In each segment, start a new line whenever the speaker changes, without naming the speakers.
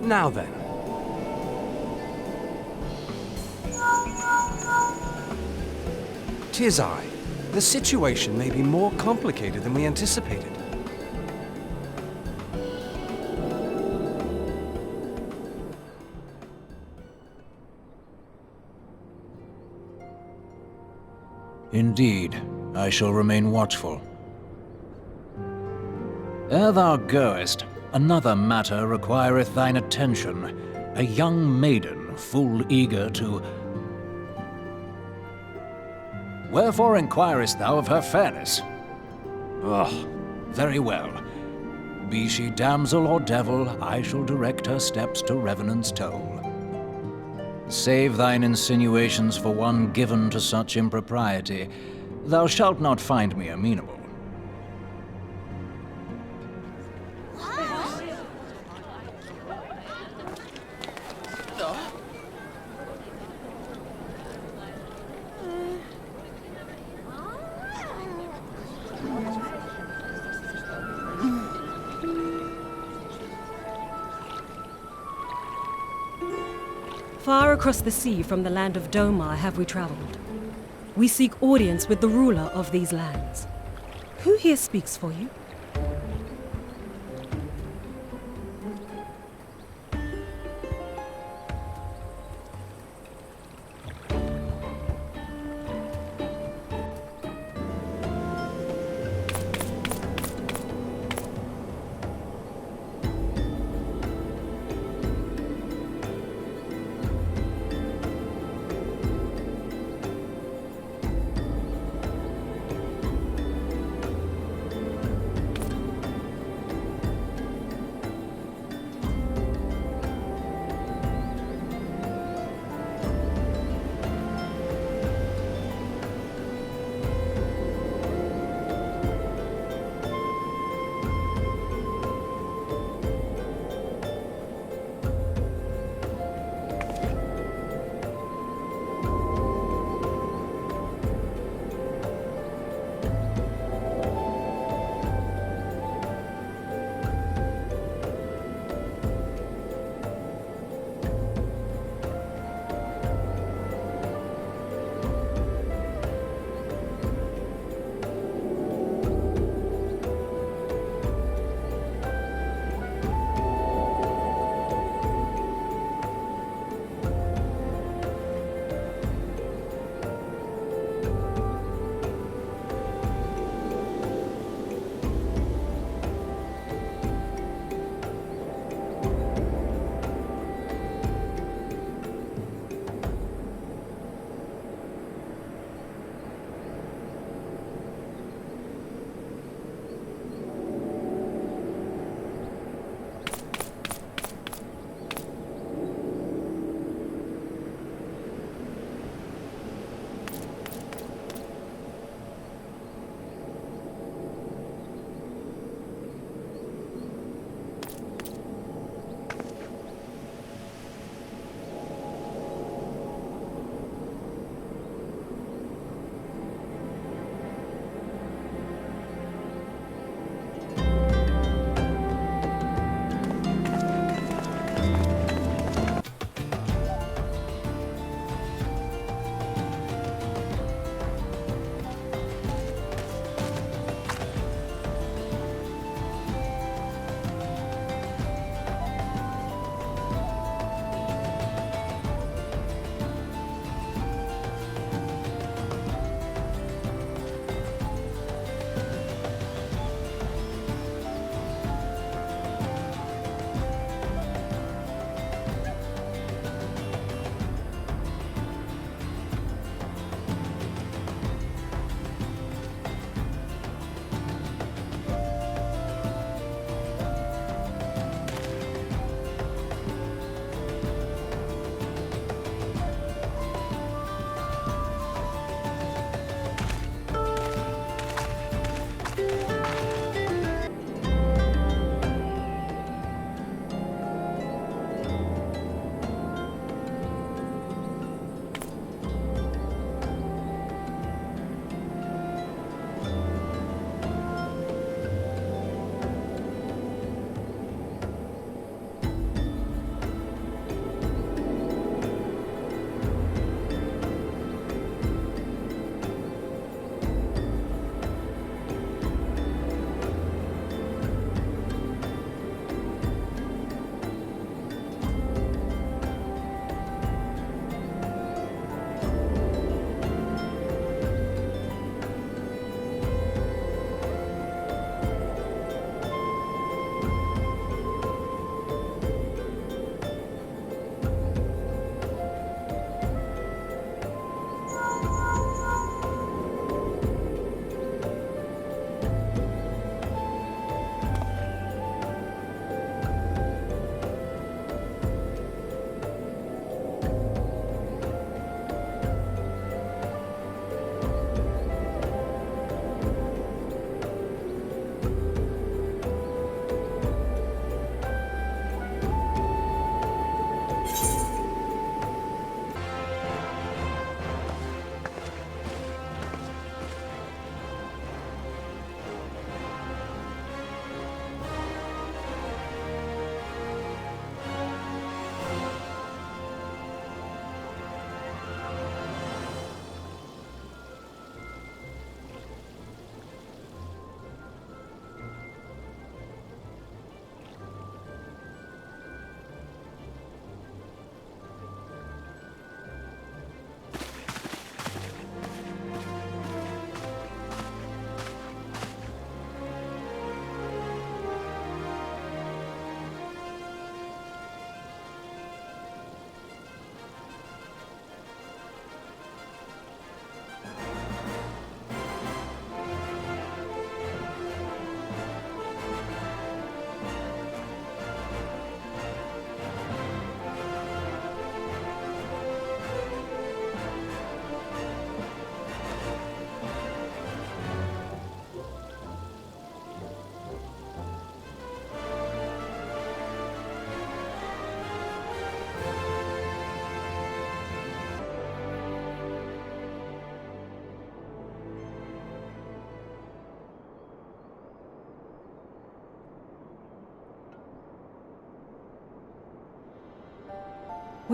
Now then. Tis I. The situation may be more complicated than we anticipated.
Indeed, I shall remain watchful. Ere thou goest, another matter requireth thine attention. A young maiden, full eager to... Wherefore inquirest thou of her fairness? Very well. Be she damsel or devil, I shall direct her steps to Revenant's toll. Save thine insinuations for one given to such impropriety. Thou shalt not find me amenable.
Far across the sea from the land of Domar have we traveled. We seek audience with the ruler of these lands. Who here speaks for you?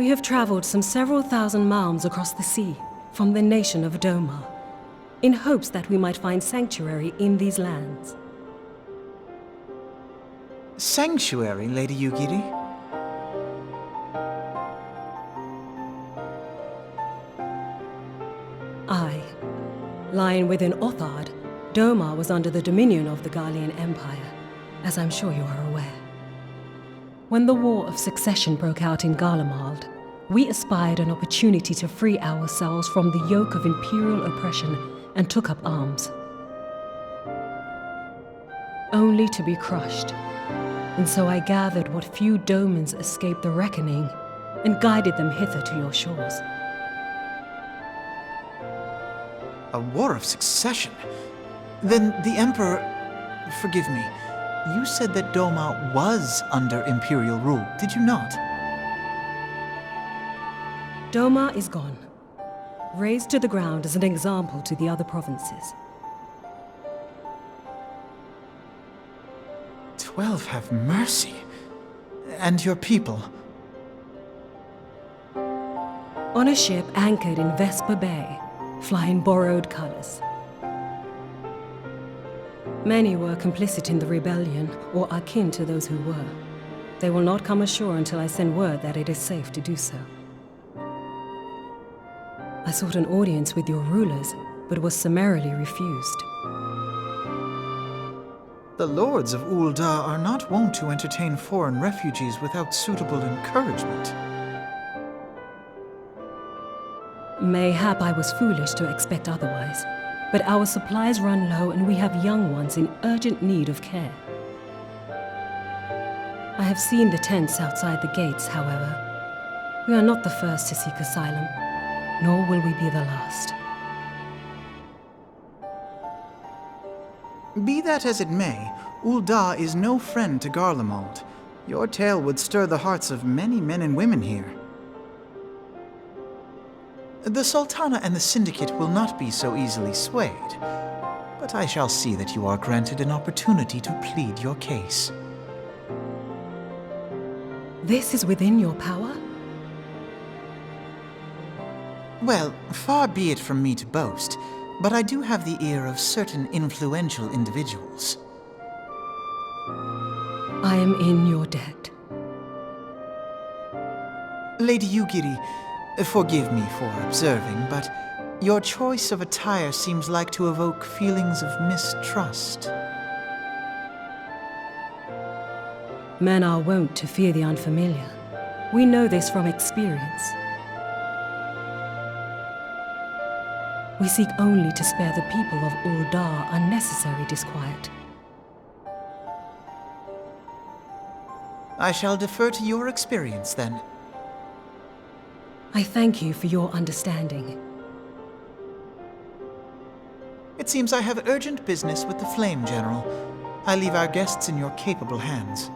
We have traveled some several thousand miles across the sea from the nation of Doma, in hopes that we might find sanctuary in these lands.
Sanctuary, Lady Yugiri?
Aye. Lying within Othard, Doma was under the dominion of the Garlean Empire, as I'm sure you are aware. When the War of Succession broke out in Garlemald, we espied an opportunity to free ourselves from the yoke of imperial oppression and took up arms. Only to be crushed. And so I gathered what few Domans escaped the reckoning and guided them hither to your shores.
A war of succession? Then the Emperor... Forgive me. You said that Doma was under Imperial rule, did you not?
Doma is gone, razed to the ground as an example to the other provinces.
12 have mercy. And your people?
On a ship anchored in Vesper Bay, flying borrowed colors. Many were complicit in the rebellion, or akin to those who were. They will not come ashore until I send word that it is safe to do so. I sought an audience with your rulers, but was summarily refused.
The lords of Ul'dah are not wont to entertain foreign refugees without suitable encouragement.
Mayhap I was foolish to expect otherwise, but our supplies run low and we have young ones in urgent need of care. I have seen the tents outside the gates, however. We are not the first to seek asylum, nor will we be the last.
Be that as it may, Ul'dah is no friend to Garlemald. Your tale would stir the hearts of many men and women here. The Sultana and the Syndicate will not be so easily swayed, but I shall see that you are granted an opportunity to plead your case.
This is within your power?
Well, far be it from me to boast, but I do have the ear of certain influential individuals.
I am in your debt.
Lady Yugiri, forgive me for observing, but your choice of attire seems like to evoke feelings of mistrust.
Men are wont to fear the unfamiliar. We know this from experience. We seek only to spare the people of Ul'dah unnecessary disquiet.
I shall defer to your experience, then.
I thank you for your understanding.
It seems I have urgent business with the Flame General. I leave our guests in your capable hands.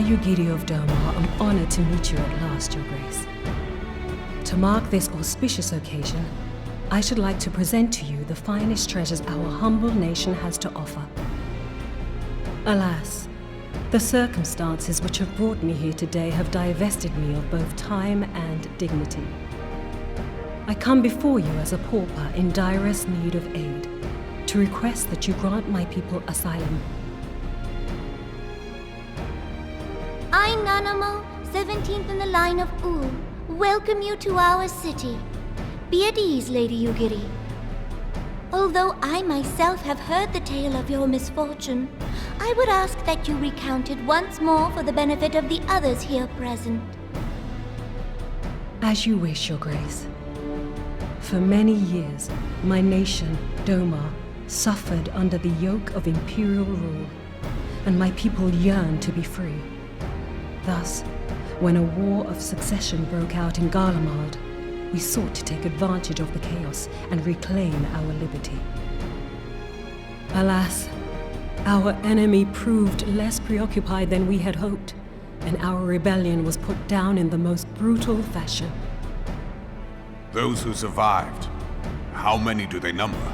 Yugiri of Doma, I'm honored to meet you at last, Your Grace. To mark this auspicious occasion, I should like to present to you the finest treasures our humble nation has to offer. Alas, the circumstances which have brought me here today have divested me of both time and dignity. I come before you as a pauper in direst need of aid, to request that you grant my people asylum.
I, Nanamo, 17th in the line of Ul, welcome you to our city. Be at ease, Lady Yugiri. Although I myself have heard the tale of your misfortune, I would ask that you recount it once more for the benefit of the others here present.
As you wish, Your Grace. For many years, my nation, Doma, suffered under the yoke of imperial rule, and my people yearned to be free. Thus, when a war of succession broke out in Garlemald, we sought to take advantage of the chaos and reclaim our liberty. Alas, our enemy proved less preoccupied than we had hoped, and our rebellion was put down in the most brutal fashion.
Those who survived, how many do they number?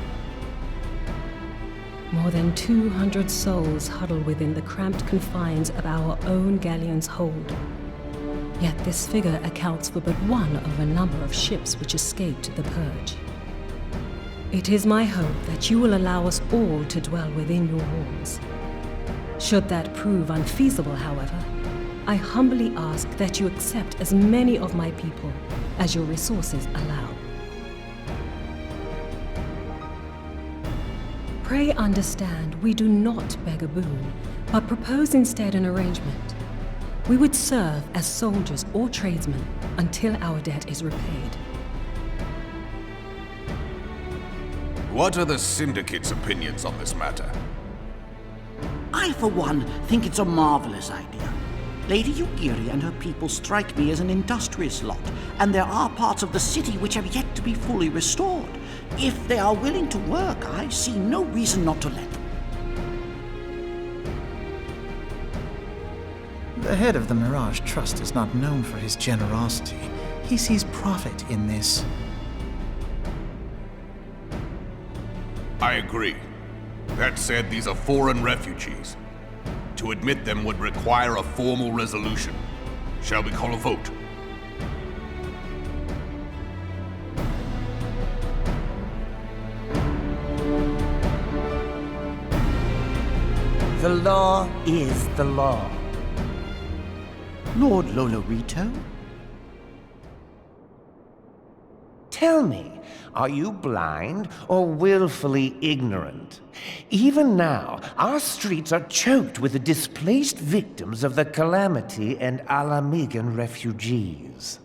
More than 200 souls huddle within the cramped confines of our own galleon's hold. Yet this figure accounts for but one of a number of ships which escaped the purge. It is my hope that you will allow us all to dwell within your walls. Should that prove unfeasible, however, I humbly ask that you accept as many of my people as your resources allow. Pray understand, we do not beg a boon, but propose instead an arrangement. We would serve as soldiers or tradesmen until our debt is repaid.
What are the Syndicate's opinions on this matter?
I, for one, think it's a marvelous idea. Lady Yugiri and her people strike me as an industrious lot, and there are parts of the city which have yet to be fully restored. If they are willing to work, I see no reason not to let them.
The head of the Mirage Trust is not known for his generosity. He sees profit in this.
I agree. That said, these are foreign refugees. To admit them would require a formal resolution. Shall we call a vote?
The law is the law.
Lord Lolorito?
Tell me, are you blind or willfully ignorant? Even now, our streets are choked with the displaced victims of the Calamity and Alamigan refugees.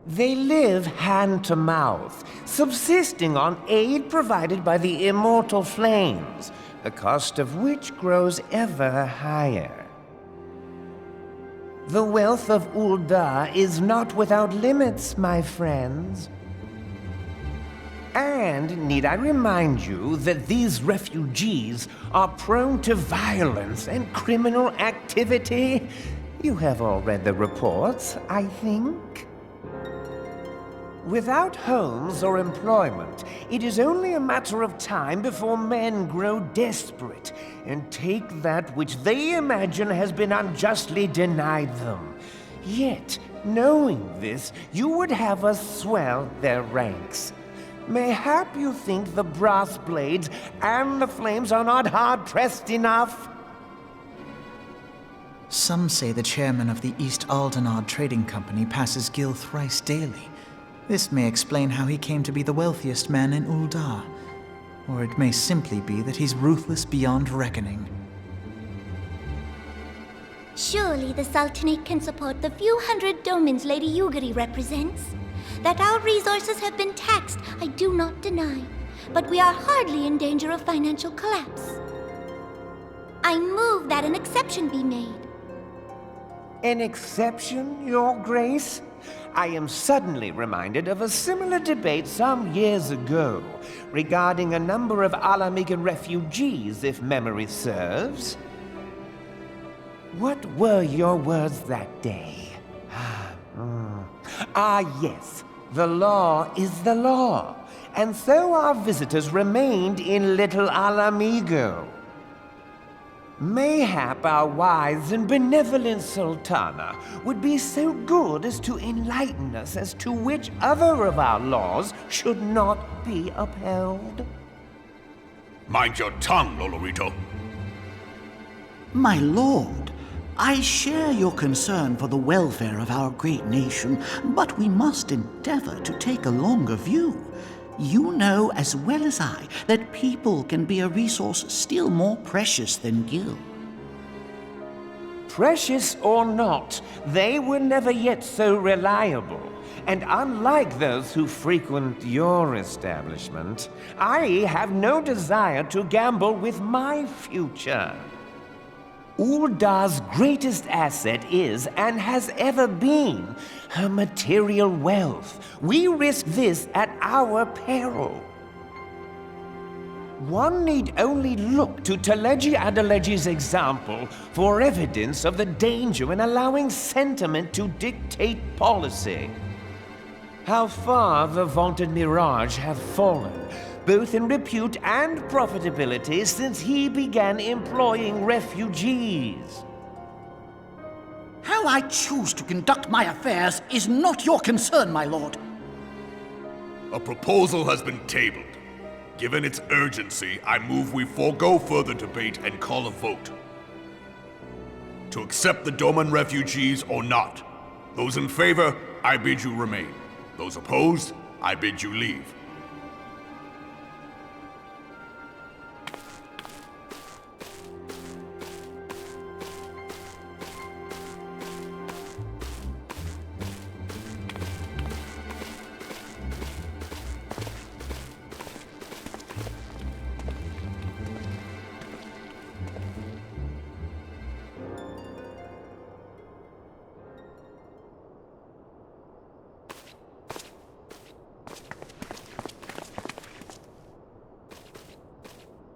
They live hand to mouth, subsisting on aid provided by the immortal flames, the cost of which grows ever higher. The wealth of Ul'dah is not without limits, my friends. And need I remind you that these refugees are prone to violence and criminal activity? You have all read the reports, I think. Without homes or employment, it is only a matter of time before men grow desperate and take that which they imagine has been unjustly denied them. Yet, knowing this, you would have us swell their ranks. Mayhap you think the brass blades and the flames are not hard-pressed enough?
Some say the chairman of the East Aldenard Trading Company passes Gil thrice daily. This may explain how he came to be the wealthiest man in Ul'dah. Or it may simply be that he's ruthless beyond reckoning.
Surely the Sultanate can support the few hundred domins Lady Yugiri represents. That our resources have been taxed, I do not deny. But we are hardly in danger of financial collapse. I move that an exception be made.
An exception, Your Grace? I am suddenly reminded of a similar debate some years ago regarding a number of Alamigan refugees, if memory serves. What were your words that day? Yes. The law is the law. And so our visitors remained in Little Alamigo. Mayhap our wise and benevolent Sultana would be so good as to enlighten us as to which other of our laws should not be upheld.
Mind your tongue, Lolorito.
My lord, I share your concern for the welfare of our great nation, but we must endeavor to take a longer view. You know as well as I that people can be a resource still more precious than gil.
Precious or not, they were never yet so reliable. And unlike those who frequent your establishment, I have no desire to gamble with my future. Uldar's greatest asset is, and has ever been, her material wealth. We risk this at our peril. One need only look to Teleji Adeleji's example for evidence of the danger in allowing sentiment to dictate policy. How far the vaunted Mirage have fallen, both in repute and profitability, since he began employing refugees.
How I choose to conduct my affairs is not your concern, my lord.
A proposal has been tabled. Given its urgency, I move we forego further debate and call a vote. To accept the Doman refugees or not. Those in favor, I bid you remain. Those opposed, I bid you leave.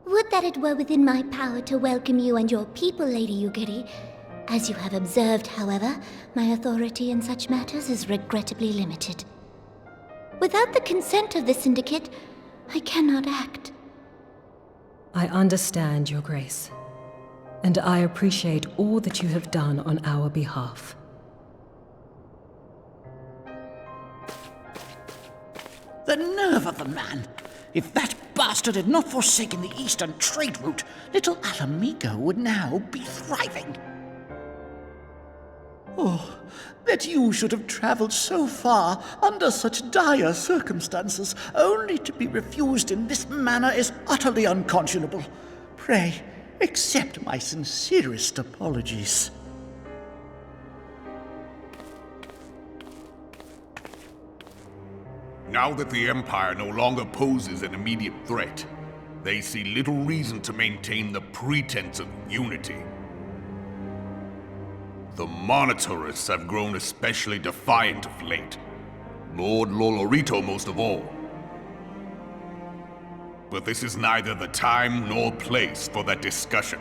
Would that it were within my power to welcome you and your people, Lady Yugiri. As you have observed, however, my authority in such matters is regrettably limited. Without the consent of the Syndicate, I cannot act.
I understand, Your Grace, and I appreciate all that you have done on our behalf.
The nerve of the man! If that bastard had not forsaken the eastern trade route, Little Alamigo would now be thriving. Oh, that you should have traveled so far under such dire circumstances, only to be refused in this manner is utterly unconscionable. Pray, accept my sincerest apologies.
Now that the Empire no longer poses an immediate threat, they see little reason to maintain the pretense of unity. The monetarists have grown especially defiant of late. Lord Lolorito most of all. But this is neither the time nor place for that discussion.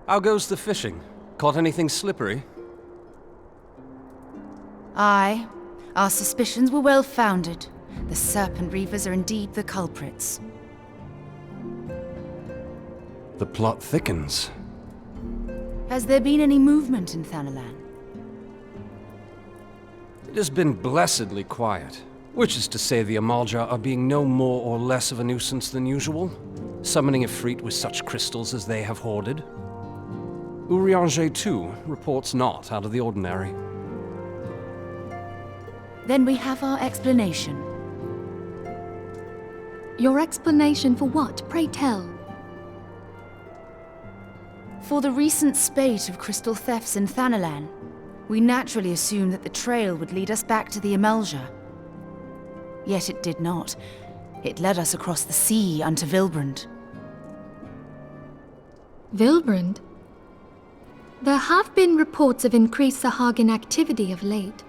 How goes the fishing? Caught anything slippery?
Aye. Our suspicions were well founded. The Serpent Reavers are indeed the culprits.
The plot thickens.
Has there been any movement in Thanalan?
It has been blessedly quiet. Which is to say the Amalja are being no more or less of a nuisance than usual, summoning Ifrit with such crystals as they have hoarded. Urianger, too, reports not out of the ordinary.
Then we have our explanation.
Your explanation for what, pray tell?
For the recent spate of crystal thefts in Thanalan, we naturally assumed that the trail would lead us back to the Amalja. Yet it did not. It led us across the sea unto Vilbrand.
Vilbrand? There have been reports of increased Sahagin activity of late.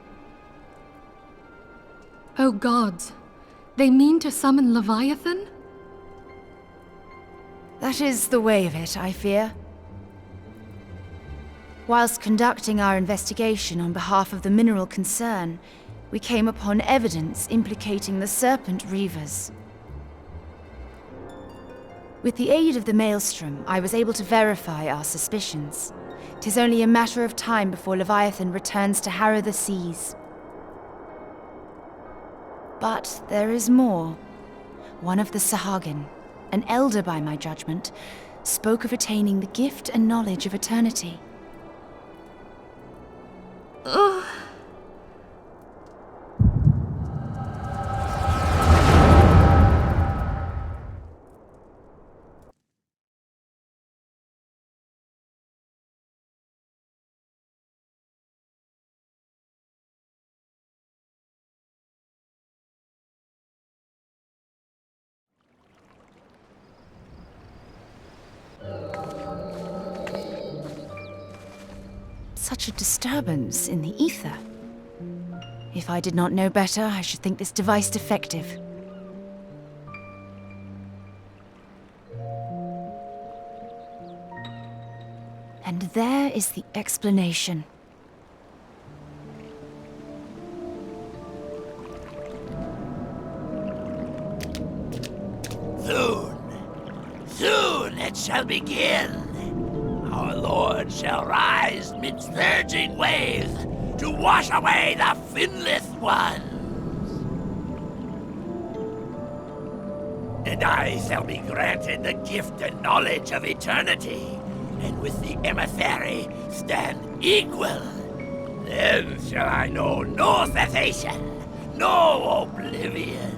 Oh gods, they mean to summon Leviathan?
That is the way of it, I fear. Whilst conducting our investigation on behalf of the mineral concern, we came upon evidence implicating the Serpent Reavers. With the aid of the Maelstrom, I was able to verify our suspicions. 'Tis only a matter of time before Leviathan returns to harrow the seas. But there is more. One of the Sahagin, an elder by my judgment, spoke of attaining the gift and knowledge of eternity.
Ugh.
Such a disturbance in the ether. If I did not know better, I should think this device defective. And there is the explanation.
Soon it shall begin. Our Lord shall rise midst surging waves to wash away the finless ones. And I shall be granted the gift and knowledge of eternity, and with the emissary stand equal. Then shall I know no cessation, no oblivion.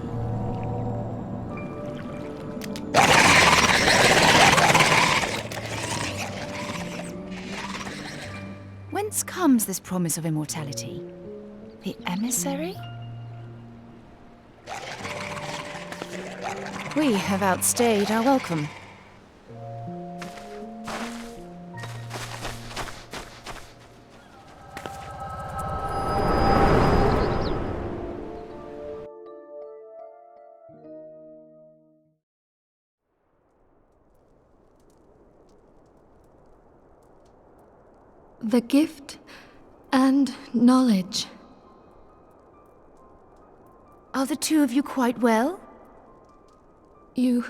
Whence comes this promise of immortality? The emissary? We have outstayed our welcome.
The gift and knowledge.
Are the two of you quite well?
You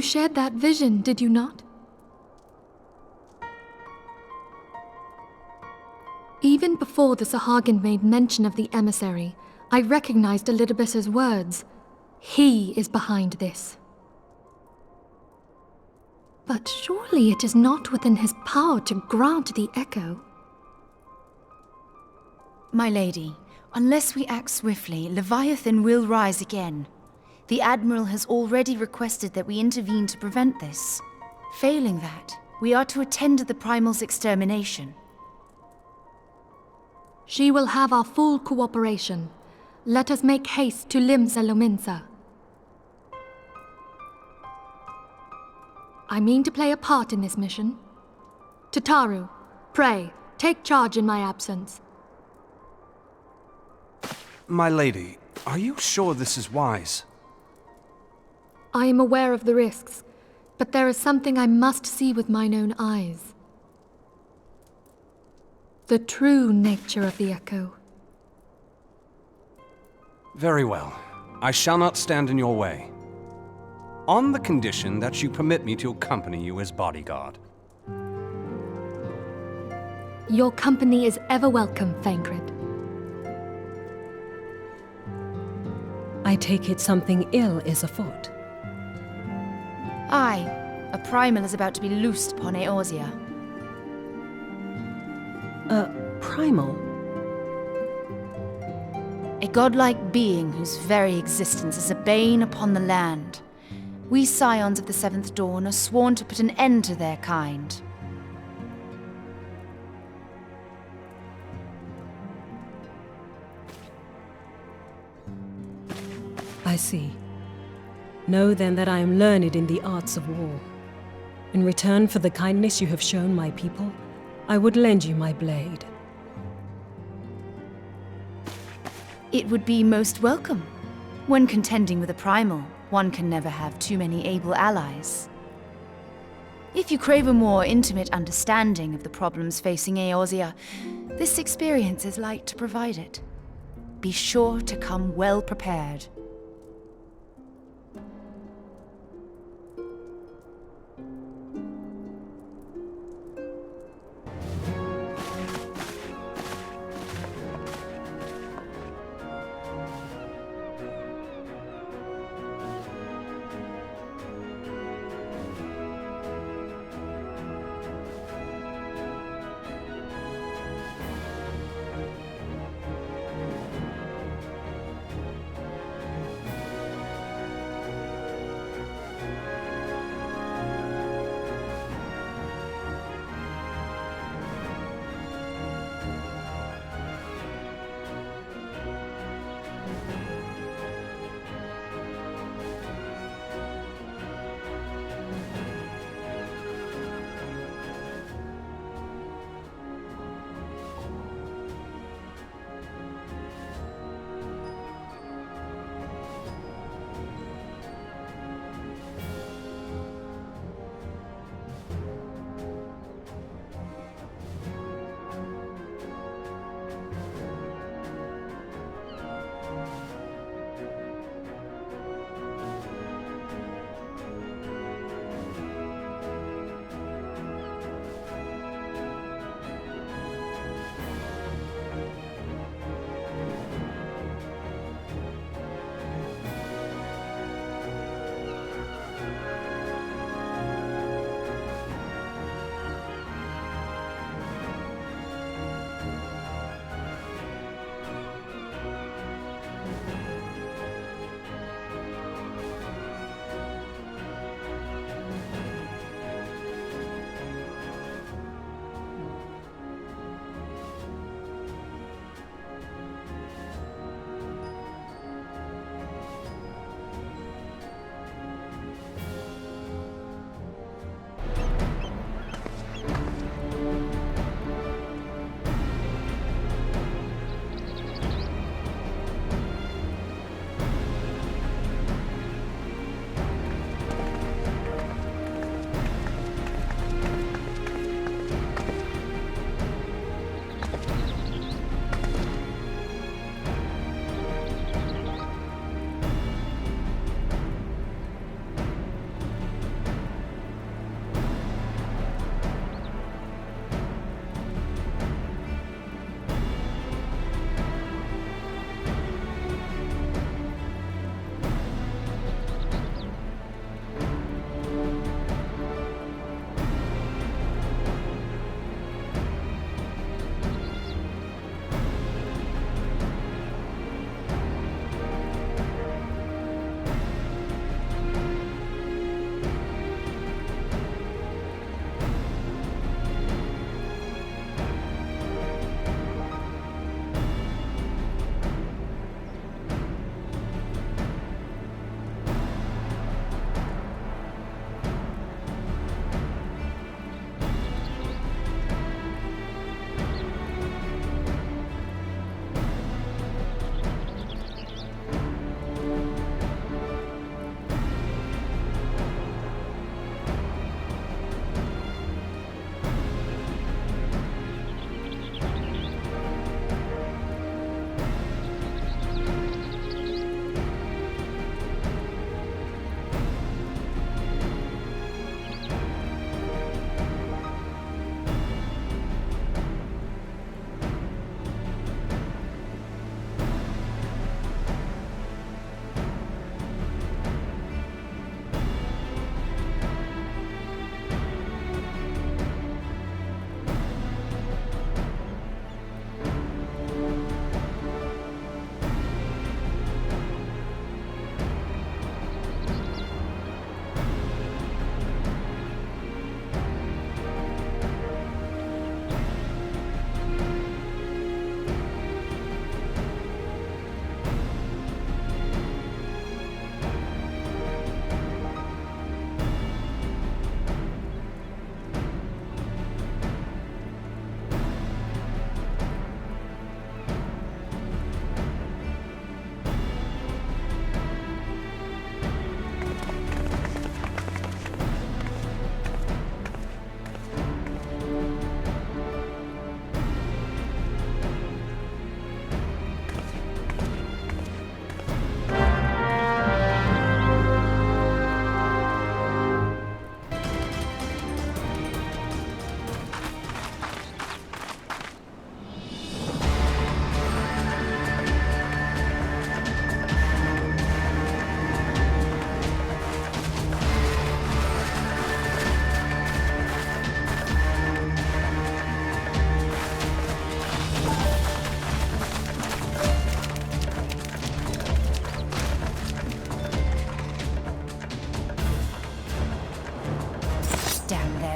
shared that vision, did you not? Even before the Sahagin made mention of the emissary, I recognized Elidibus's words. He is behind this. But surely it is not within his power to grant the echo.
My lady, unless we act swiftly, Leviathan will rise again. The Admiral has already requested that we intervene to prevent this. Failing that, we are to attend to the Primal's extermination.
She will have our full cooperation. Let us make haste to Limsa Lominsa. I mean to play a part in this mission. Tataru, pray, take charge in my absence.
My lady, are you sure this is wise?
I am aware of the risks, but there is something I must see with mine own eyes. The true nature of the echo.
Very well. I shall not stand in your way. On the condition that you permit me to accompany you as bodyguard.
Your company is ever welcome, Thancred.
I take it something ill is afoot.
Aye, a primal is about to be loosed upon Eorzea.
A primal?
A godlike being whose very existence is a bane upon the land. We scions of the Seventh Dawn are sworn to put an end to their kind.
I see. Know then that I am learned in the arts of war. In return for the kindness you have shown my people, I would lend you my blade.
It would be most welcome. When contending with a primal, one can never have too many able allies. If you crave a more intimate understanding of the problems facing Eorzea, this experience is like to provide it. Be sure to come well prepared.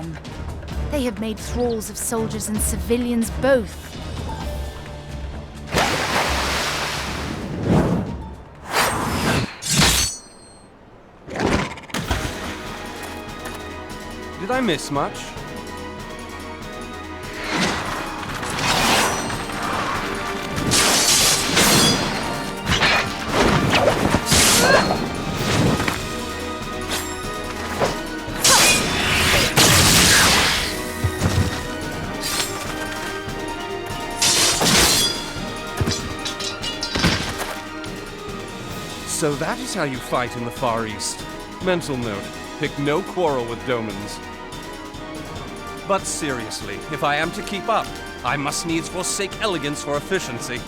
them. They have made thralls of soldiers and civilians both.
Did I miss much? So that is how you fight in the Far East. Mental note, pick no quarrel with Domans. But seriously, if I am to keep up, I must needs forsake elegance for efficiency.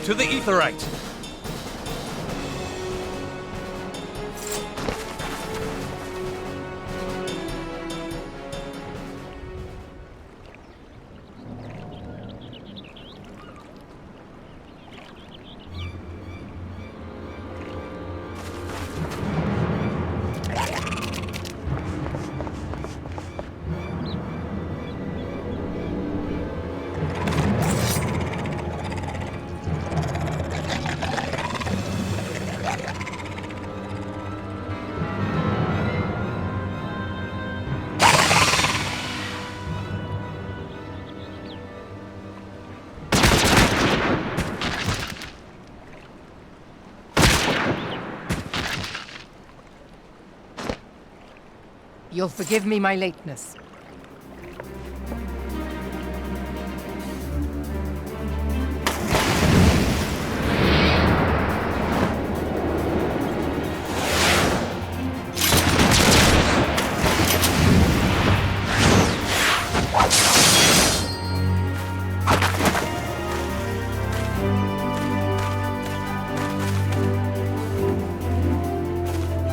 To the Aetheryte!
You'll forgive me my lateness.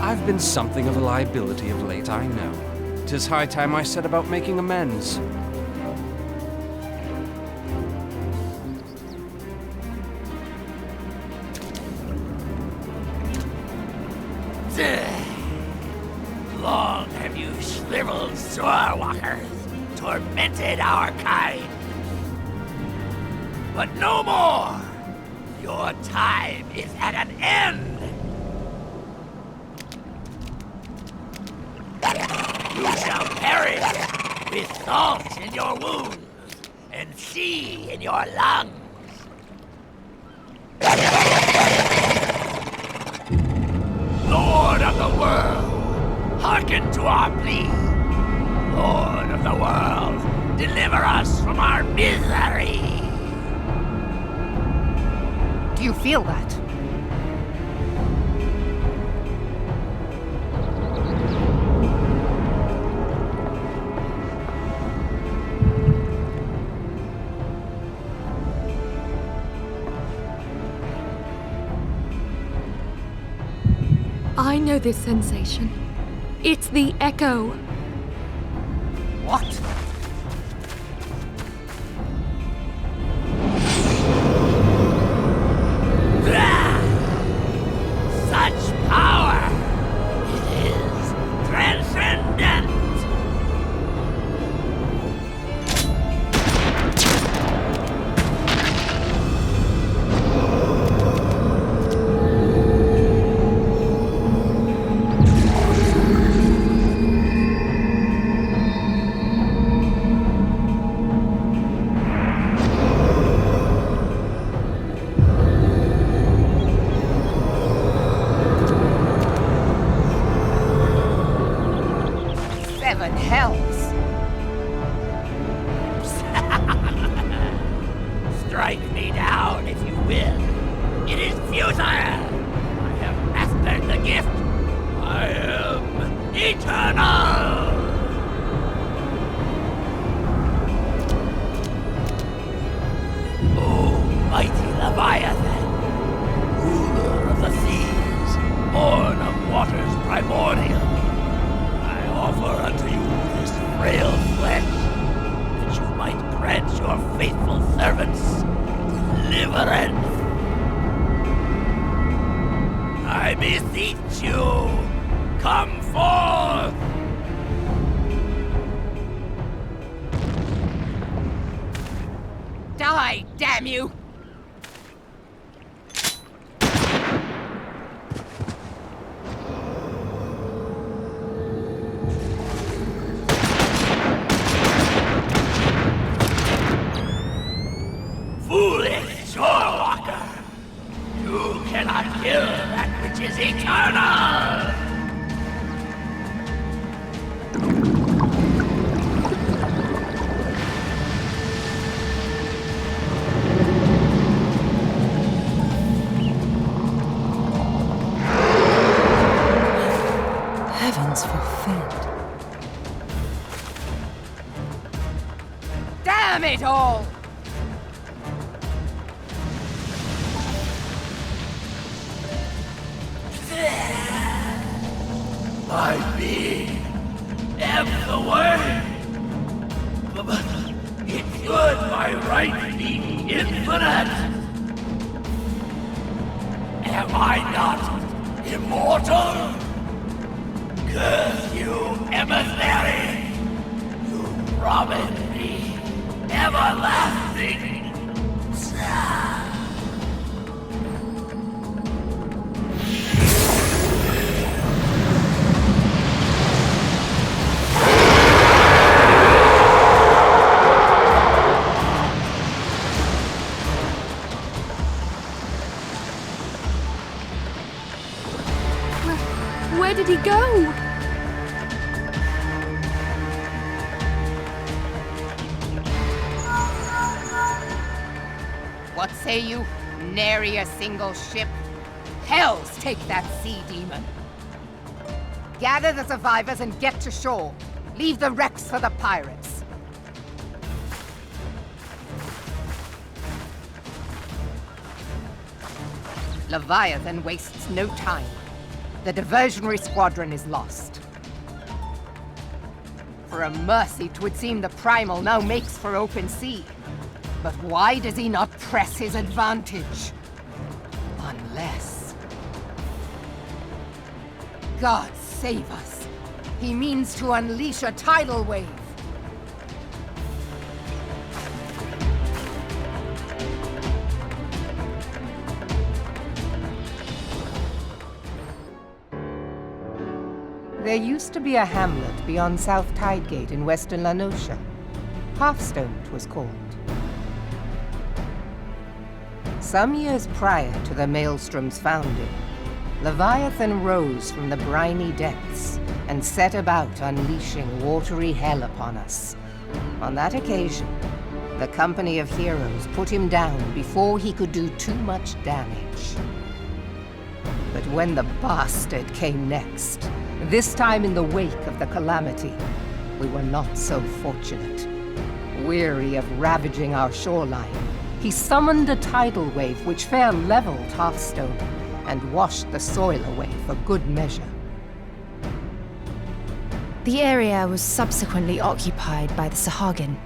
I've been something of a liability of late, I know. 'Tis high time I set about making amends.
Long have you shriveled Zorwalkers tormented our kind. But no more! Your time is at an end! You shall perish with salt in your wounds and sea in your lungs. Lord of the world, hearken to our plea. Lord of the world, deliver us from our misery.
Do you feel that?
I know this sensation. It's the echo.
What?
Such power! It is transcendent! deliverance. I beseech you, come forth!
Die, damn you!
Foolish shorewalker! You cannot kill that which is eternal!
Heavens forfend.
Damn it all!
My being am the way. But it should by right be infinite. Am I not immortal? Curse you, emissary! You promised me everlasting.
Where did he go?
What say you? Nary a single ship? Hells take that sea demon! Gather the survivors and get to shore. Leave the wrecks for the pirates. Leviathan wastes no time. The diversionary squadron is lost. For a mercy, 'twould seem the Primal now makes for open sea. But why does he not press his advantage? Unless... God save us. He means to unleash a tidal wave. There used to be a hamlet beyond South Tidegate in western La Noscia. Hearthstone, 'twas called. Some years prior to the Maelstrom's founding, Leviathan rose from the briny depths and set about unleashing watery hell upon us. On that occasion, the company of heroes put him down before he could do too much damage. But when the bastard came next, this time in the wake of the calamity, we were not so fortunate. Weary of ravaging our shoreline, he summoned a tidal wave which fair leveled Hearthstone and washed the soil away for good measure.
The area was subsequently occupied by the Sahagin.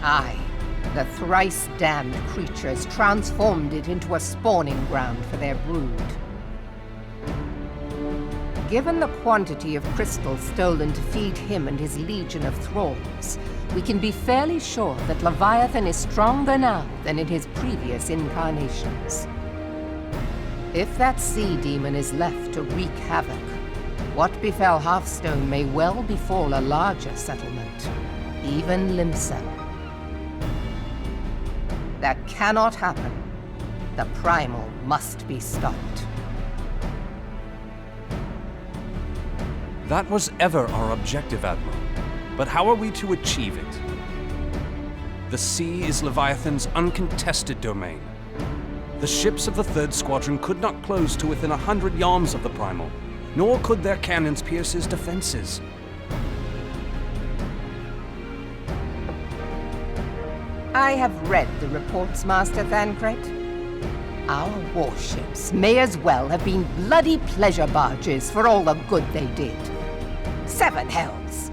Aye, the thrice-damned creatures transformed it into a spawning ground for their brood. Given the quantity of crystals stolen to feed him and his legion of thralls, we can be fairly sure that Leviathan is stronger now than in his previous incarnations. If that sea demon is left to wreak havoc, what befell Hearthstone may well befall a larger settlement, even Limsa. That cannot happen. The Primal must be stopped.
That was ever our objective, Admiral. But how are we to achieve it? The sea is Leviathan's uncontested domain. The ships of the 3rd Squadron could not close to within 100 yards of the Primal, nor could their cannons pierce his defenses.
I have read the reports, Master Thancred. Our warships may as well have been bloody pleasure barges for all the good they did. 7 hells!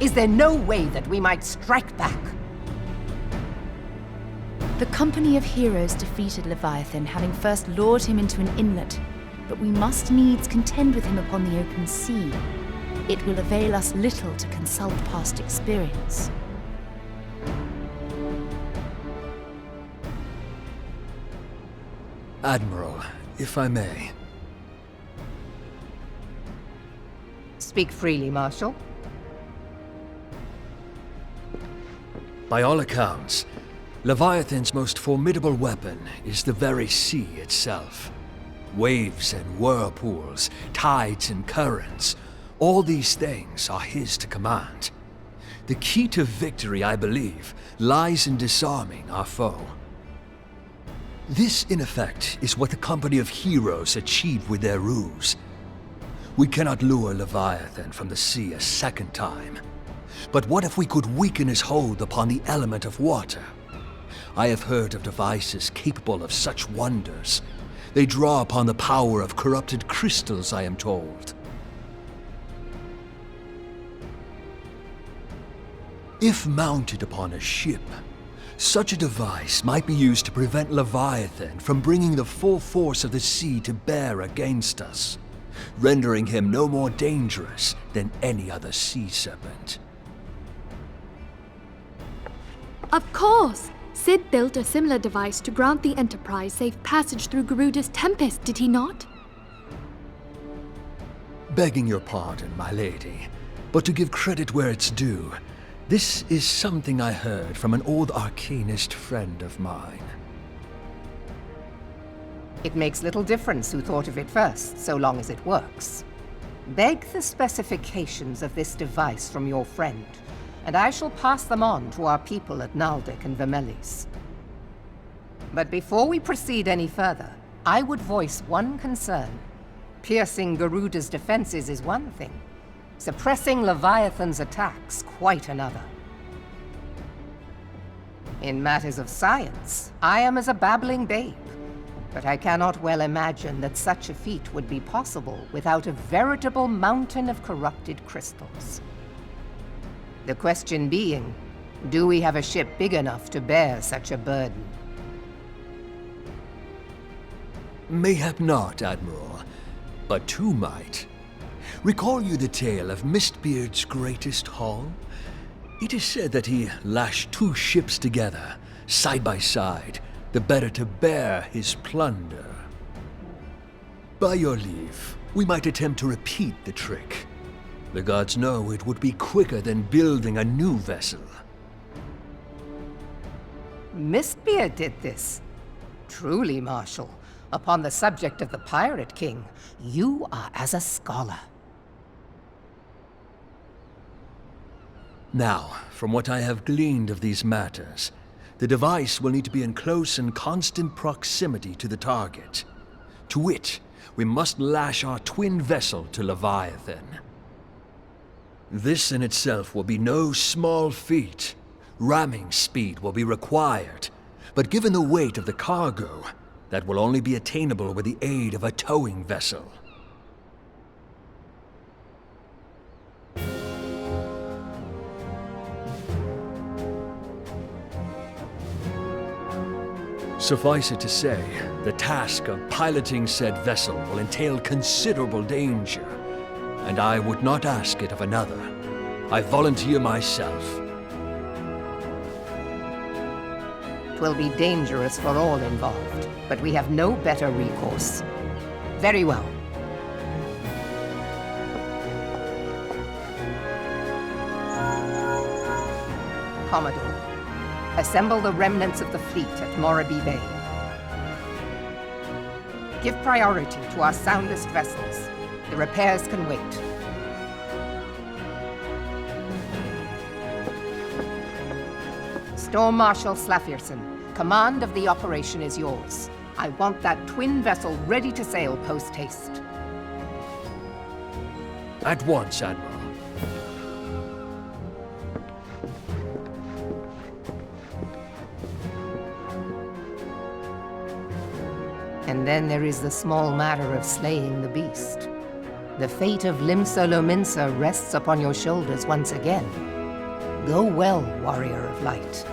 Is there no way that we might strike back?
The company of heroes defeated Leviathan, having first lured him into an inlet, but we must needs contend with him upon the open sea. It will avail us little to consult past experience.
Admiral, if I may.
Speak freely, Marshal.
By all accounts, Leviathan's most formidable weapon is the very sea itself. Waves and whirlpools, tides and currents, all these things are his to command. The key to victory, I believe, lies in disarming our foe. This, in effect, is what the company of heroes achieved with their ruse. We cannot lure Leviathan from the sea a second time. But what if we could weaken his hold upon the element of water? I have heard of devices capable of such wonders. They draw upon the power of corrupted crystals, I am told. If mounted upon a ship, such a device might be used to prevent Leviathan from bringing the full force of the sea to bear against us, rendering him no more dangerous than any other sea serpent.
Of course! Sid built a similar device to grant the Enterprise safe passage through Garuda's Tempest, did he not?
Begging your pardon, my lady, but to give credit where it's due, this is something I heard from an old arcanist friend of mine.
It makes little difference who thought of it first, so long as it works. Beg the specifications of this device from your friend, and I shall pass them on to our people at Naldic and Vermelis. But before we proceed any further, I would voice one concern. Piercing Garuda's defenses is one thing. Suppressing Leviathan's attacks, quite another. In matters of science, I am as a babbling babe, but I cannot well imagine that such a feat would be possible without a veritable mountain of corrupted crystals. The question being, do we have a ship big enough to bear such a burden?
Mayhap not, Admiral, but two might. Recall you the tale of Mistbeard's greatest haul? It is said that he lashed two ships together, side by side, the better to bear his plunder. By your leave, we might attempt to repeat the trick. The gods know it would be quicker than building a new vessel.
Mistbeard did this. Truly, Marshal, upon the subject of the Pirate King, you are as a scholar.
Now, from what I have gleaned of these matters, the device will need to be in close and constant proximity to the target. To wit, we must lash our twin vessel to Leviathan. This in itself will be no small feat. Ramming speed will be required, but given the weight of the cargo, that will only be attainable with the aid of a towing vessel. Suffice it to say, the task of piloting said vessel will entail considerable danger, and I would not ask it of another. I volunteer myself.
'Twill be dangerous for all involved, but we have no better recourse. Very well. Commodore, assemble the remnants of the fleet at Morabee Bay. Give priority to our soundest vessels. The repairs can wait. Storm Marshal Slafierson, command of the operation is yours. I want that twin vessel ready to sail post-haste.
At once, Admiral.
And then there is the small matter of slaying the beast. The fate of Limsa Lominsa rests upon your shoulders once again. Go well, warrior of light.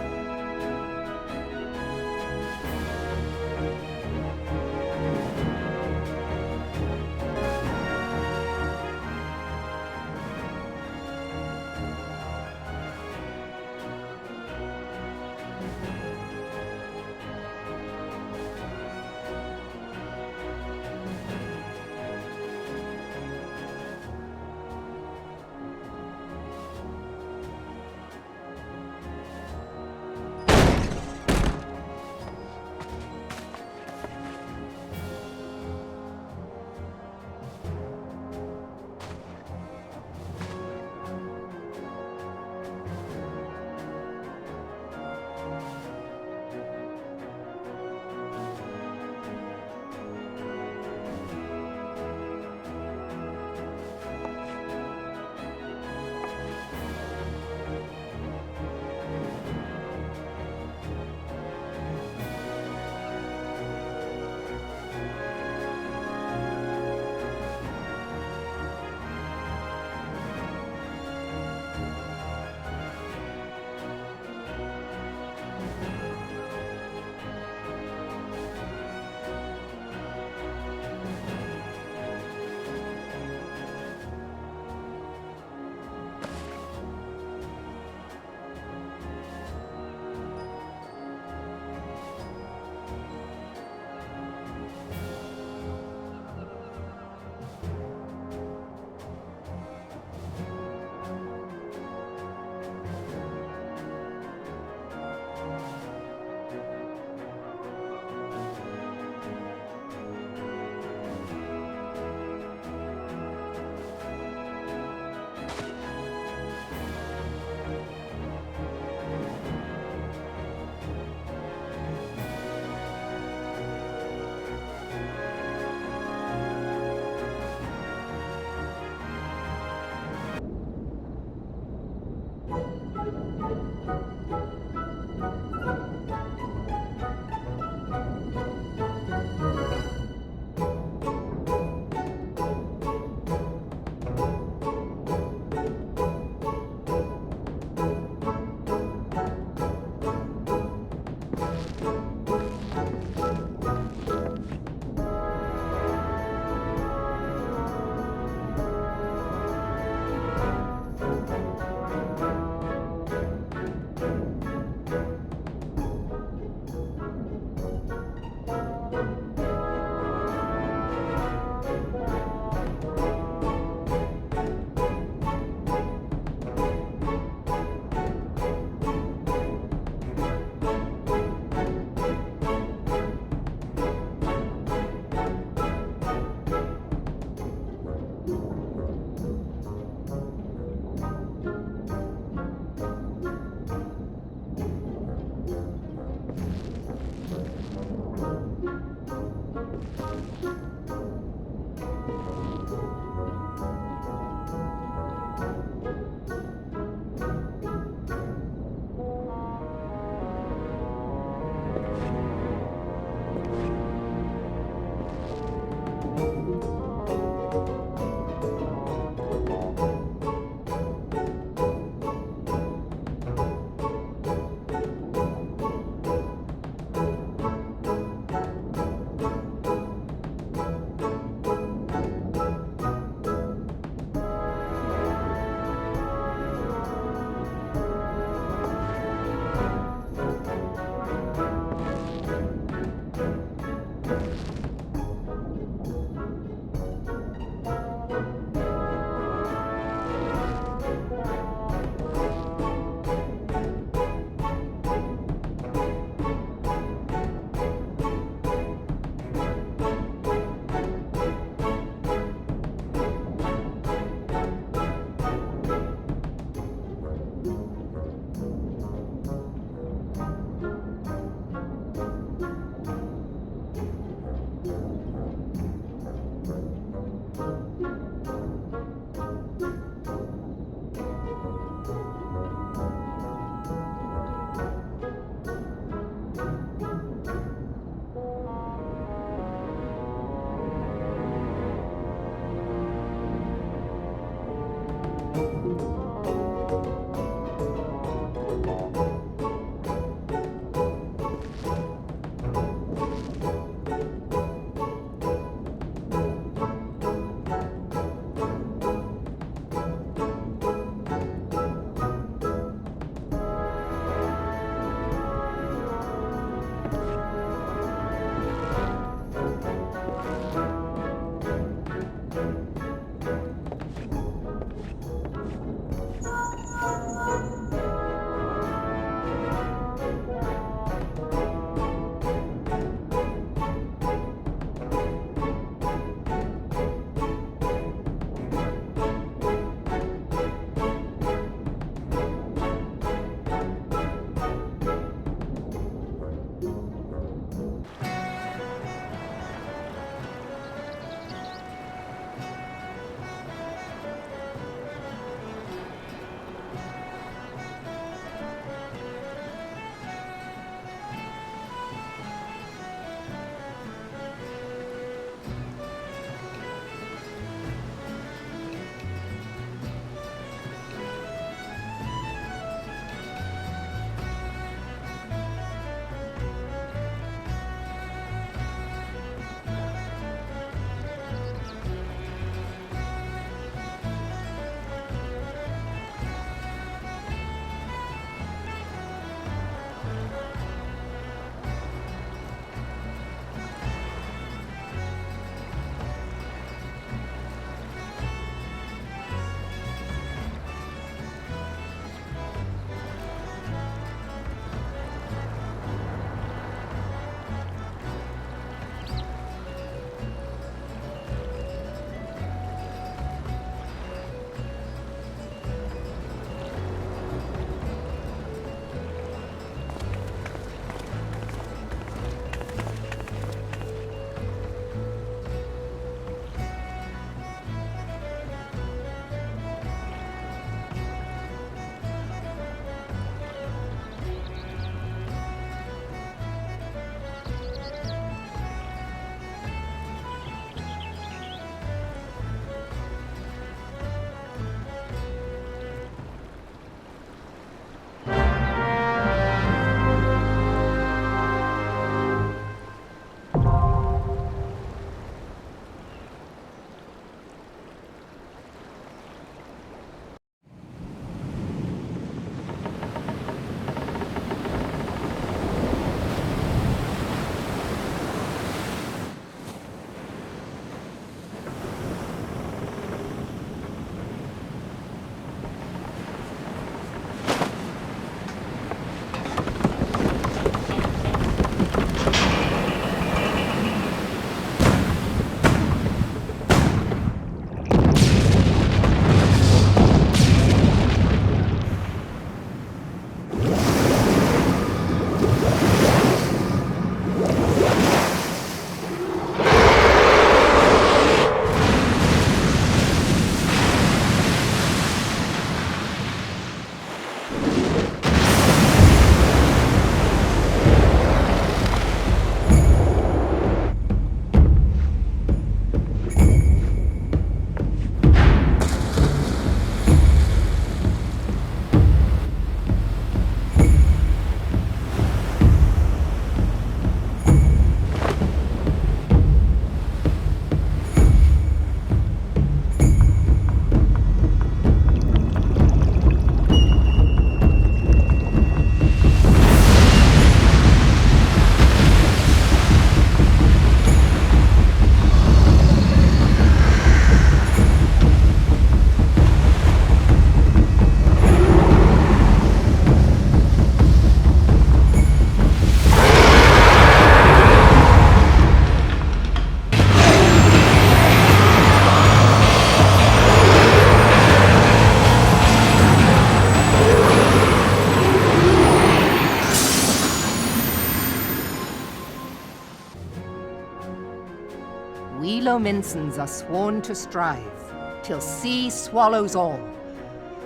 Lominsans are sworn to strive, till sea swallows all.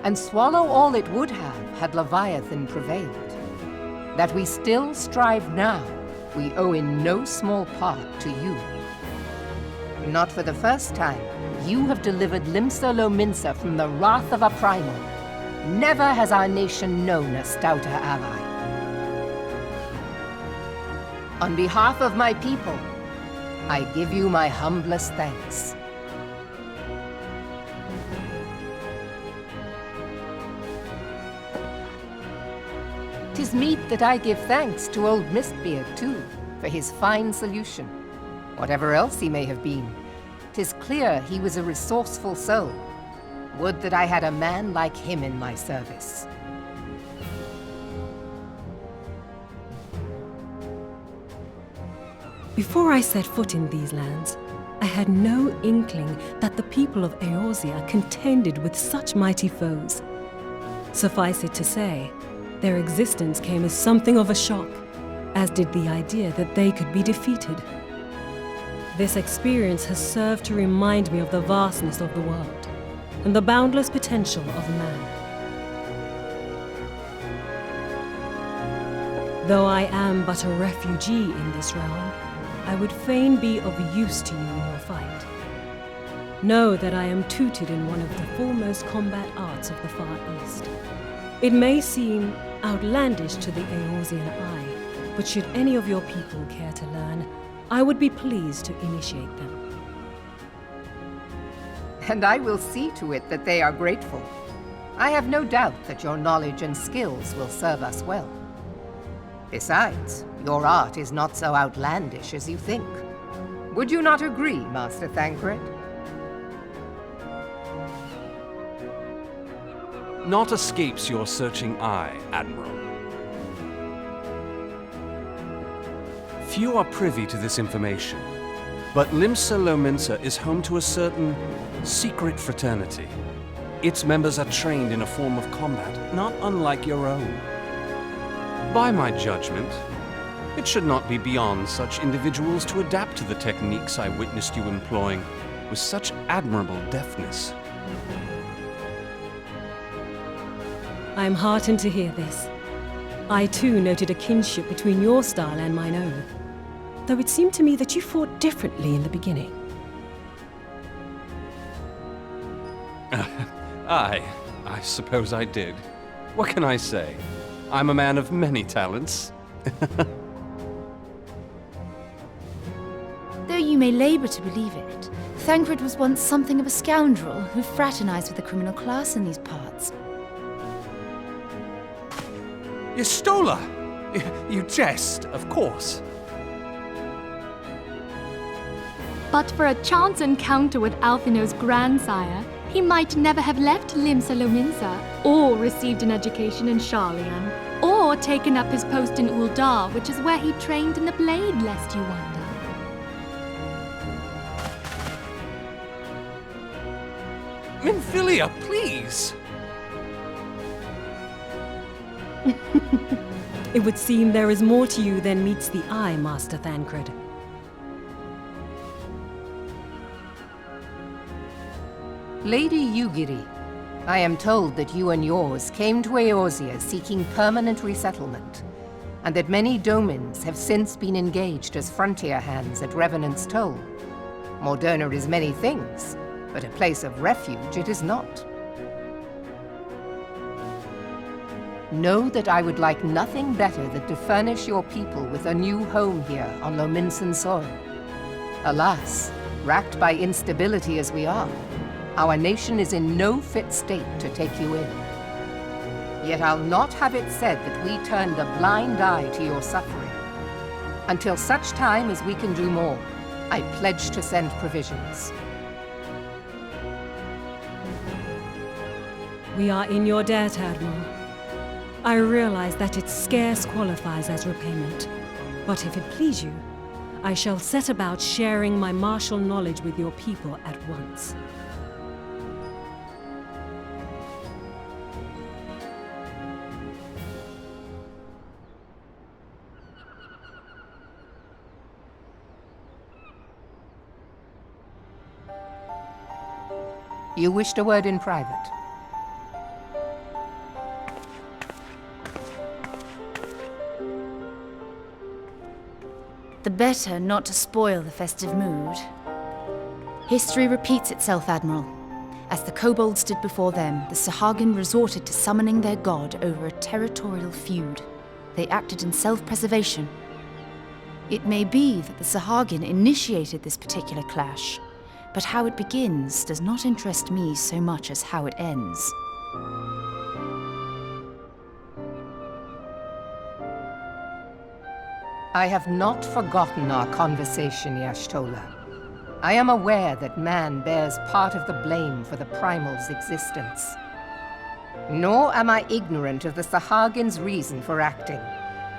And swallow all it would have had Leviathan prevailed. That we still strive now, we owe in no small part to you. Not for the first time, you have delivered Limsa Lominsa from the wrath of a primal. Never has our nation known a stouter ally. On behalf of my people, I give you my humblest thanks. 'Tis meet that I give thanks to old Mistbeard, too, for his fine solution. Whatever else he may have been, 'tis clear he was a resourceful soul. Would that I had a man like him in my service.
Before I set foot in these lands, I had no inkling that the people of Eorzea contended with such mighty foes. Suffice it to say, their existence came as something of a shock, as did the idea that they could be defeated. This experience has served to remind me of the vastness of the world and the boundless potential of man. Though I am but a refugee in this realm, I would fain be of use to you in your fight. Know that I am tutored in one of the foremost combat arts of the Far East. It may seem outlandish to the Eorzean eye, but should any of your people care to learn, I would be pleased to initiate them.
And I will see to it that they are grateful. I have no doubt that your knowledge and skills will serve us well. Besides, your art is not so outlandish as you think. Would you not agree, Master Thancred?
Naught escapes your searching eye, Admiral. Few are privy to this information, but Limsa Lominsa is home to a certain secret fraternity. Its members are trained in a form of combat not unlike your own. By my judgment, it should not be beyond such individuals to adapt to the techniques I witnessed you employing with such admirable deftness.
I am heartened to hear this. I too noted a kinship between your style and mine own, though it seemed to me that you fought differently in the beginning.
I suppose I did. What can I say? I'm a man of many talents.
Though you may labor to believe it, Thancred was once something of a scoundrel who fraternized with the criminal class in these parts.
Yestola! You jest, of course.
But for a chance encounter with Alphino's grandsire, he might never have left Limsa Lominsa, or received an education in Sharlayan, or taken up his post in Uldar, which is where he trained in the blade, lest you wonder.
Minfilia, please!
It would seem there is more to you than meets the eye, Master Thancred.
Lady Yugiri, I am told that you and yours came to Eorzea seeking permanent resettlement, and that many domins have since been engaged as frontier hands at Revenant's Toll. Moderna is many things, but a place of refuge it is not. Know that I would like nothing better than to furnish your people with a new home here on Lominsan soil. Alas, racked by instability as we are, our nation is in no fit state to take you in. Yet I'll not have it said that we turned a blind eye to your suffering. Until such time as we can do more, I pledge to send provisions.
We are in your debt, Admiral. I realize that it scarce qualifies as repayment, but if it please you, I shall set about sharing my martial knowledge with your people at once.
You wished a word in private.
The better not to spoil the festive mood. History repeats itself, Admiral. As the kobolds did before them, the Sahagin resorted to summoning their god over a territorial feud. They acted in self-preservation. It may be that the Sahagin initiated this particular clash, but how it begins does not interest me so much as how it ends.
I have not forgotten our conversation, Y'shtola. I am aware that man bears part of the blame for the Primal's existence. Nor am I ignorant of the Sahagin's reason for acting.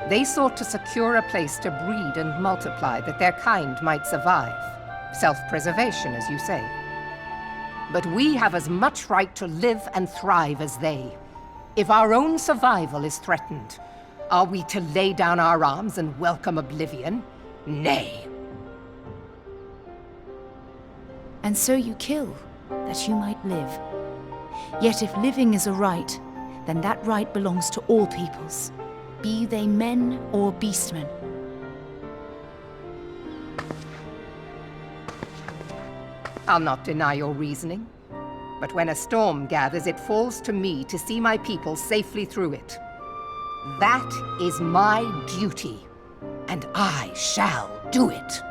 They sought to secure a place to breed and multiply that their kind might survive. Self-preservation, as you say. But we have as much right to live and thrive as they. If our own survival is threatened, are we to lay down our arms and welcome oblivion? Nay.
And so you kill, that you might live. Yet if living is a right, then that right belongs to all peoples, be they men or beastmen.
I'll not deny your reasoning. But when a storm gathers, it falls to me to see my people safely through it. That is my duty, and I shall do it.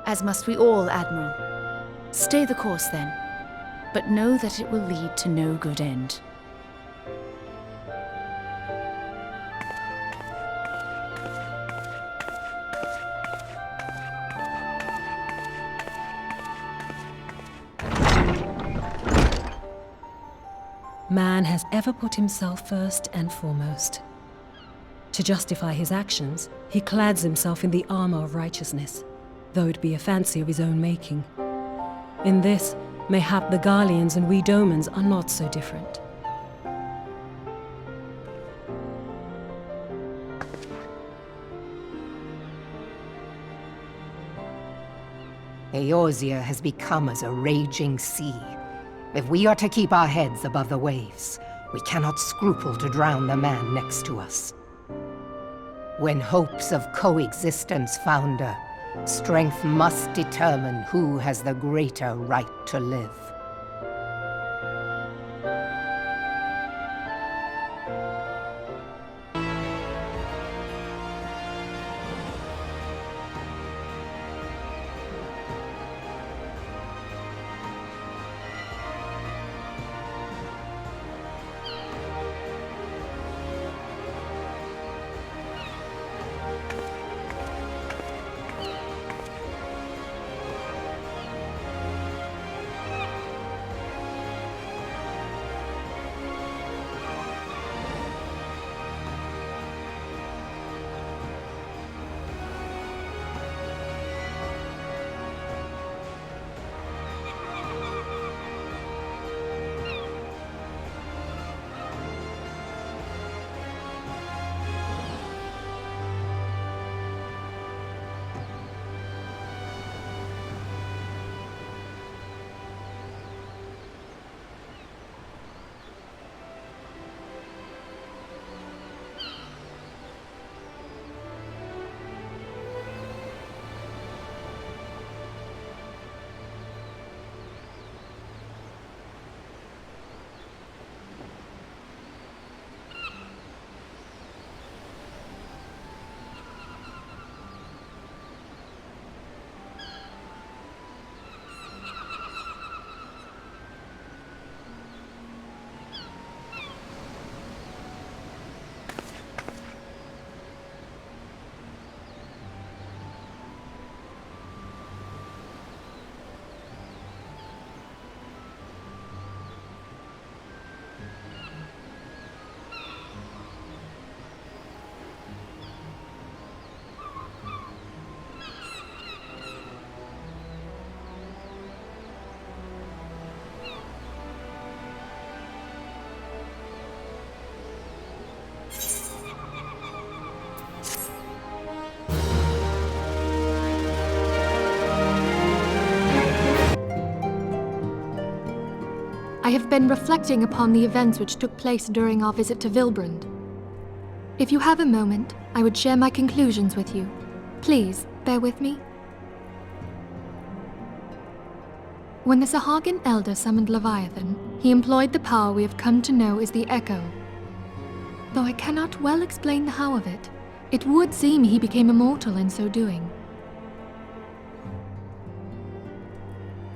As must we all, Admiral. Stay the course, then, but know that it will lead to no good end.
Man has ever put himself first and foremost. To justify his actions, he clads himself in the armor of righteousness, though it be a fancy of his own making. In this, mayhap the Garleans and we Domans are not so different.
Eorzea has become as a raging sea. If we are to keep our heads above the waves, we cannot scruple to drown the man next to us. When hopes of coexistence founder, strength must determine who has the greater right to live.
I have been reflecting upon the events which took place during our visit to Vilbrand. If you have a moment, I would share my conclusions with you. Please, bear with me. When the Sahagin Elder summoned Leviathan, he employed the power we have come to know as the Echo. Though I cannot well explain the how of it, it would seem he became immortal in so doing.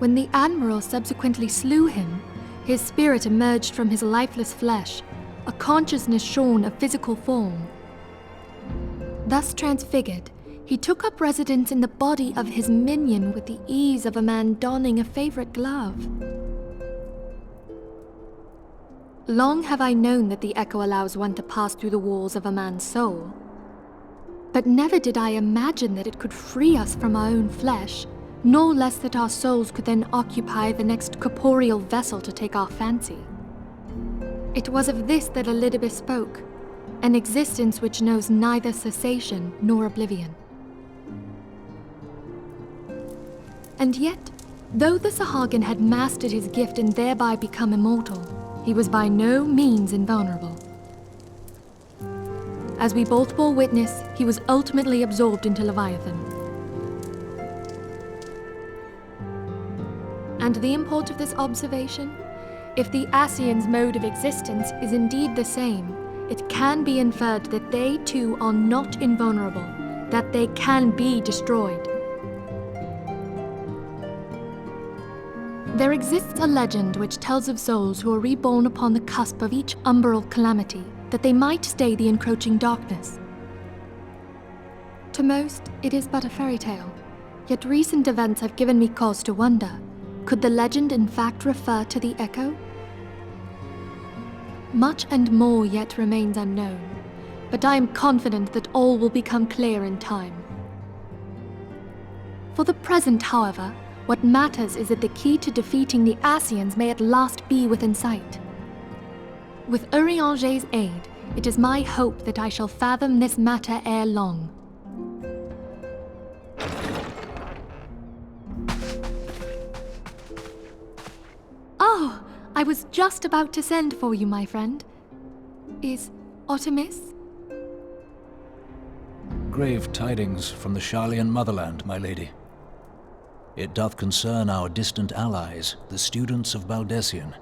When the Admiral subsequently slew him, his spirit emerged from his lifeless flesh, a consciousness shorn of physical form. Thus transfigured, he took up residence in the body of his minion with the ease of a man donning a favorite glove. Long have I known that the Echo allows one to pass through the walls of a man's soul. But never did I imagine that it could free us from our own flesh, nor less that our souls could then occupy the next corporeal vessel to take our fancy. It was of this that Elidibus spoke, an existence which knows neither cessation nor oblivion. And yet, though the Sahagin had mastered his gift and thereby become immortal, he was by no means invulnerable. As we both bore witness, he was ultimately absorbed into Leviathan. And the import of this observation? If the Ascians' mode of existence is indeed the same, it can be inferred that they too are not invulnerable, that they can be destroyed. There exists a legend which tells of souls who are reborn upon the cusp of each umbral calamity, that they might stay the encroaching darkness. To most, it is but a fairy tale, yet recent events have given me cause to wonder, could the legend in fact refer to the Echo? Much and more yet remains unknown, but I am confident that all will become clear in time. For the present, however, what matters is that the key to defeating the Ascians may at last be within sight. With Urianger's aid, it is my hope that I shall fathom this matter ere long. Oh, I was just about to send for you, my friend. Is Artemis?
Grave tidings from the Sharlayan motherland, my lady. It doth concern our distant allies, the students of Baldessian.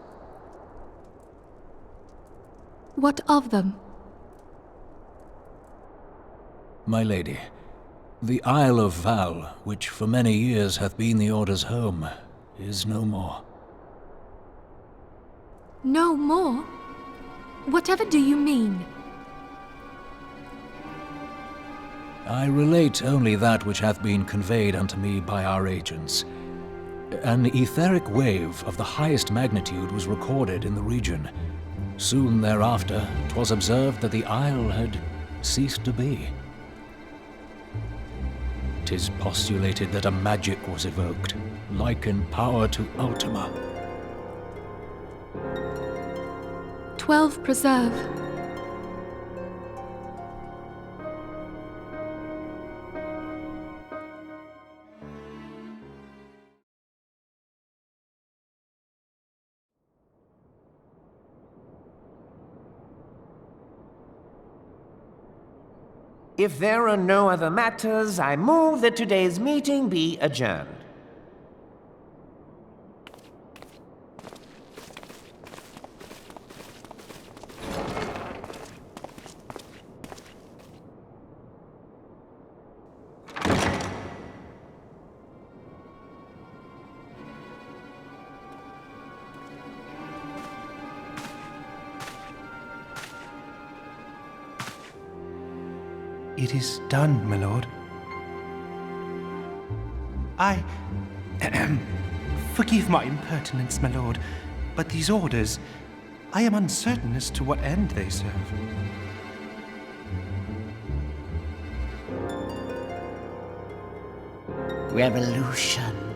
What of them?
My lady, the Isle of Val, which for many years hath been the Order's home, is no more.
No more? Whatever do you mean?
I relate only that which hath been conveyed unto me by our agents. An etheric wave of the highest magnitude was recorded in the region. Soon thereafter, 'twas observed that the isle had ceased to be. 'Tis postulated that a magic was evoked, like in power to Ultima.
12 preserve.
If there are no other matters, I move that today's meeting be adjourned.
It is done, my lord. Forgive my impertinence, my lord, but these orders, I am uncertain as to what end they serve.
Revolution.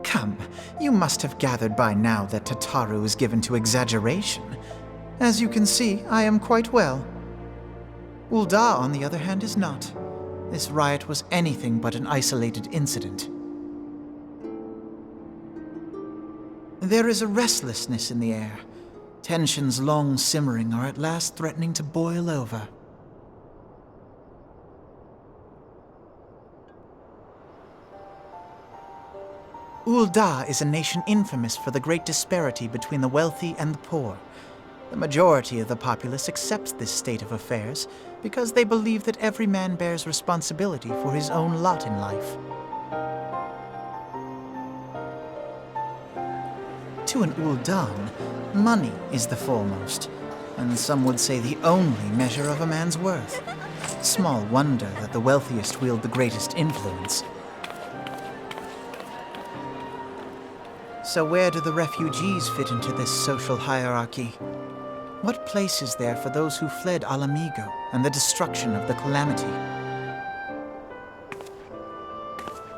Come, you must have gathered by now that Tataru is given to exaggeration. As you can see, I am quite well. Ul'dah, on the other hand, is not. This riot was anything but an isolated incident. There is a restlessness in the air. Tensions long simmering are at last threatening to boil over. Ul'dah is a nation infamous for the great disparity between the wealthy and the poor. The majority of the populace accepts this state of affairs because they believe that every man bears responsibility for his own lot in life. To an Ul'dan, money is the foremost, and some would say the only measure of a man's worth. Small wonder that the wealthiest wield the greatest influence. So where do the refugees fit into this social hierarchy? What place is there for those who fled Alamigo and the destruction of the Calamity?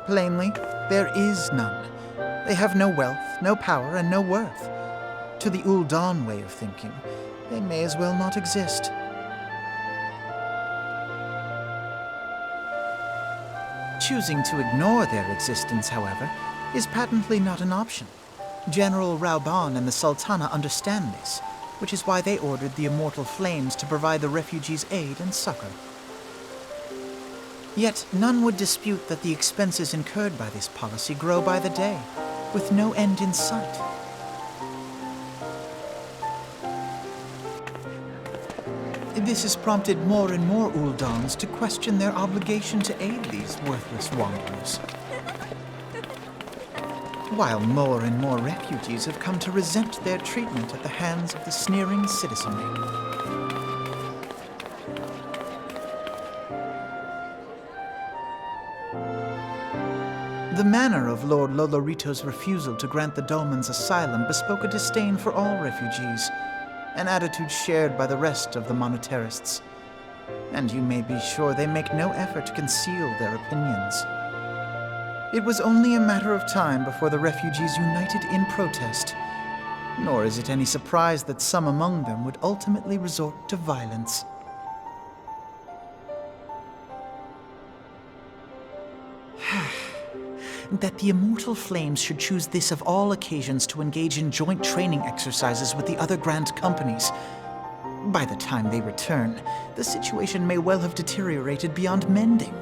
Plainly, there is none. They have no wealth, no power, and no worth. To the Ul'dan way of thinking, they may as well not exist. Choosing to ignore their existence, however, is patently not an option. General Rauban and the Sultana understand this, which is why they ordered the Immortal Flames to provide the refugees aid and succor. Yet none would dispute that the expenses incurred by this policy grow by the day, with no end in sight. This has prompted more and more Ul'dans to question their obligation to aid these worthless wanderers, while more and more refugees have come to resent their treatment at the hands of the sneering citizenry. The manner of Lord Lolorito's refusal to grant the Dolmens asylum bespoke a disdain for all refugees, an attitude shared by the rest of the monetarists. And you may be sure they make no effort to conceal their opinions. It was only a matter of time before the refugees united in protest, nor is it any surprise that some among them would ultimately resort to violence. That the Immortal Flames should choose this of all occasions to engage in joint training exercises with the other Grand Companies. By the time they return, the situation may well have deteriorated beyond mending.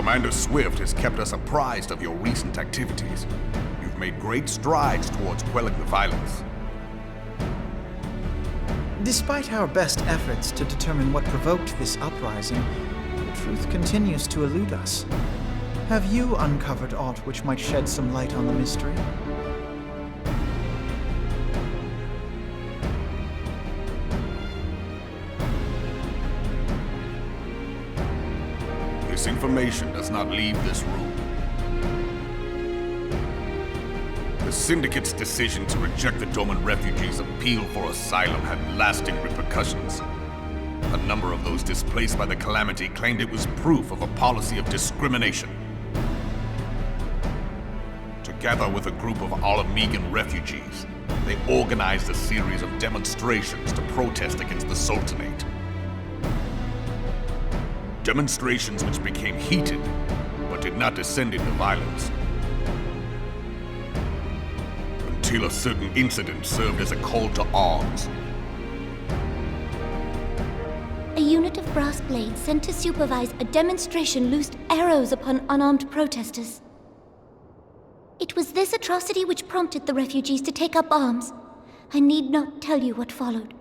Commander Swift has kept us apprised of your recent activities. You've made great strides towards quelling the violence.
Despite our best efforts to determine what provoked this uprising, the truth continues to elude us. Have you uncovered aught which might shed some light on the mystery?
This information does not leave this room. The Syndicate's decision to reject the Doman refugees' appeal for asylum had lasting repercussions. A number of those displaced by the calamity claimed it was proof of a policy of discrimination. Together with a group of Alamegan refugees, they organized a series of demonstrations to protest against the Sultanate. Demonstrations which became heated, but did not descend into violence. Until a certain incident served as a call to arms.
A unit of brass blades sent to supervise a demonstration loosed arrows upon unarmed protesters. It was this atrocity which prompted the refugees to take up arms. I need not tell you what followed.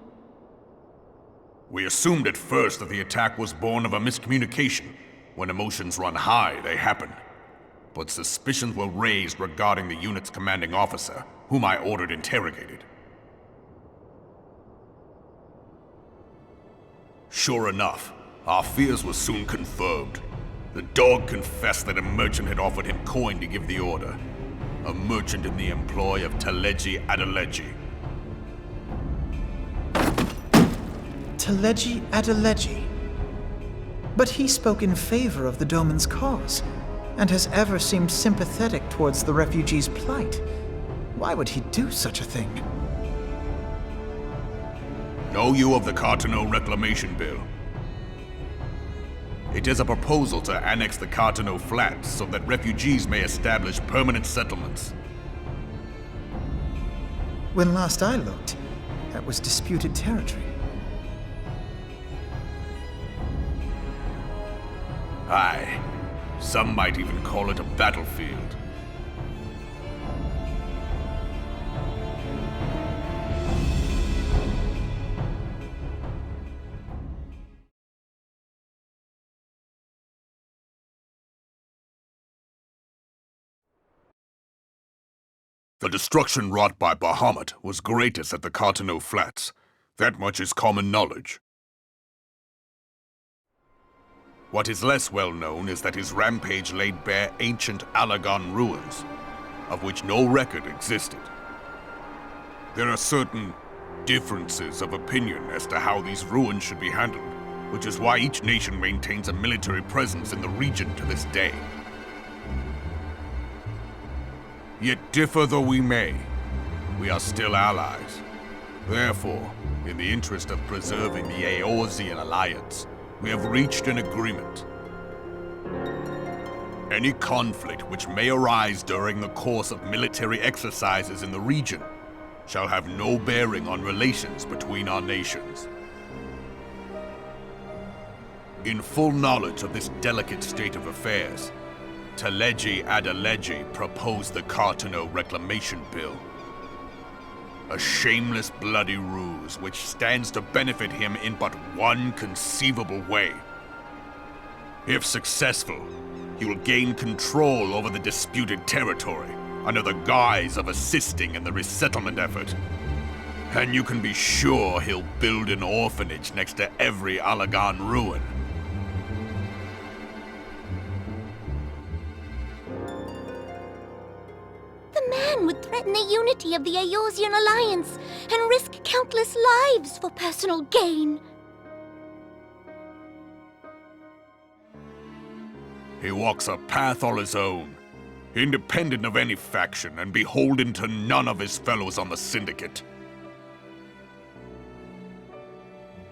We assumed at first that the attack was born of a miscommunication. When emotions run high, they happen. But suspicions were raised regarding the unit's commanding officer, whom I ordered interrogated. Sure enough, our fears were soon confirmed. The dog confessed that a merchant had offered him coin to give the order. A merchant in the employ of Teleji Adeleji.
Teleji Adeleji? But he spoke in favor of the Doman's cause, and has ever seemed sympathetic towards the refugees' plight. Why would he do such a thing?
Know you of the Cartano Reclamation Bill? It is a proposal to annex the Cartano Flats so that refugees may establish permanent settlements.
When last I looked, that was disputed territory.
Aye. Some might even call it a battlefield. The destruction wrought by Bahamut was greatest at the Cartano Flats. That much is common knowledge. What is less well known is that his rampage laid bare ancient Alagon ruins, of which no record existed. There are certain differences of opinion as to how these ruins should be handled, which is why each nation maintains a military presence in the region to this day. Yet differ though we may, we are still allies. Therefore, in the interest of preserving the Eorzean alliance, we have reached an agreement. Any conflict which may arise during the course of military exercises in the region shall have no bearing on relations between our nations. In full knowledge of this delicate state of affairs, Teleji Adeleji proposed the Cartano Reclamation Bill. A shameless bloody ruse which stands to benefit him in but one conceivable way. If successful, he will gain control over the disputed territory under the guise of assisting in the resettlement effort. And you can be sure he'll build an orphanage next to every Alagon ruin.
The man would threaten the unity of the Eorzean alliance and risk countless lives for personal gain.
He walks a path all his own, independent of any faction and beholden to none of his fellows on the Syndicate.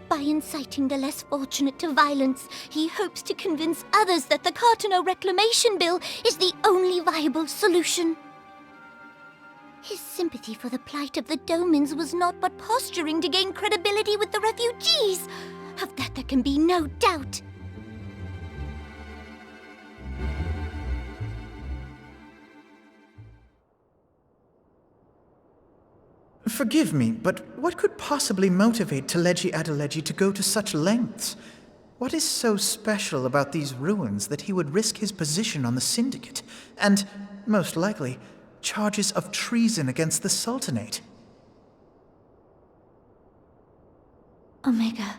By inciting the less fortunate to violence, he hopes to convince others that the Cartano Reclamation Bill is the only viable solution. His sympathy for the plight of the Domans was not but posturing to gain credibility with the refugees. Of that there can be no doubt.
Forgive me, but what could possibly motivate Teleji Adeleji to go to such lengths? What is so special about these ruins that he would risk his position on the Syndicate, and, most likely, charges of treason against the Sultanate?
Omega.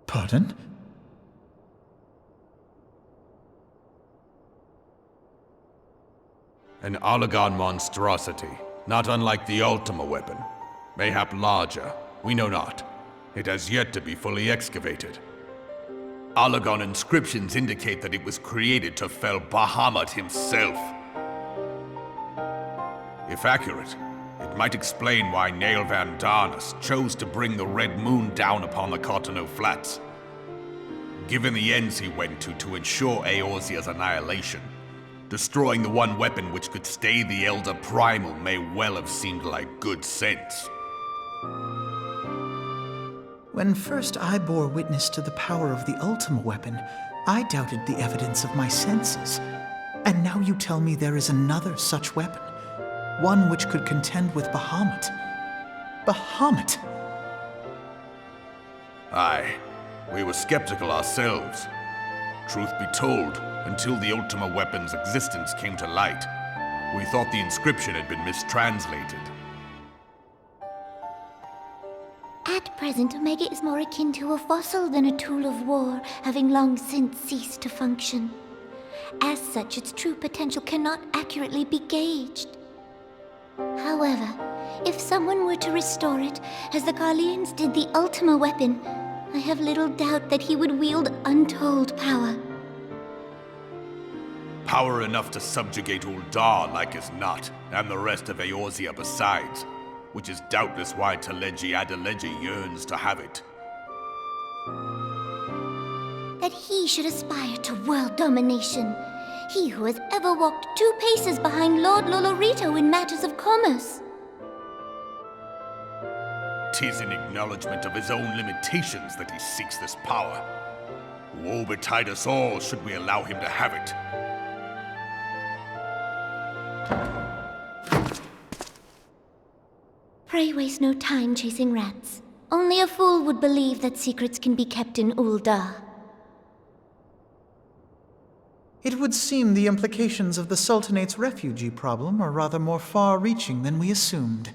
Pardon?
An Allagan monstrosity, not unlike the Ultima weapon. Mayhap larger, we know not. It has yet to be fully excavated. Allagan inscriptions indicate that it was created to fell Bahamut himself. If accurate, it might explain why Nail Van Darnus chose to bring the Red Moon down upon the Cotonou Flats. Given the ends he went to ensure Eorzea's annihilation, destroying the one weapon which could stay the Elder Primal may well have seemed like good sense.
When first I bore witness to the power of the Ultima weapon, I doubted the evidence of my senses. And now you tell me there is another such weapon, one which could contend with Bahamut. Bahamut!
Aye, we were skeptical ourselves. Truth be told, until the Ultima weapon's existence came to light, we thought the inscription had been mistranslated.
At present, Omega is more akin to a fossil than a tool of war, having long since ceased to function. As such, its true potential cannot accurately be gauged. However, if someone were to restore it, as the Garleans did the Ultima weapon, I have little doubt that he would wield untold power.
Power enough to subjugate Uldar like as not, and the rest of Eorzea besides, which is doubtless why Teleji Adeleji yearns to have it.
That he should aspire to world domination. He who has ever walked 2 paces behind Lord Lolorito in matters of commerce.
'Tis in acknowledgement of his own limitations that he seeks this power. Woe betide us all should we allow him to have it.
Pray waste no time chasing rats. Only a fool would believe that secrets can be kept in Uldar.
It would seem the implications of the Sultanate's refugee problem are rather more far-reaching than we assumed.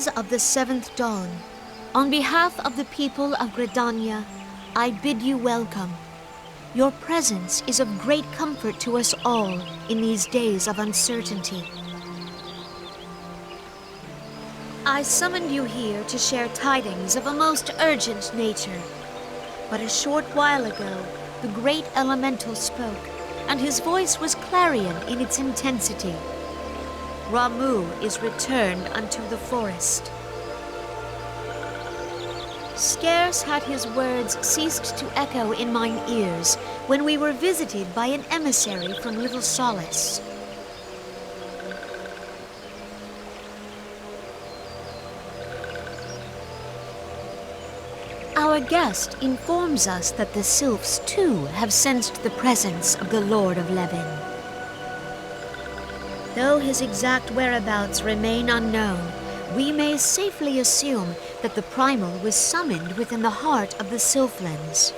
Sons of the Seventh Dawn, on behalf of the people of Gridania, I bid you welcome. Your presence is of great comfort to us all in these days of uncertainty. I summoned you here to share tidings of a most urgent nature. But a short while ago, the great elemental spoke, and his voice was clarion in its intensity. Ramuh is returned unto the forest. Scarce had his words ceased to echo in mine ears when we were visited by an emissary from Little Solace. Our guest informs us that the sylphs too have sensed the presence of the Lord of Levin. Though his exact whereabouts remain unknown, we may safely assume that the primal was summoned within the heart of the Sylphlands.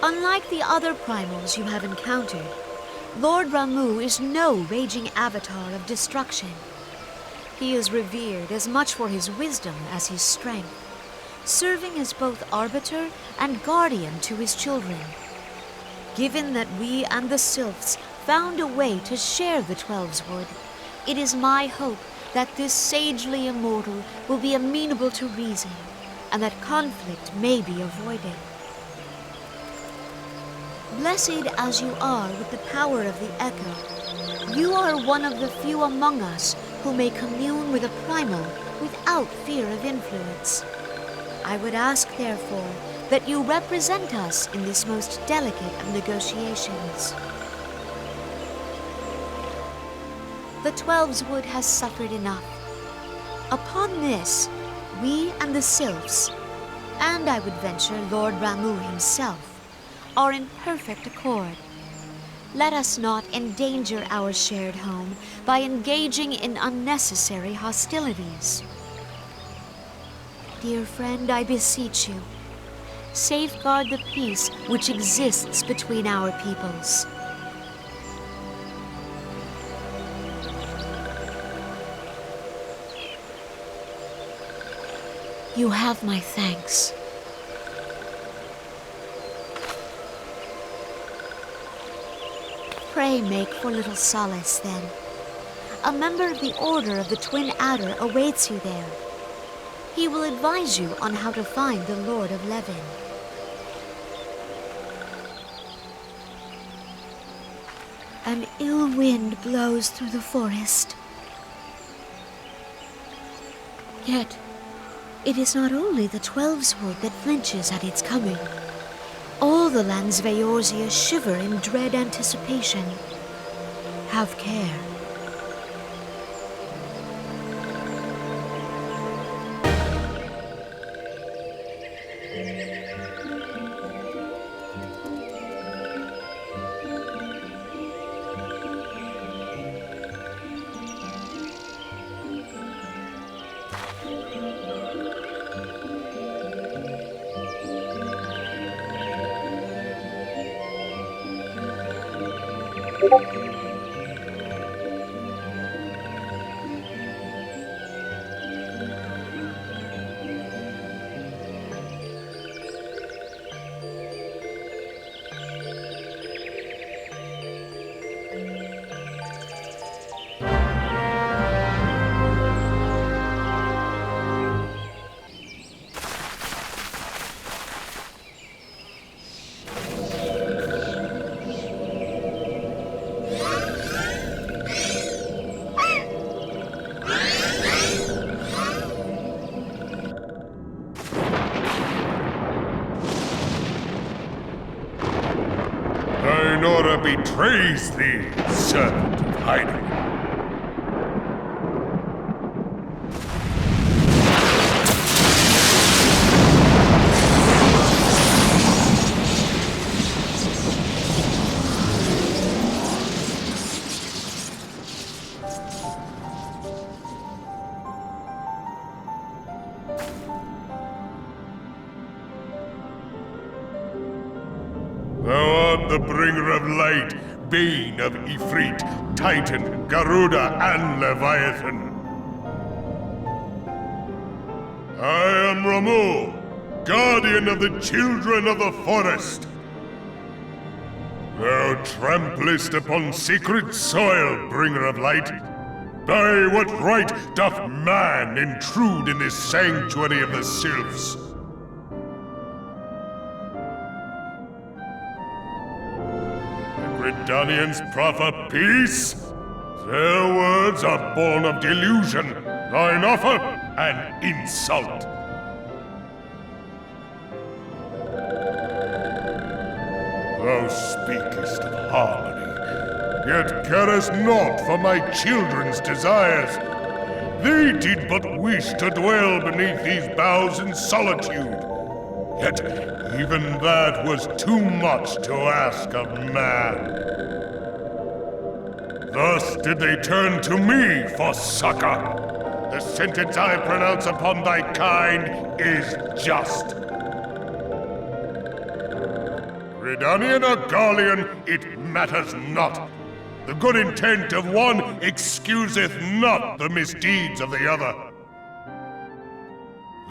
Unlike the other primals you have encountered, Lord Ramuh is no raging avatar of destruction. He is revered as much for his wisdom as his strength, serving as both arbiter and guardian to his children. Given that we and the Sylphs found a way to share the Twelveswood, it is my hope that this sagely immortal will be amenable to reason, and that conflict may be avoided. Blessed as you are with the power of the Echo, you are one of the few among us who may commune with a primal without fear of influence. I would ask, therefore, that you represent us in this most delicate of negotiations. The Twelveswood has suffered enough. Upon this, we and the Sylphs, and I would venture Lord Ramuh himself, are in perfect accord. Let us not endanger our shared home by engaging in unnecessary hostilities. Dear friend, I beseech you, safeguard the peace which exists between our peoples. You have my thanks. Pray make for Little Solace, then. A member of the Order of the Twin Adder awaits you there. He will advise you on how to find the Lord of Levin. An ill wind blows through the forest. Yet, it is not only the Twelveswood that flinches at its coming. All the lands of Eorzea shiver in dread anticipation. Have care.
Nora betrays thee, servant of Hydra. Thou art the bringer of light, bane of Ifrit, Titan, Garuda, and Leviathan. am Ramu, guardian of the children of the forest. Thou tramplest upon sacred soil, bringer of light. By what right doth man intrude in this sanctuary of the sylphs? The Gridanians proffer peace? Their words are born of delusion, thine offer an insult. Thou speakest of harmony, yet carest naught for my children's desires. They did but wish to dwell beneath these boughs in solitude. Yet even that was too much to ask of man. Thus did they turn to me for succor. The sentence I pronounce upon thy kind is just. Gridanian or Garlean, it matters not. The good intent of one excuseth not the misdeeds of the other.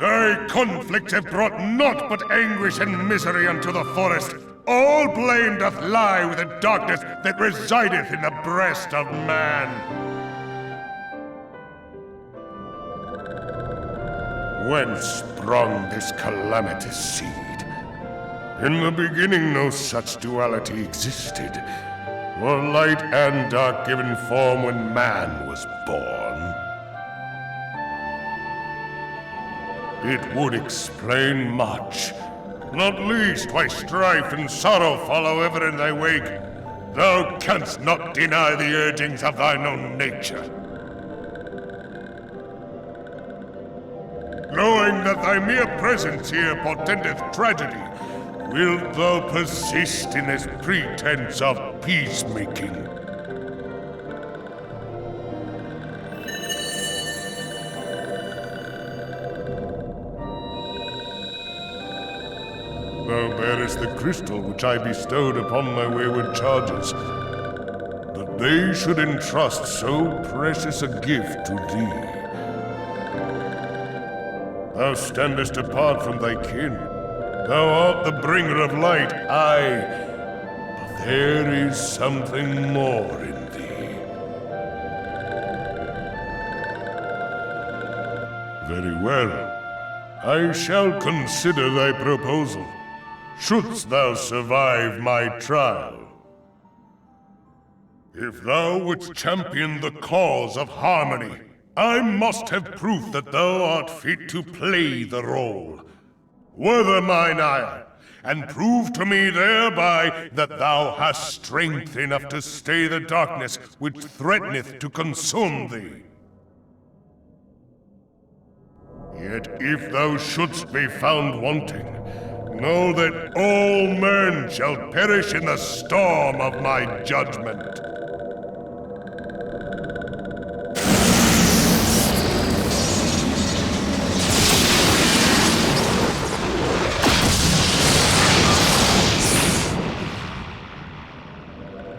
Thy conflicts have brought naught but anguish and misery unto the forest. All blame doth lie with the darkness that resideth in the breast of man. Whence sprung this calamitous seed? In the beginning no such duality existed. Were light and dark given form when man was born? It would explain much, not least why strife and sorrow follow ever in thy wake. Thou canst not deny the urgings of thine own nature. Knowing that thy mere presence here portendeth tragedy, wilt thou persist in this pretense of peacemaking? Thou bearest the crystal which I bestowed upon my wayward charges. That they should entrust so precious a gift to thee. Thou standest apart from thy kin. Thou art the bringer of light, aye, but there is something more in thee. Very well. I shall consider thy proposal, shouldst thou survive my trial. If thou wouldst champion the cause of harmony, I must have proof that thou art fit to play the role. Wither mine ire, and prove to me thereby that thou hast strength enough to stay the darkness which threateneth to consume thee. Yet if thou shouldst be found wanting, know that all men shall perish in the storm of my judgment.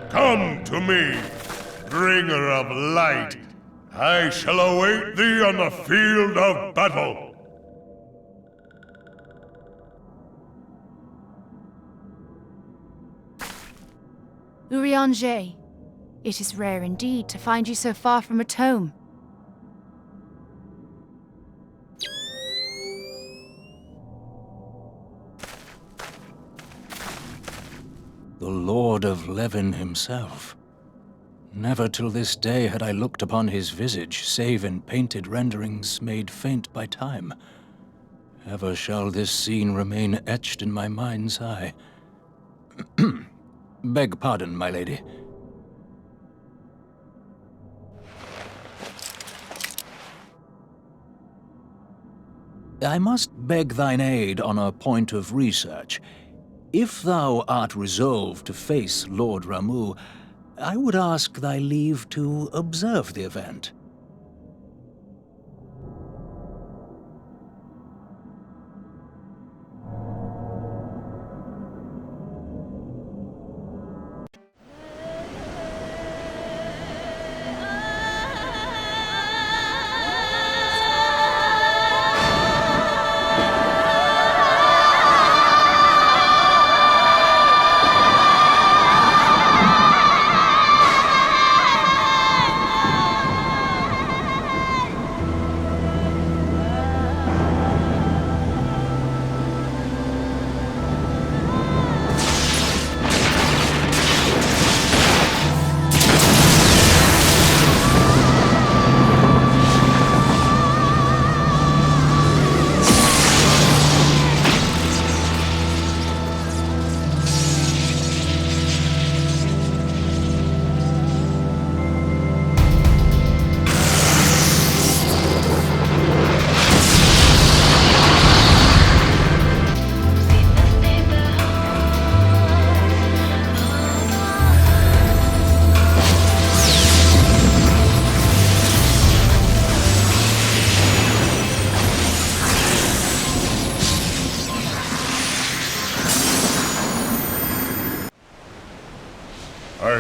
Come to me, bringer of light. I shall await thee on the field of battle.
Urianger, it is rare indeed to find you so far from a tome.
The Lord of Levin himself. Never till this day had I looked upon his visage, save in painted renderings made faint by time. Ever shall this scene remain etched in my mind's eye. Beg pardon, my lady. I must beg thine aid on a point of research. If thou art resolved to face Lord Ramu, I would ask thy leave to observe the event.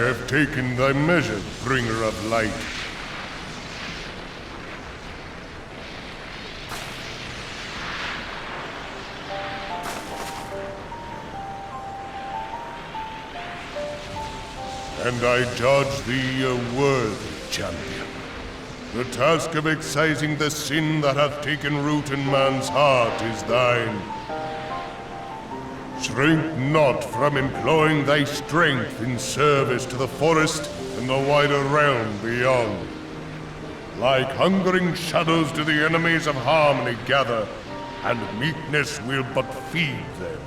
have taken thy measure, bringer of light. And I judge thee a worthy champion. The task of excising the sin that hath taken root in man's heart is thine. Shrink not from employing thy strength in service to the forest and the wider realm beyond. Like hungering shadows do the enemies of harmony gather, and meekness will but feed them.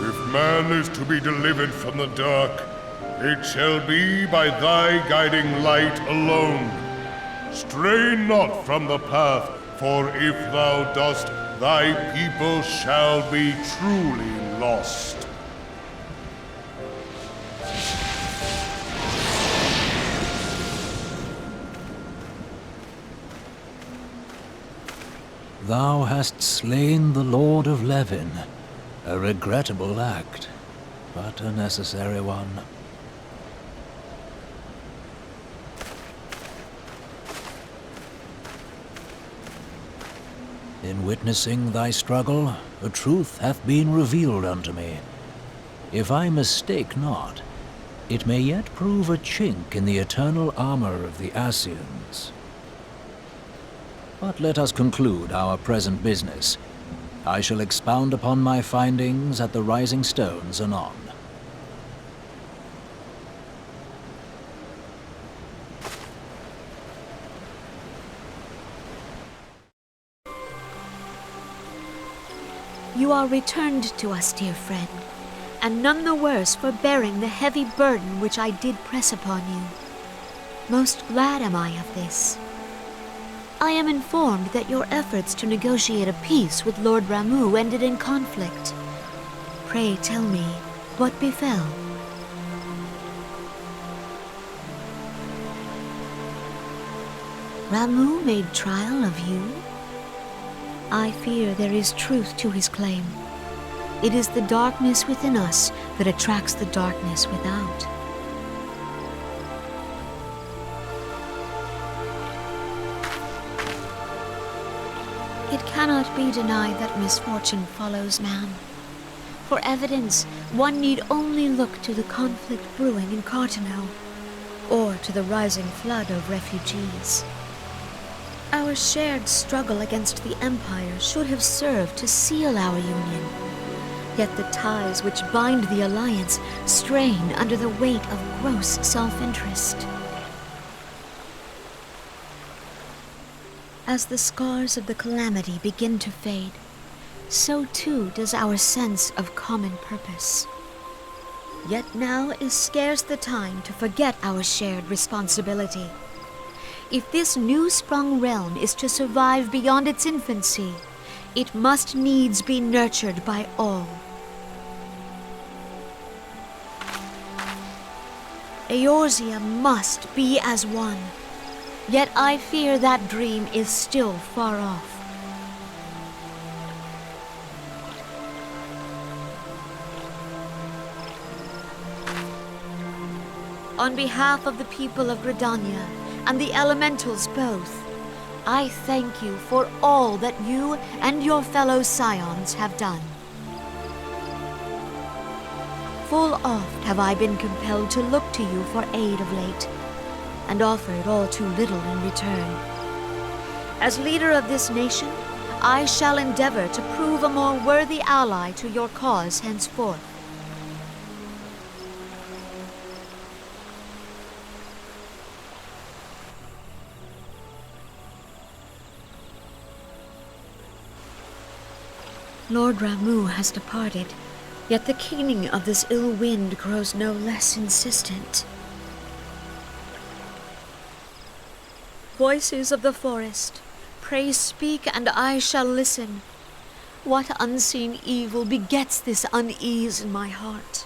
If man is to be delivered from the dark, it shall be by thy guiding light alone. Stray not from the path, for if thou dost, thy people shall be truly lost.
Thou hast slain the Lord of Levin. A regrettable act, but a necessary one. In witnessing thy struggle, a truth hath been revealed unto me. If I mistake not, it may yet prove a chink in the eternal armor of the Assyrians. But let us conclude our present business. I shall expound upon my findings at the Rising Stones anon.
You are returned to us, dear friend, and none the worse for bearing the heavy burden which I did press upon you. Most glad am I of this. I am informed that your efforts to negotiate a peace with Lord Ramu ended in conflict. Pray tell me, what befell? Ramu made trial of you? I fear there is truth to his claim. It is the darkness within us that attracts the darkness without. It cannot be denied that misfortune follows man. For evidence, one need only look to the conflict brewing in Cartano, or to the rising flood of refugees. Our shared struggle against the Empire should have served to seal our union. Yet the ties which bind the alliance strain under the weight of gross self-interest. As the scars of the calamity begin to fade, so too does our sense of common purpose. Yet now is scarce the time to forget our shared responsibility. If this new-sprung realm is to survive beyond its infancy, it must needs be nurtured by all. Eorzea must be as one. Yet I fear that dream is still far off. On behalf of the people of Gridania and the elementals both, I thank you for all that you and your fellow scions have done. Full oft have I been compelled to look to you for aid of late, and offered all too little in return. As leader of this nation, I shall endeavor to prove a more worthy ally to your cause henceforth. Lord Ramu has departed, yet the keening of this ill wind grows no less insistent. Voices of the forest, pray speak and I shall listen. What unseen evil begets this unease in my heart?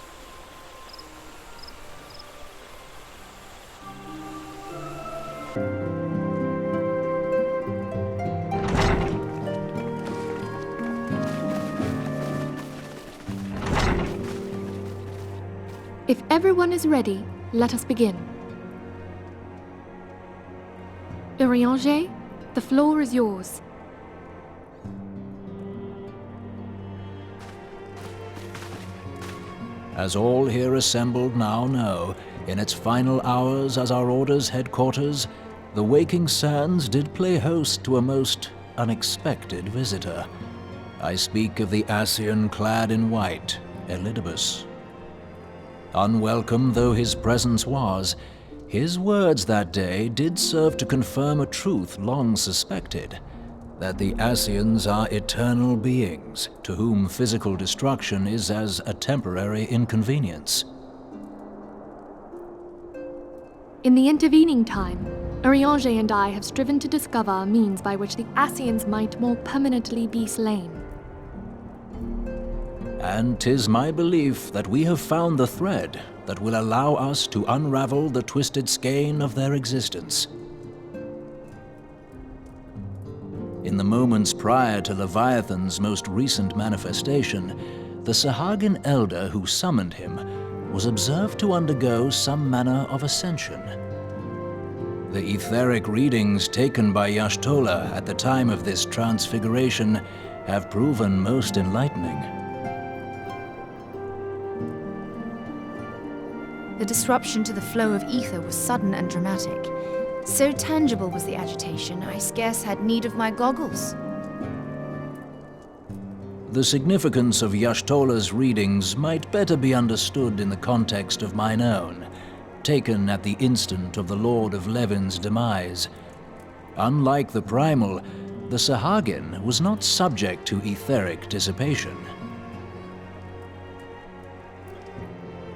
If everyone is ready, let us begin. Urianger, the floor is yours.
As all here assembled now know, in its final hours as our Order's headquarters, the waking sands did play host to a most unexpected visitor. I speak of the Ascian clad in white, Elidibus. Unwelcome though his presence was, his words that day did serve to confirm a truth long suspected, that the Ascians are eternal beings, to whom physical destruction is as a temporary inconvenience.
In the intervening time, Urianger and I have striven to discover a means by which the Ascians might more permanently be slain.
And 'tis my belief that we have found the thread that will allow us to unravel the twisted skein of their existence. In the moments prior to Leviathan's most recent manifestation, the Sahagin elder who summoned him was observed to undergo some manner of ascension. The etheric readings taken by Y'shtola at the time of this transfiguration have proven most enlightening.
The disruption to the flow of ether was sudden and dramatic. So tangible was the agitation, I scarce had need of my goggles.
The significance of Y'shtola's readings might better be understood in the context of mine own, taken at the instant of the Lord of Levin's demise. Unlike the Primal, the Sahagin was not subject to etheric dissipation.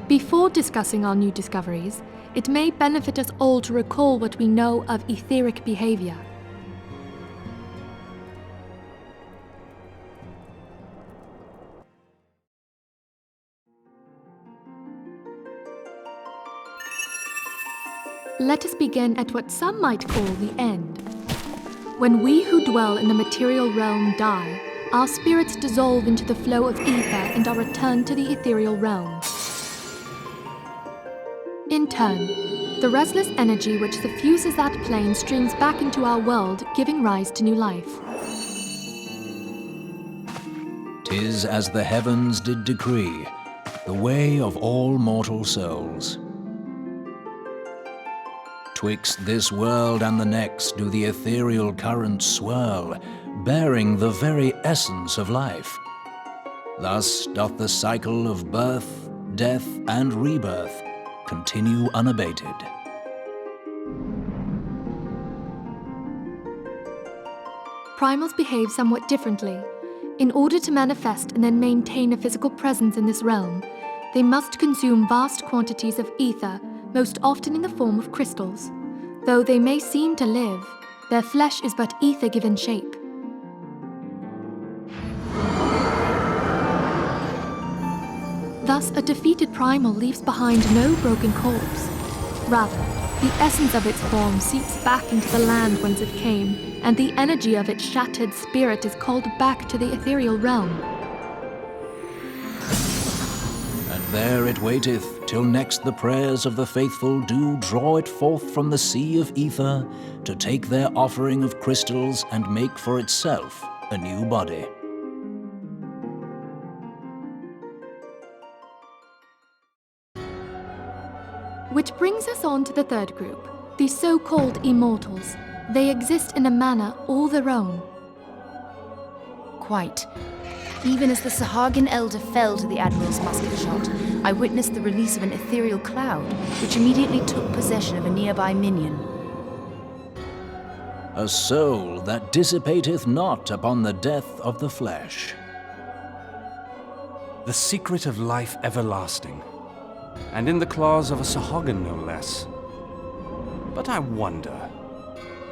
Before discussing our new discoveries, it may benefit us all to recall what we know of etheric behavior. Let us begin at what some might call the end. When we who dwell in the material realm die, our spirits dissolve into the flow of ether and are returned to the ethereal realm. In turn, the restless energy which suffuses that plane streams back into our world, giving rise to new life.
'Tis as the heavens did decree, the way of all mortal souls. Twixt this world and the next do the ethereal currents swirl, bearing the very essence of life. Thus doth the cycle of birth, death, and rebirth continue unabated.
Primals behave somewhat differently. In order to manifest and then maintain a physical presence in this realm, they must consume vast quantities of ether, most often in the form of crystals. Though they may seem to live, their flesh is but ether given shape. Thus, a defeated primal leaves behind no broken corpse. Rather, the essence of its form seeps back into the land whence it came, and the energy of its shattered spirit is called back to the ethereal realm.
And there it waiteth, till next the prayers of the faithful do draw it forth from the sea of ether, to take their offering of crystals and make for itself a new body.
Which brings us on to the third group, the so-called immortals. They exist in a manner all their own.
Quite. Even as the Sahagin elder fell to the Admiral's musket shot, I witnessed the release of an ethereal cloud, which immediately took possession of a nearby minion.
A soul that dissipateth not upon the death of the flesh.
The secret of life everlasting, and in the claws of a Sahagin no less. But I wonder,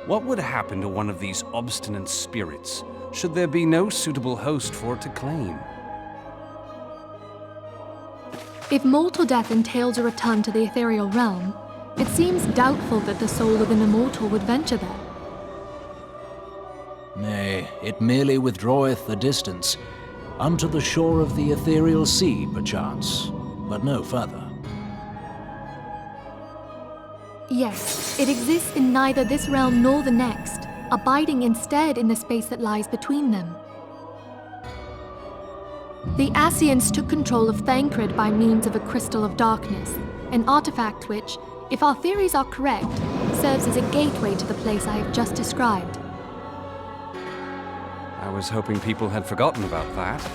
what would happen to one of these obstinate spirits should there be no suitable host for it to claim?
If mortal death entails a return to the ethereal realm, it seems doubtful that the soul of an immortal would venture there.
Nay, it merely withdraweth the distance, unto the shore of the ethereal sea, perchance, but no further.
Yes, it exists in neither this realm nor the next, abiding instead in the space that lies between them. The Ascians took control of Thancred by means of a crystal of darkness, an artifact which, if our theories are correct, serves as a gateway to the place I have just described.
I was hoping people had forgotten about that.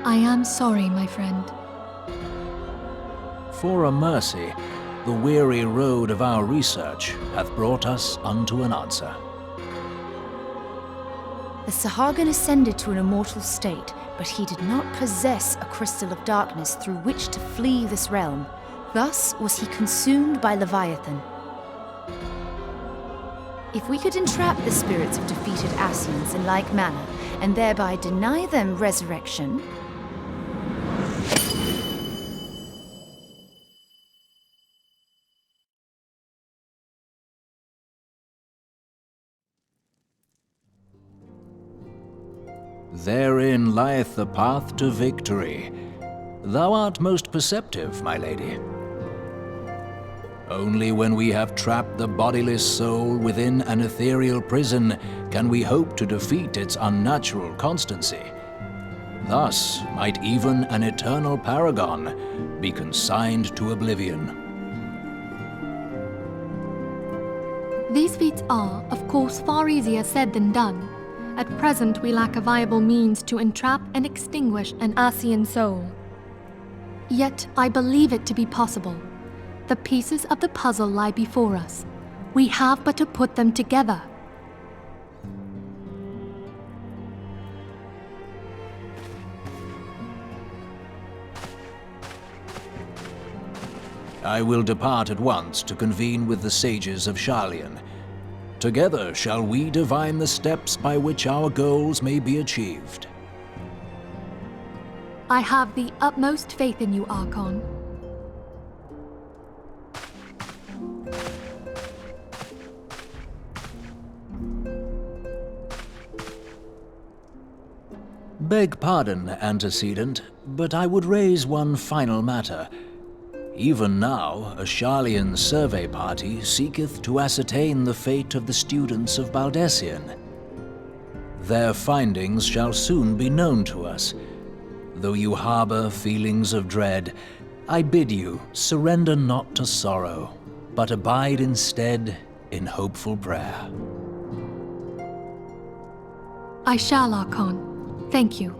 I am sorry, my friend.
For a mercy, the weary road of our research hath brought us unto an answer.
The Sahagin ascended to an immortal state, but he did not possess a crystal of darkness through which to flee this realm. Thus was he consumed by Leviathan. If we could entrap the spirits of defeated Ascians in like manner, and thereby deny them resurrection,
therein lieth the path to victory. Thou art most perceptive, my lady. Only when we have trapped the bodiless soul within an ethereal prison can we hope to defeat its unnatural constancy. Thus might even an eternal paragon be consigned to oblivion.
These feats are, of course, far easier said than done. At present, we lack a viable means to entrap and extinguish an Ascian soul. Yet, I believe it to be possible. The pieces of the puzzle lie before us. We have but to put them together.
I will depart at once to convene with the sages of Sharlayan. Together shall we divine the steps by which our goals may be achieved.
I have the utmost faith in you, Archon.
Beg pardon, antecedent, but I would raise one final matter. Even now, a Sharlayan survey party seeketh to ascertain the fate of the students of Baldessian. Their findings shall soon be known to us. Though you harbor feelings of dread, I bid you surrender not to sorrow, but abide instead in hopeful prayer.
I shall, Archon. Thank you.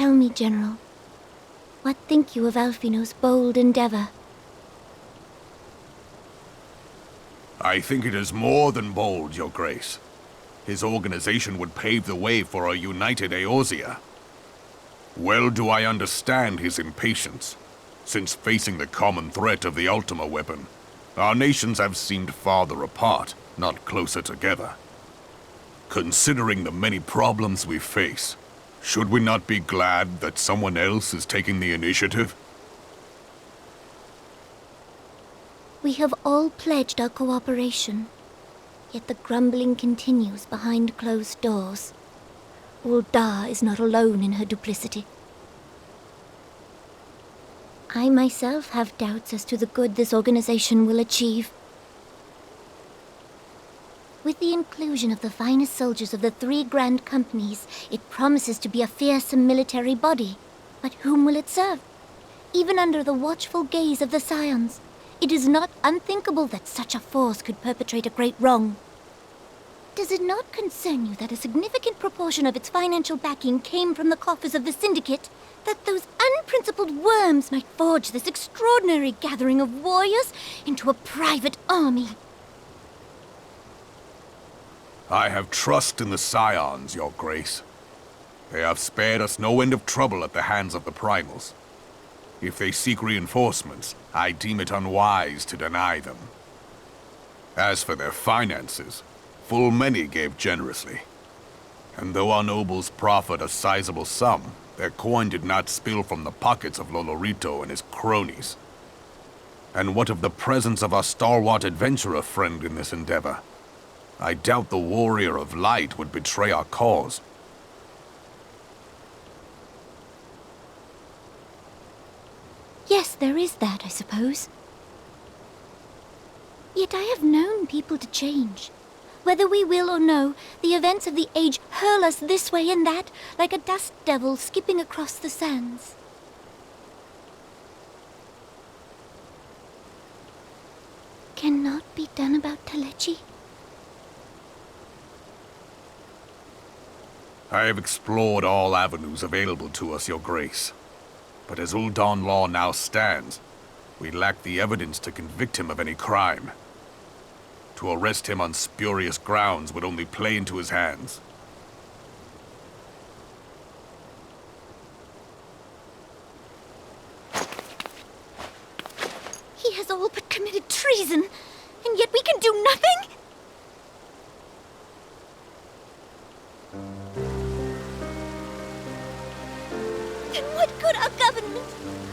Tell me, General, what think you of Alphino's bold endeavor?
I think it is more than bold, Your Grace. His organization would pave the way for a united Eorzea. Well do I understand his impatience, since facing the common threat of the Ultima weapon, our nations have seemed farther apart, not closer together. Considering the many problems we face, should we not be glad that someone else is taking the initiative?
We have all pledged our cooperation, yet the grumbling continues behind closed doors. Ul'dah is not alone in her duplicity. I myself have doubts as to the good this organization will achieve. With the inclusion of the finest soldiers of the 3 grand companies, it promises to be a fearsome military body. But whom will it serve? Even under the watchful gaze of the Scions, it is not unthinkable that such a force could perpetrate a great wrong. Does it not concern you that a significant proportion of its financial backing came from the coffers of the Syndicate? That those unprincipled worms might forge this extraordinary gathering of warriors into a private army?
I have trust in the Scions, Your Grace. They have spared us no end of trouble at the hands of the Primals. If they seek reinforcements, I deem it unwise to deny them. As for their finances, full many gave generously. And though our nobles proffered a sizable sum, their coin did not spill from the pockets of Lolorito and his cronies. And what of the presence of our stalwart adventurer friend in this endeavor? I doubt the Warrior of Light would betray our cause.
Yes, there is that, I suppose. Yet I have known people to change. Whether we will or no, the events of the age hurl us this way and that, like a dust devil skipping across the sands. Cannot be done about Telechi?
I have explored all avenues available to us, Your Grace. But as Ul'dah law now stands, we lack the evidence to convict him of any crime. To arrest him on spurious grounds would only play into his hands.
He has all but committed treason, and yet we can do nothing? Then what good our government?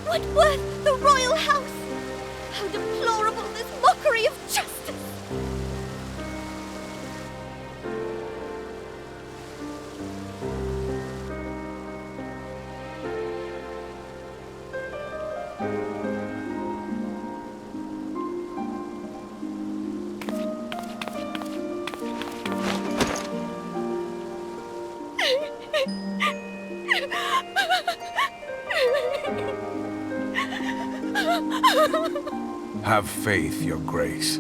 What worth the royal house? How deplorable this mockery of justice!
Have faith, Your Grace.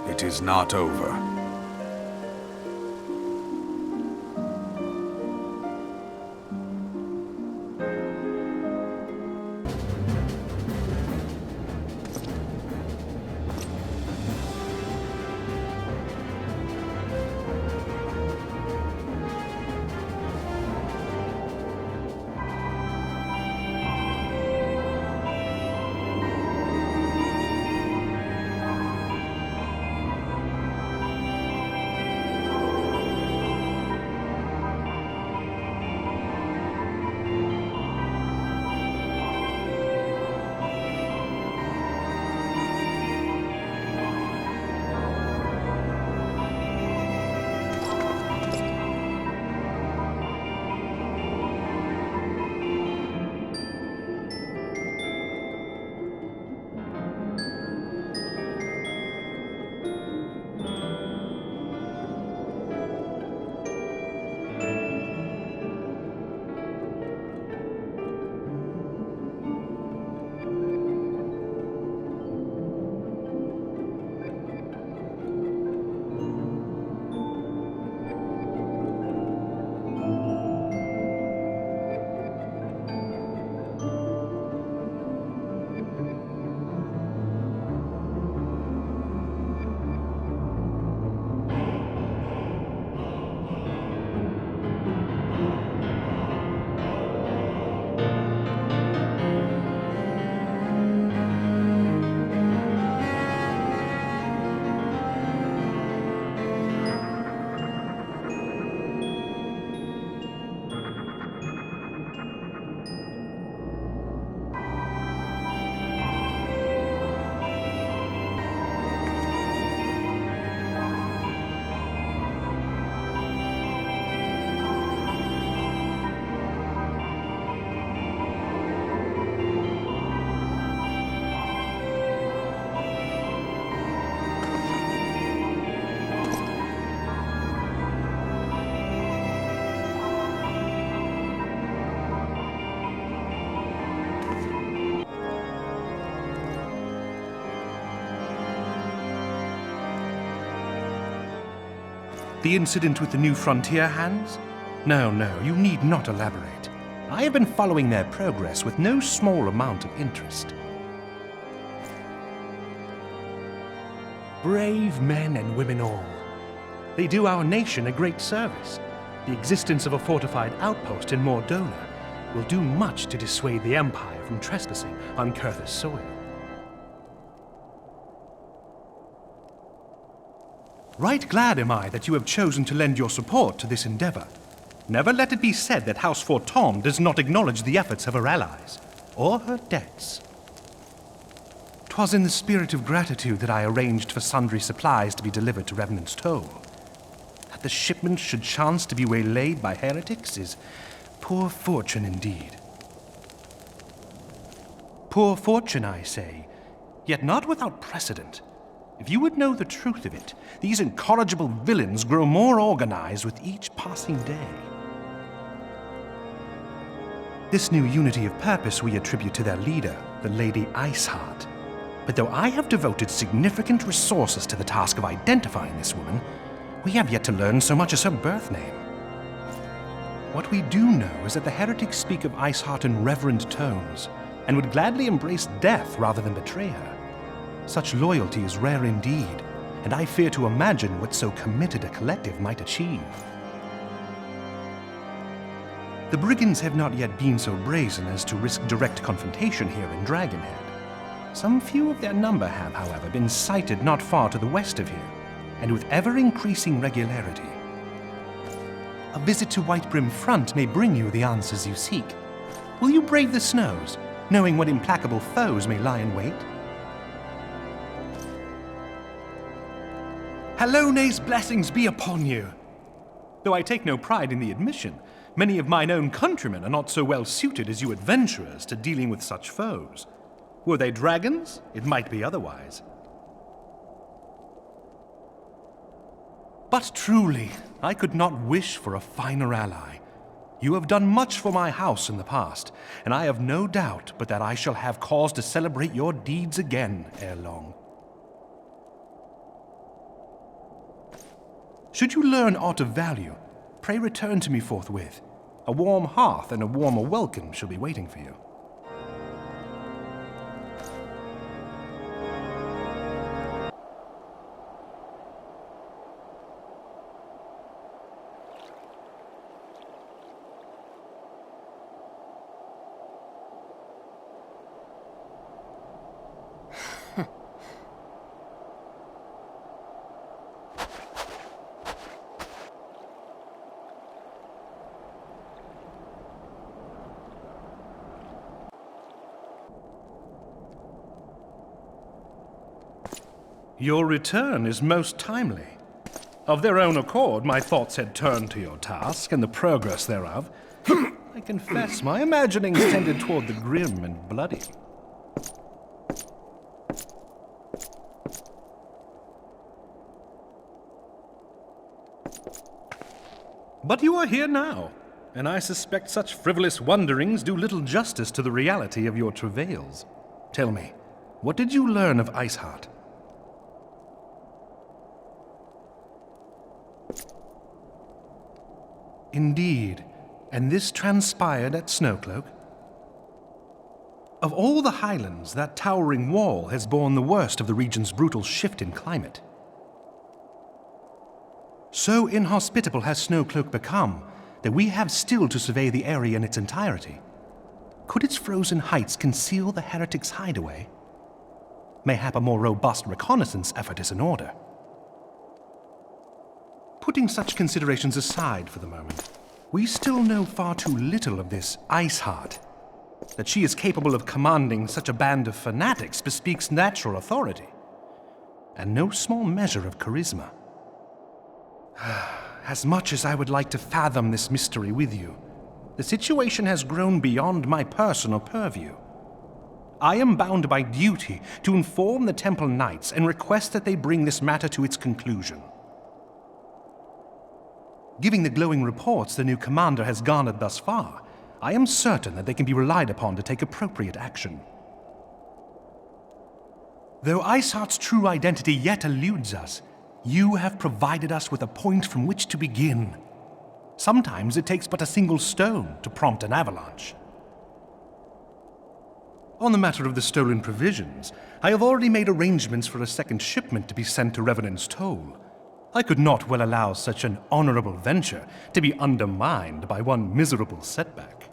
It is not over.
The incident with the New Frontier hands? No, you need not elaborate. I have been following their progress with no small amount of interest. Brave men and women all. They do our nation a great service. The existence of a fortified outpost in Mordona will do much to dissuade the Empire from trespassing on Kurthus soil. Right glad am I that you have chosen to lend your support to this endeavor. Never let it be said that House Fortom does not acknowledge the efforts of her allies, or her debts. 'Twas in the spirit of gratitude that I arranged for sundry supplies to be delivered to Revenant's Toll. That the shipment should chance to be waylaid by heretics is poor fortune indeed. Poor fortune, I say, yet not without precedent. If you would know the truth of it, these incorrigible villains grow more organized with each passing day. This new unity of purpose we attribute to their leader, the Lady Iceheart. But though I have devoted significant resources to the task of identifying this woman, we have yet to learn so much as her birth name. What we do know is that the heretics speak of Iceheart in reverent tones, and would gladly embrace death rather than betray her. Such loyalty is rare indeed, and I fear to imagine what so committed a collective might achieve. The brigands have not yet been so brazen as to risk direct confrontation here in Dragonhead. Some few of their number have, however, been sighted not far to the west of here, and with ever-increasing regularity. A visit to Whitebrim Front may bring you the answers you seek. Will you brave the snows, knowing what implacable foes may lie in wait? Halone's blessings be upon you! Though I take no pride in the admission, many of mine own countrymen are not so well suited as you adventurers to dealing with such foes. Were they dragons, it might be otherwise. But truly, I could not wish for a finer ally. You have done much for my house in the past, and I have no doubt but that I shall have cause to celebrate your deeds again ere long. Should you learn aught of value, pray return to me forthwith. A warm hearth and a warmer welcome shall be waiting for you. Your return is most timely. Of their own accord, my thoughts had turned to your task and the progress thereof. I confess, my imaginings tended toward the grim and bloody. But you are here now, and I suspect such frivolous wonderings do little justice to the reality of your travails. Tell me, what did you learn of Iceheart? Indeed, and this transpired at Snowcloak? Of all the highlands, that towering wall has borne the worst of the region's brutal shift in climate. So inhospitable has Snowcloak become that we have still to survey the area in its entirety. Could its frozen heights conceal the heretics' hideaway? Mayhap a more robust reconnaissance effort is in order. Putting such considerations aside for the moment, we still know far too little of this Iceheart. That she is capable of commanding such a band of fanatics bespeaks natural authority, and no small measure of charisma. As much as I would like to fathom this mystery with you, the situation has grown beyond my personal purview. I am bound by duty to inform the Temple Knights and request that they bring this matter to its conclusion. Giving the glowing reports the new commander has garnered thus far, I am certain that they can be relied upon to take appropriate action. Though Iceheart's true identity yet eludes us, You have provided us with a point from which to begin. Sometimes it takes but a single stone to prompt an avalanche. On the matter of the stolen provisions, I have already made arrangements for a second shipment to be sent to Revenant's Toll. I could not well allow such an honorable venture to be undermined by one miserable setback.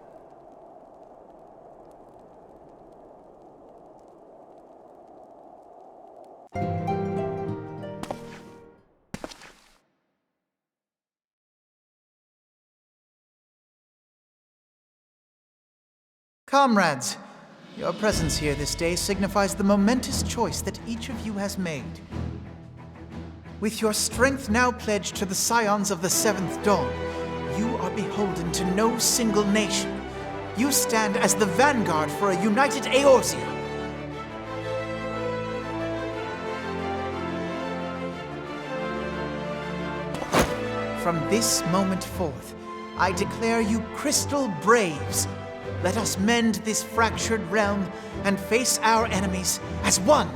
Comrades, your presence here this day signifies the momentous choice that each of you has made. With your strength now pledged to the Scions of the Seventh Dawn, you are beholden to no single nation. You stand as the vanguard for a united Eorzea. From this moment forth, I declare you Crystal Braves. Let us mend this fractured realm and face our enemies as one.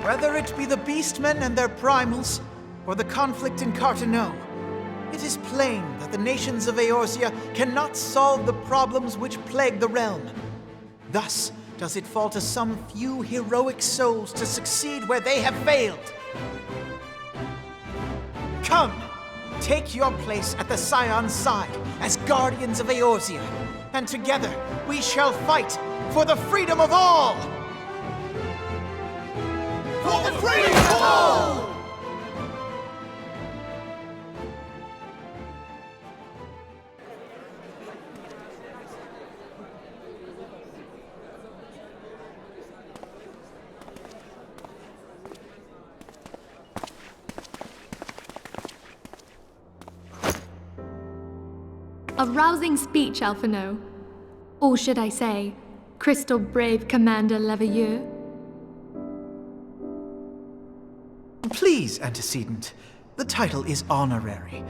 Whether it be the Beastmen and their primals, or the conflict in Carteneau, it is plain that the nations of Eorzea cannot solve the problems which plague the realm. Thus does it fall to some few heroic souls to succeed where they have failed. Come! Take your place at the Scion's side as guardians of Eorzea, and together we shall fight for the freedom of all! For the freedom of all!
A rousing speech, Alphino. Or should I say, Crystal Brave Commander Leveilleur?
Please, Antecedent. The title is honorary.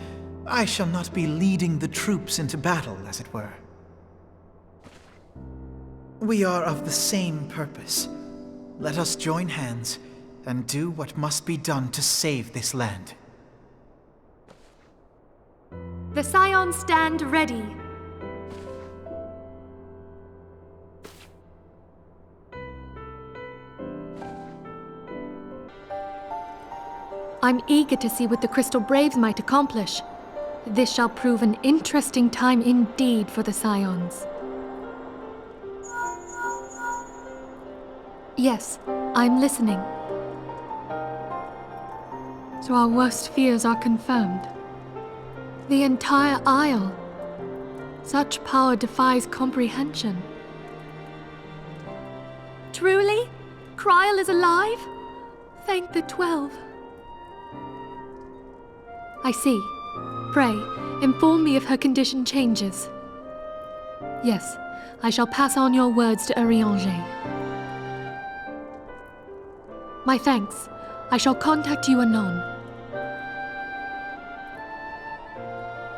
I shall not be leading the troops into battle, as it were. We are of the same purpose. Let us join hands and do what must be done to save this land.
The Scions stand ready. I'm eager to see what the Crystal Braves might accomplish. This shall prove an interesting time indeed for the Scions. Yes, I'm listening. So our worst fears are confirmed. The entire Isle. Such power defies comprehension. Truly? Kryl is alive? Thank the 12. I see. Pray, inform me if her condition changes. Yes, I shall pass on your words to Urianger. My thanks. I shall contact you anon.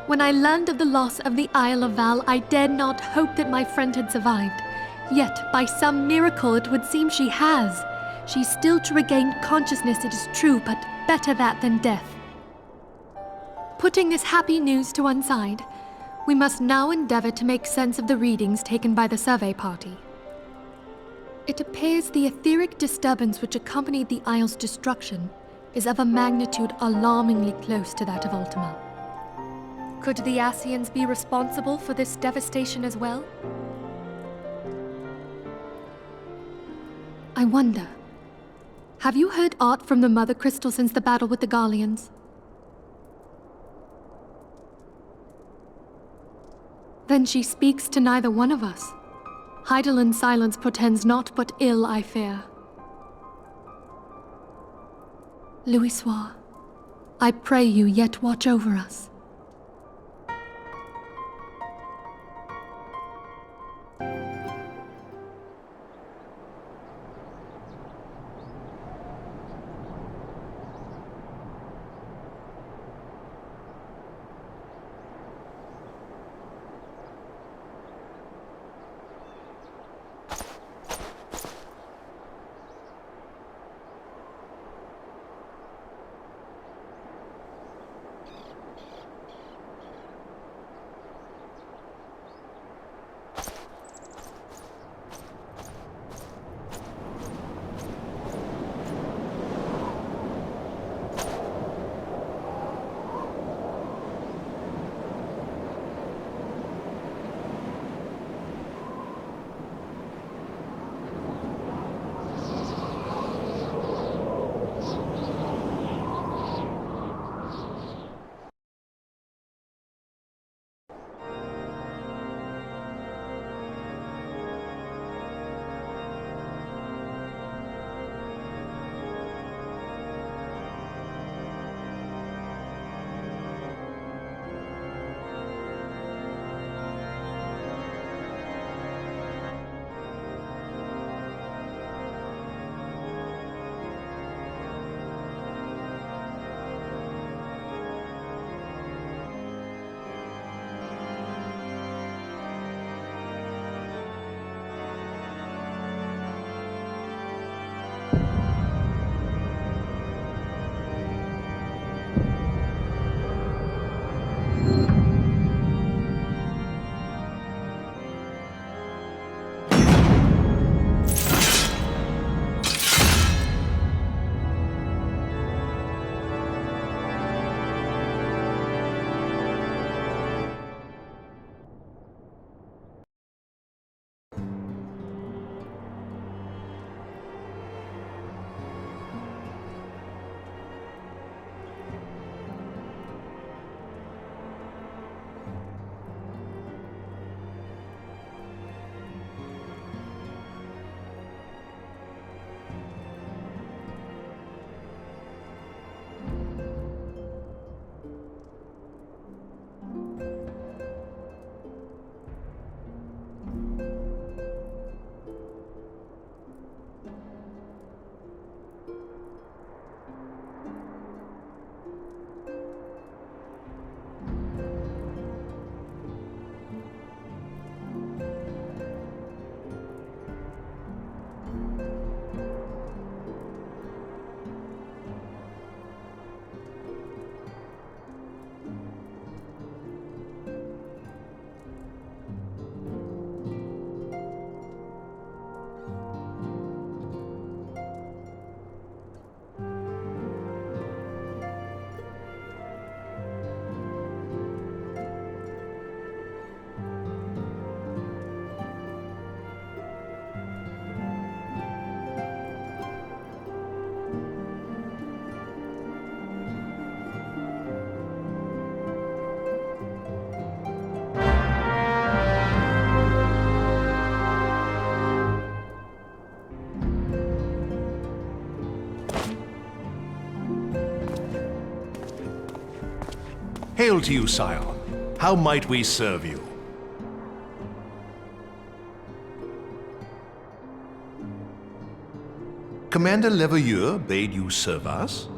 When I learned of the loss of the Isle of Val, I dared not hope that my friend had survived. Yet, by some miracle, it would seem she has. She's still to regain consciousness, it is true, but better that than death. Putting this happy news to one side, we must now endeavor to make sense of the readings taken by the survey party. It appears the etheric disturbance which accompanied the Isle's destruction is of a magnitude alarmingly close to that of Ultima. Could the Ascians be responsible for this devastation as well? I wonder, have you heard aught from the Mother Crystal since the battle with the Garleans? Then she speaks to neither one of us. Heidelin's silence portends naught but ill, I fear. Louisoix, I pray you yet watch over us.
Hail to you, sire. How might we serve you? Commander Leveilleur bade you serve us?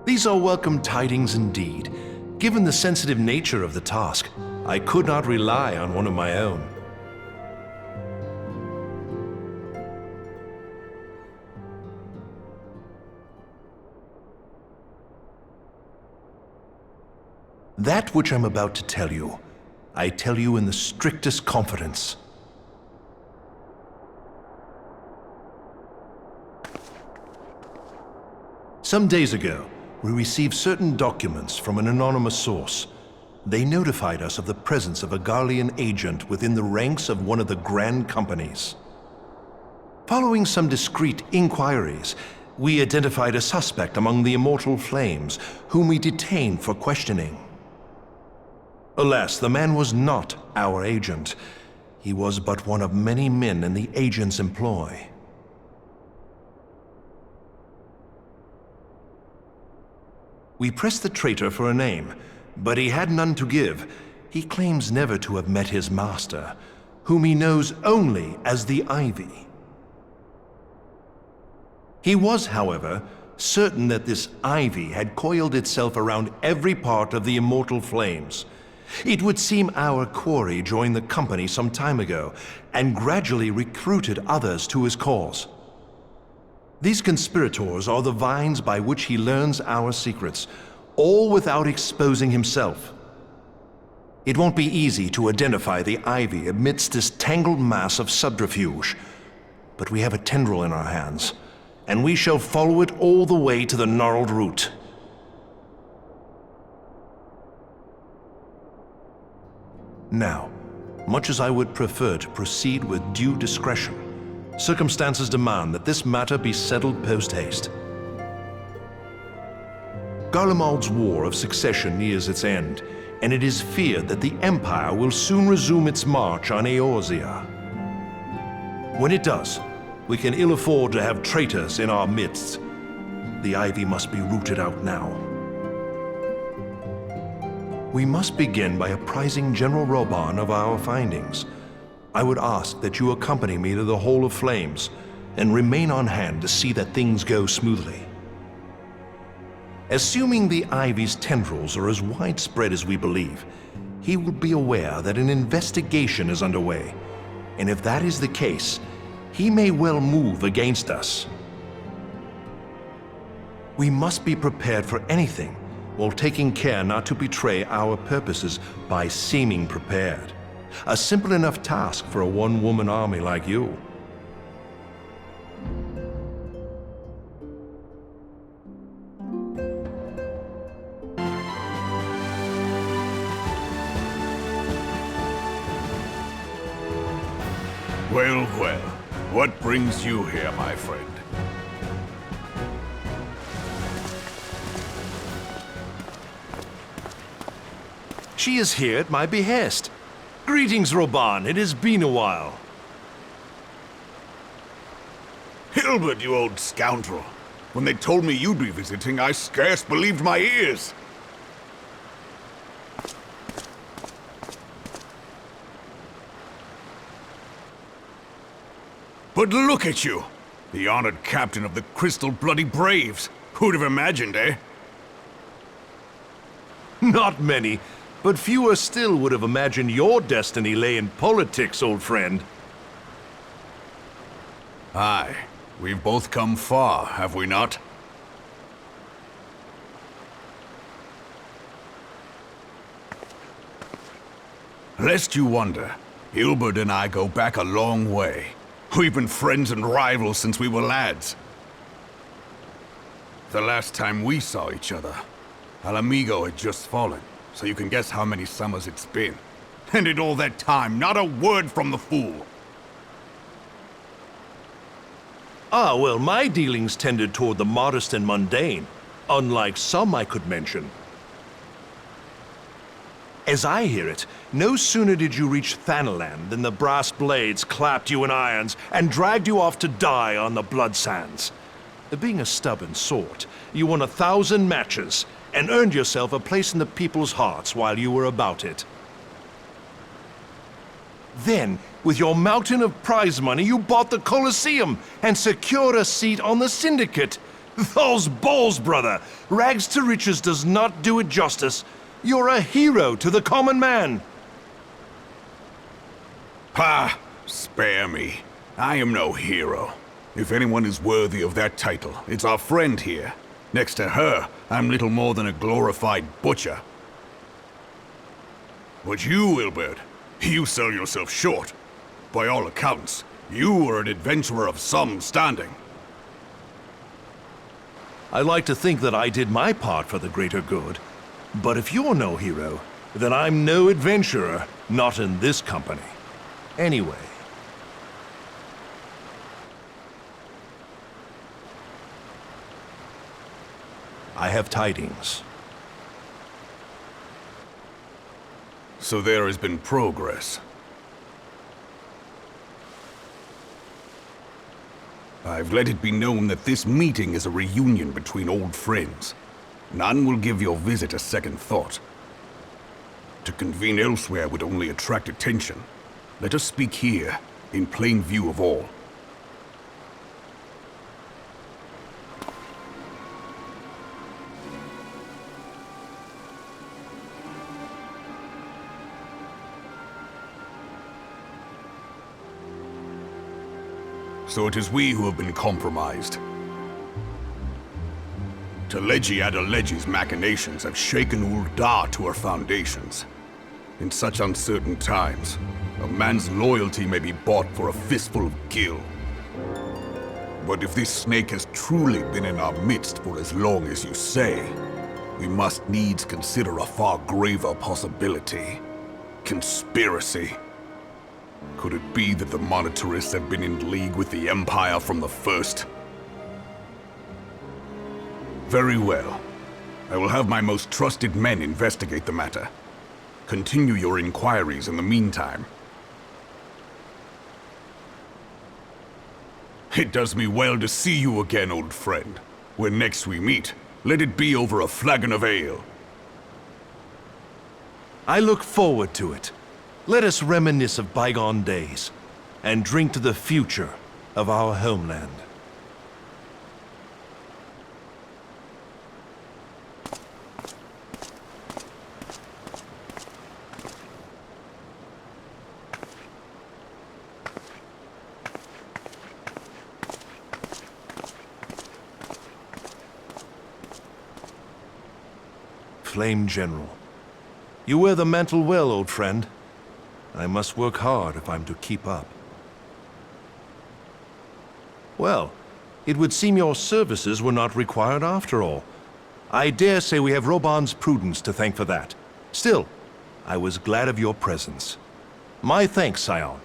These are welcome tidings indeed. Given the sensitive nature of the task, I could not rely on one of my own. That which I'm about to tell you, I tell you in the strictest confidence. Some days ago, we received certain documents from an anonymous source. They notified us of the presence of a Garlean agent within the ranks of one of the grand companies. Following some discreet inquiries, we identified a suspect among the Immortal Flames, whom we detained for questioning. Alas, the man was not our agent. He was but one of many men in the agent's employ. We pressed the traitor for a name, but he had none to give. He claims never to have met his master, whom he knows only as the Ivy. He was, however, certain that this Ivy had coiled itself around every part of the Immortal Flames. It would seem our quarry joined the company some time ago, and gradually recruited others to his cause. These conspirators are the vines by which he learns our secrets, all without exposing himself. It won't be easy to identify the Ivy amidst this tangled mass of subterfuge, but we have a tendril in our hands, and we shall follow it all the way to the gnarled root. Now, much as I would prefer to proceed with due discretion, circumstances demand that this matter be settled post-haste. Garlemald's War of Succession nears its end, and it is feared that the Empire will soon resume its march on Eorzea. When it does, we can ill afford to have traitors in our midst. The Ivy must be rooted out now. We must begin by apprising General Roban of our findings. I would ask that you accompany me to the Hall of Flames and remain on hand to see that things go smoothly. Assuming the Ivy's tendrils are as widespread as we believe, he will be aware that an investigation is underway, and if that is the case, he may well move against us. We must be prepared for anything, while taking care not to betray our purposes by seeming prepared. A simple enough task for a one-woman army like you.
Well, well. What brings you here, my friend?
She is here at my behest. Greetings, Roban. It has been a while.
Hilbert, you old scoundrel. When they told me you'd be visiting, I scarce believed my ears. But look at you! The honored captain of the Crystal Bloody Braves. Who'd have imagined, eh?
Not many, but fewer still would have imagined your destiny lay in politics, old friend.
Aye. We've both come far, have we not? Lest you wonder, Hilbert and I go back a long way. We've been friends and rivals since we were lads. The last time we saw each other, Alamigo had just fallen, so you can guess how many summers it's been. And in all that time, not a word from the fool.
Ah, well, my dealings tended toward the modest and mundane, unlike some I could mention. As I hear it, no sooner did you reach Thanalan than the brass blades clapped you in irons and dragged you off to die on the blood sands. Being a stubborn sort, you won 1,000 matches, and earned yourself a place in the people's hearts while you were about it. Then, with your mountain of prize money, you bought the Colosseum and secured a seat on the Syndicate. Those balls, brother! Rags to riches does not do it justice. You're a hero to the common man.
Pah! Spare me. I am no hero. If anyone is worthy of that title, it's our friend here. Next to her, I'm little more than a glorified butcher. But you, Wilbert, you sell yourself short. By all accounts, you are an adventurer of some standing.
I like to think that I did my part for the greater good. But if you're no hero, then I'm no adventurer, not in this company. Anyway. I have tidings.
So there has been progress. I've let it be known that this meeting is a reunion between old friends. None will give your visit a second thought. To convene elsewhere would only attract attention. Let us speak here, in plain view of all. So it is we who have been compromised. Teleji Adeleji's machinations have shaken Ul'dah to her foundations. In such uncertain times, a man's loyalty may be bought for a fistful of gil. But if this snake has truly been in our midst for as long as you say, we must needs consider a far graver possibility. Conspiracy. Could it be that the Monetarists have been in league with the Empire from the first? Very well. I will have my most trusted men investigate the matter. Continue your inquiries in the meantime. It does me well to see you again, old friend. When next we meet, let it be over a flagon of ale.
I look forward to it. Let us reminisce of bygone days, and drink to the future of our homeland. Flame General, you wear the mantle well, old friend. I must work hard if I'm to keep up. Well, it would seem your services were not required after all. I dare say we have Roban's prudence to thank for that. Still, I was glad of your presence. My thanks, Scion.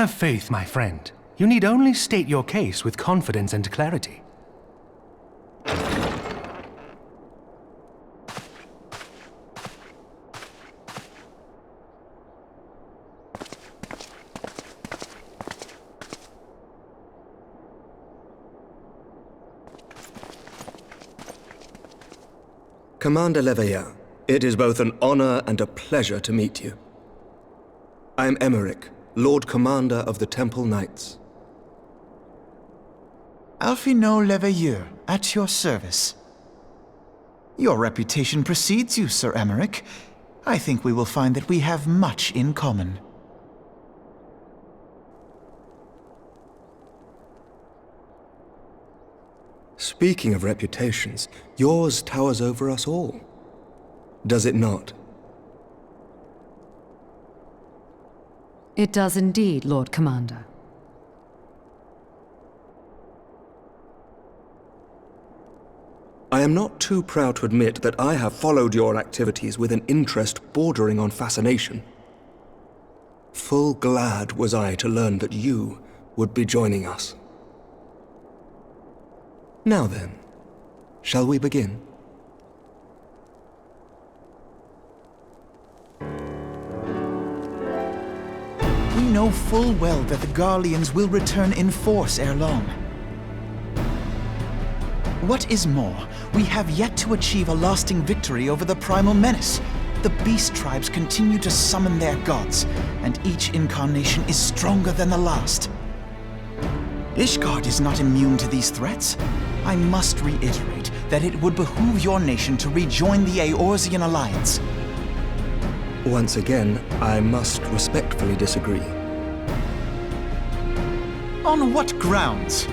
Have faith, my friend. You need only state your case with confidence and clarity.
Commander Leveilleur, it is both an honor and a pleasure to meet you. I am Emmerich, Lord Commander of the Temple Knights.
Alphinaud Leveilleur, at your service. Your reputation precedes you, Sir Emmerich. I think we will find that we have much in common.
Speaking of reputations, yours towers over us all. Does it not?
It does indeed, Lord Commander.
I am not too proud to admit that I have followed your activities with an interest bordering on fascination. Full glad was I to learn that you would be joining us. Now then, shall we begin?
We know full well that the Garleans will return in force ere long. What is more, we have yet to achieve a lasting victory over the primal menace. The beast tribes continue to summon their gods, and each incarnation is stronger than the last. Ishgard is not immune to these threats. I must reiterate that it would behoove your nation to rejoin the Eorzean Alliance.
Once again, I must respectfully disagree.
On what grounds?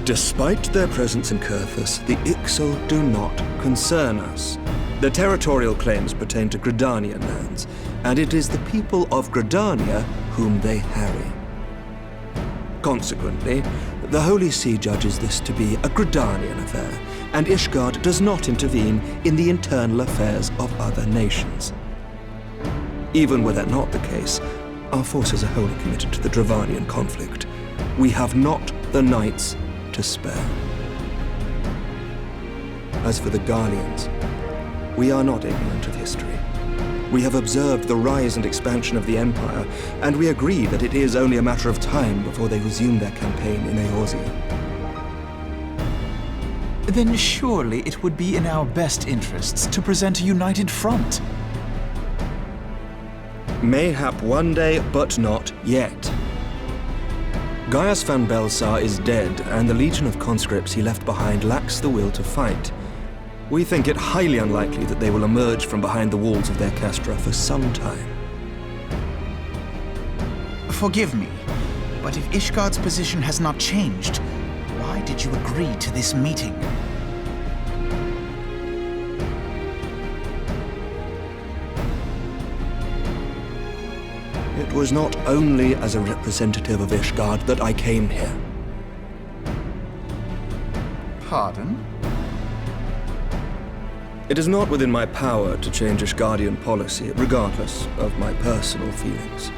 Despite their presence in Kurthus, the Ixal do not concern us. Their territorial claims pertain to Gridanian lands, and it is the people of Gridania whom they harry. Consequently, the Holy See judges this to be a Gridanian affair, and Ishgard does not intervene in the internal affairs of other nations. Even were that not the case, our forces are wholly committed to the Dravanian conflict. We have not the knights to spare. As for the Garleans, we are not ignorant of history. We have observed the rise and expansion of the Empire, and we agree that it is only a matter of time before they resume their campaign in Eorzea.
Then surely it would be in our best interests to present a united front.
Mayhap one day, but not yet. Gaius van Belsar is dead, and the legion of conscripts he left behind lacks the will to fight. We think it highly unlikely that they will emerge from behind the walls of their castra for some time.
Forgive me, but if Ishgard's position has not changed, why did you agree to this meeting?
It was not only as a representative of Ishgard that I came here.
Pardon?
It is not within my power to change Ishgardian policy, regardless of my personal feelings.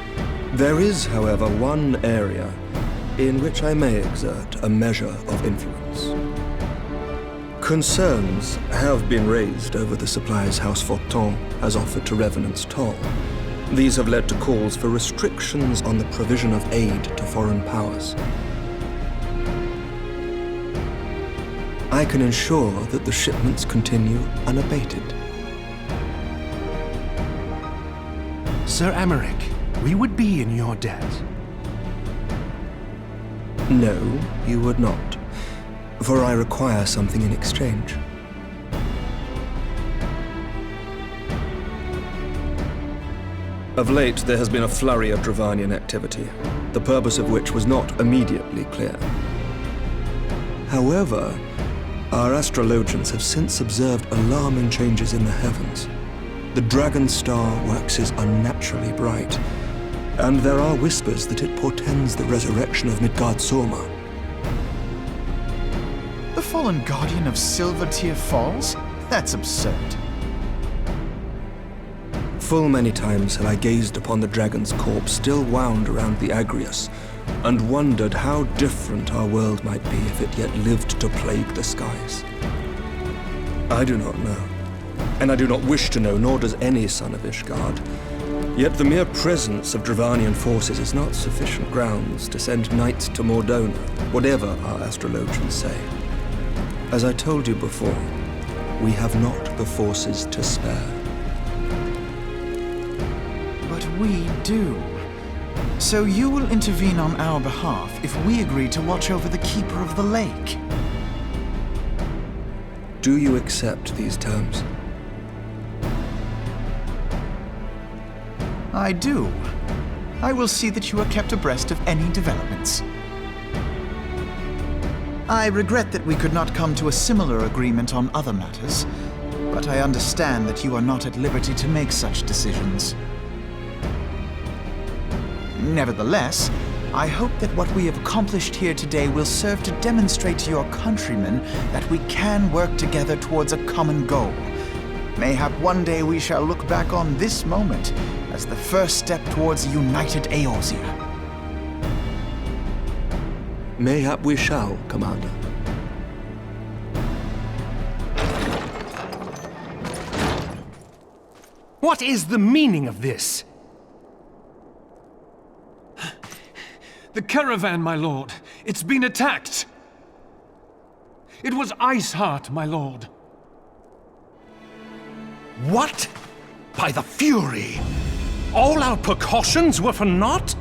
There is, however, one area in which I may exert a measure of influence. Concerns have been raised over the supplies House Fortin has offered to Revenant's Toll. These have led to calls for restrictions on the provision of aid to foreign powers. I can ensure that the shipments continue unabated.
Sir Emmerich, we would be in your debt.
No, you would not, for I require something in exchange. Of late, there has been a flurry of Dravanian activity, the purpose of which was not immediately clear. However, our astrologians have since observed alarming changes in the heavens. The dragon star waxes unnaturally bright, and there are whispers that it portends the resurrection of Midgard-Sorma.
The fallen guardian of Silvertear Falls? That's absurd.
Full many times have I gazed upon the dragon's corpse still wound around the Agrius, and wondered how different our world might be if it yet lived to plague the skies. I do not know, and I do not wish to know, nor does any son of Ishgard. Yet the mere presence of Dravanian forces is not sufficient grounds to send knights to Mordona, whatever our astrologians say. As I told you before, we have not the forces to spare.
But we do. So you will intervene on our behalf if we agree to watch over the Keeper of the Lake.
Do you accept these terms?
I do. I will see that you are kept abreast of any developments. I regret that we could not come to a similar agreement on other matters, but I understand that you are not at liberty to make such decisions. Nevertheless, I hope that what we have accomplished here today will serve to demonstrate to your countrymen that we can work together towards a common goal. Mayhap one day we shall look back on this moment as the first step towards a united Eorzea.
Mayhap we shall, Commander.
What is the meaning of this?
The caravan, my lord. It's been attacked. It was Iceheart, my lord.
What? By the Fury! All our precautions were for naught?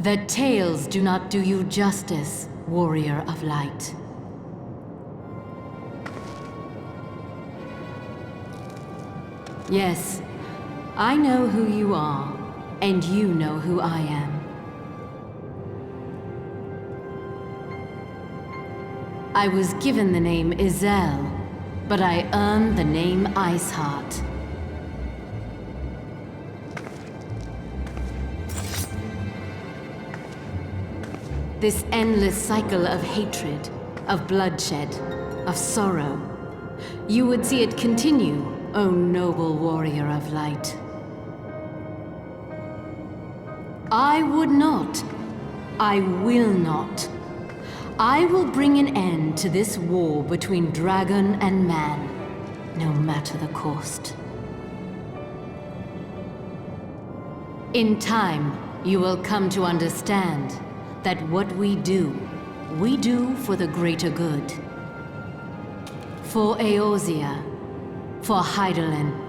The tales do not do you justice, warrior of light. Yes, I know who you are, and you know who I am. I was given the name Izel, but I earned the name Iceheart. This endless cycle of hatred, of bloodshed, of sorrow. You would see it continue, O noble warrior of light. I would not. I will not. I will bring an end to this war between dragon and man, no matter the cost. In time, you will come to understand that what we do for the greater good. For Eorzea, for Hydaelyn.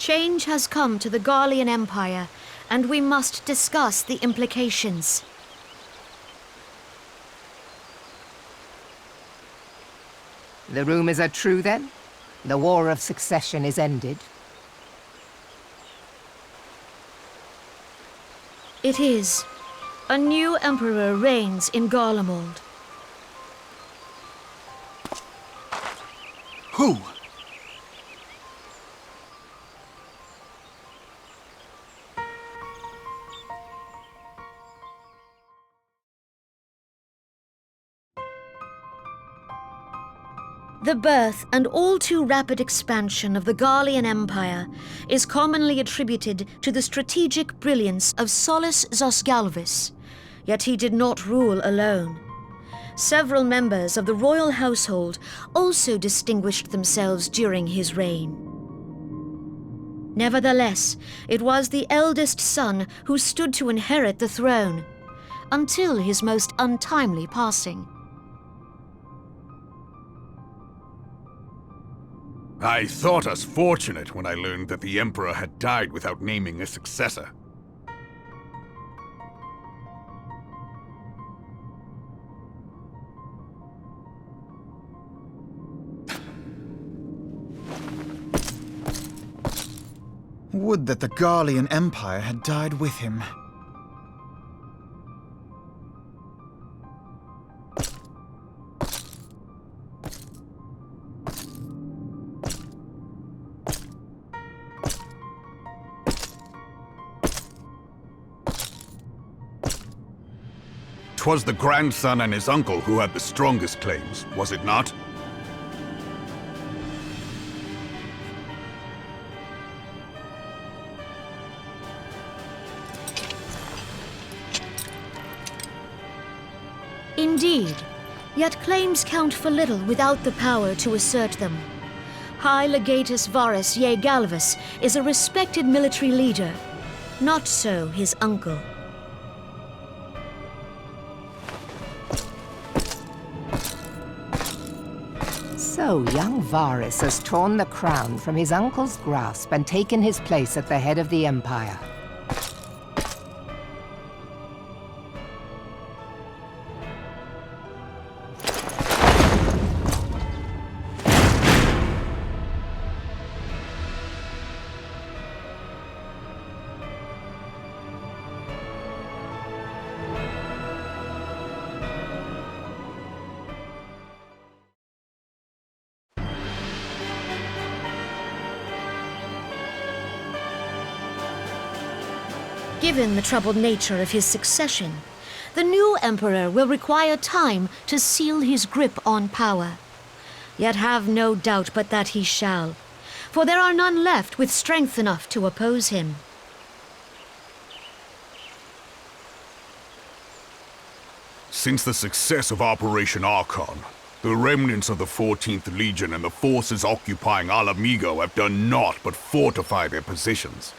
Change has come to the Garlean Empire, and we must discuss the implications.
The rumors are true, then? The War of Succession is ended?
It is. A new emperor reigns in Garlemald.
Who?
The birth and all too rapid expansion of the Garlean Empire is commonly attributed to the strategic brilliance of Solus Zosgalvis, yet he did not rule alone. Several members of the royal household also distinguished themselves during his reign. Nevertheless, it was the eldest son who stood to inherit the throne, until his most untimely passing.
I thought us fortunate when I learned that the Emperor had died without naming a successor.
Would that the Garlean Empire had died with him.
Twas the grandson and his uncle who had the strongest claims, was it not?
Indeed, yet claims count for little without the power to assert them. High Legatus Varus Ye Galvus is a respected military leader, not so his uncle.
So, young Varus has torn the crown from his uncle's grasp and taken his place at the head of the Empire.
Given the troubled nature of his succession, the new emperor will require time to seal his grip on power. Yet have no doubt but that he shall, for there are none left with strength enough to oppose him.
Since the success of Operation Archon, the remnants of the 14th Legion and the forces occupying Alamigo have done naught but fortify their positions.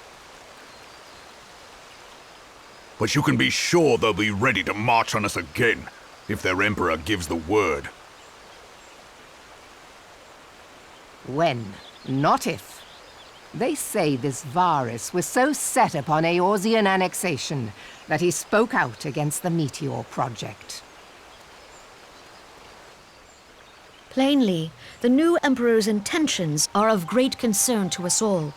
But you can be sure they'll be ready to march on us again, if their Emperor gives the word.
When, not if. They say this Varus was so set upon Eorzean annexation that he spoke out against the Meteor Project.
Plainly, the new emperor's intentions are of great concern to us all.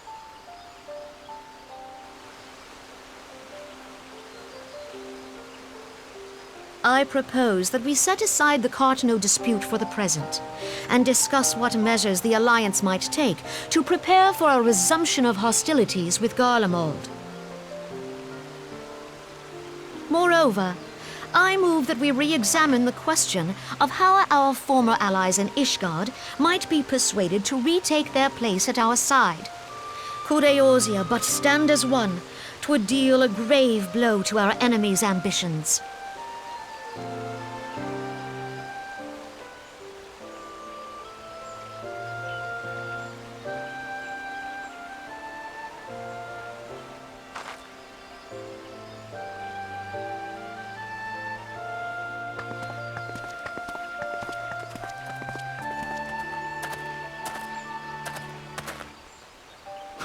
I propose that we set aside the Cartano dispute for the present, and discuss what measures the Alliance might take to prepare for a resumption of hostilities with Garlemald. Moreover, I move that we re-examine the question of how our former allies in Ishgard might be persuaded to retake their place at our side. Could Eorzea but stand as one, 'twould deal a grave blow to our enemies' ambitions.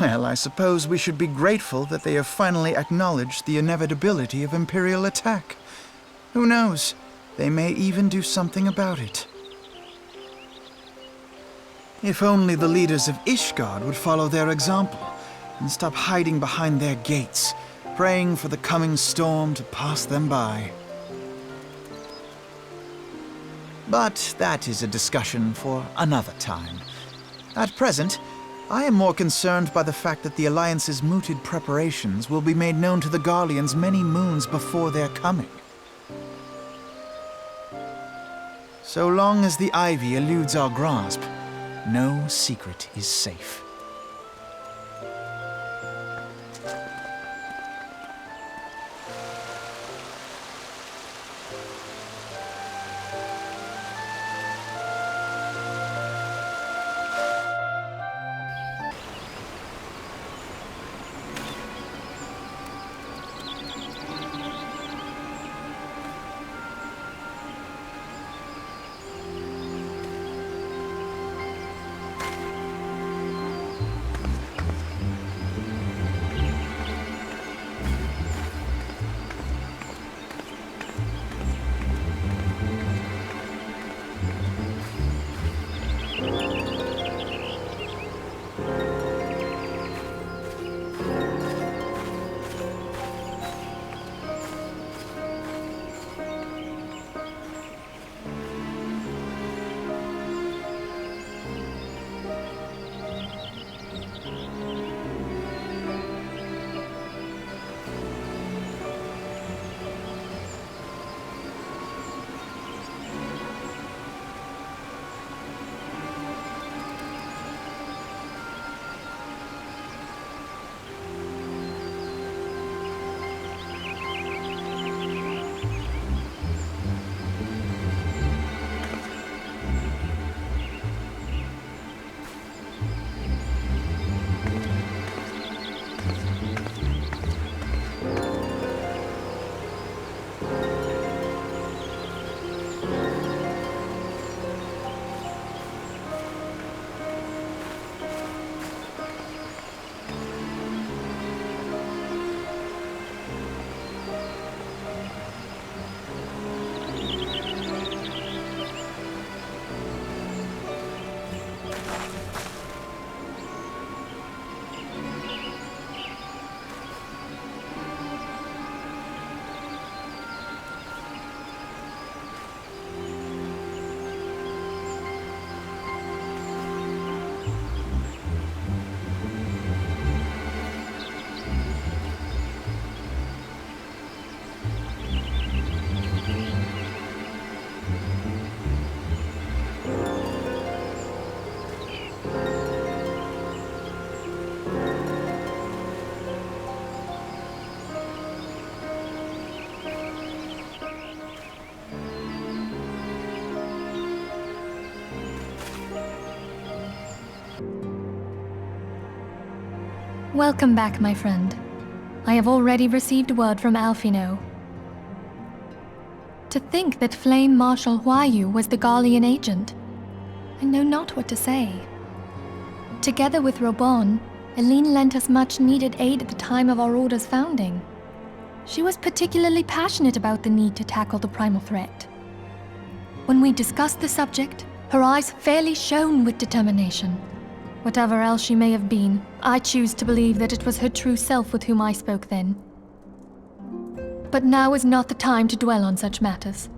Well, I suppose we should be grateful that they have finally acknowledged the inevitability of Imperial attack. Who knows? They may even do something about it. If only the leaders of Ishgard would follow their example and stop hiding behind their gates, praying for the coming storm to pass them by. But that is a discussion for another time. At present, I am more concerned by the fact that the Alliance's mooted preparations will be made known to the Garleans many moons before their coming. So long as the ivy eludes our grasp, no secret is safe.
Welcome back, my friend. I have already received word from Alphino. To think that Flame Marshal Huayu was the Garlean agent. I know not what to say. Together with Robon, Aline lent us much-needed aid at the time of our Order's founding. She was particularly passionate about the need to tackle the primal threat. When we discussed the subject, her eyes fairly shone with determination. Whatever else she may have been, I choose to believe that it was her true self with whom I spoke then. But now is not the time to dwell on such matters.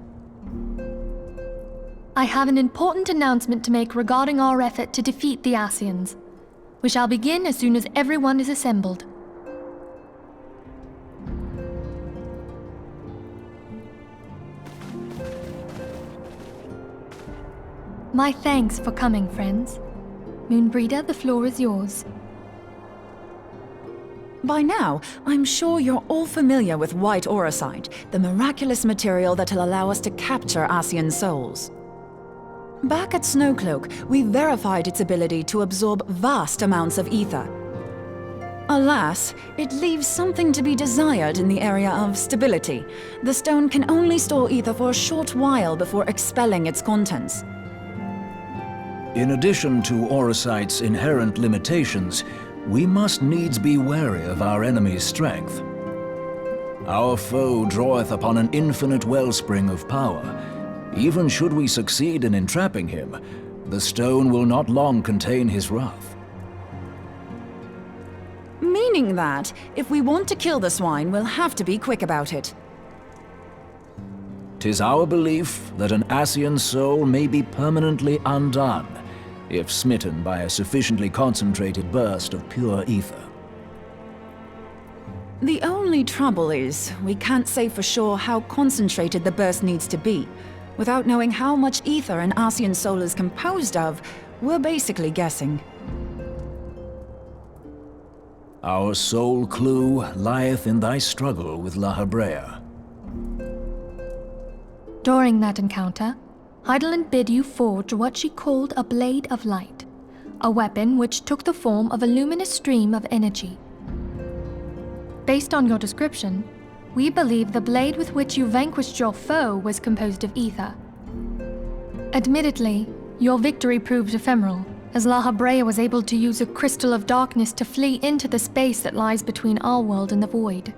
I have an important announcement to make regarding our effort to defeat the Ascians. We shall begin as soon as everyone is assembled. My thanks for coming, friends. Moonbreeder, the floor is yours.
By now, I'm sure you're all familiar with white auracite, the miraculous material that'll allow us to capture Ascian souls. Back at Snowcloak, we verified its ability to absorb vast amounts of ether. Alas, it leaves something to be desired in the area of stability. The stone can only store ether for a short while before expelling its contents.
In addition to auracite's inherent limitations, We must needs be wary of our enemy's strength. Our foe draweth upon an infinite wellspring of power. Even should we succeed in entrapping him, the stone will not long contain his wrath.
Meaning that, if we want to kill the swine, we'll have to be quick about it.
'Tis our belief that an Ascian soul may be permanently undone, if smitten by a sufficiently concentrated burst of pure ether.
The only trouble is, we can't say for sure how concentrated the burst needs to be. Without knowing how much ether an Ascian soul is composed of, we're basically guessing.
Our sole clue lieth in thy struggle with La Habrea.
During that encounter, Heidelin bid you forge what she called a Blade of Light, a weapon which took the form of a luminous stream of energy. Based on your description, we believe the blade with which you vanquished your foe was composed of ether. Admittedly, your victory proved ephemeral, as La Habrea was able to use a crystal of darkness to flee into the space that lies between our world and the void.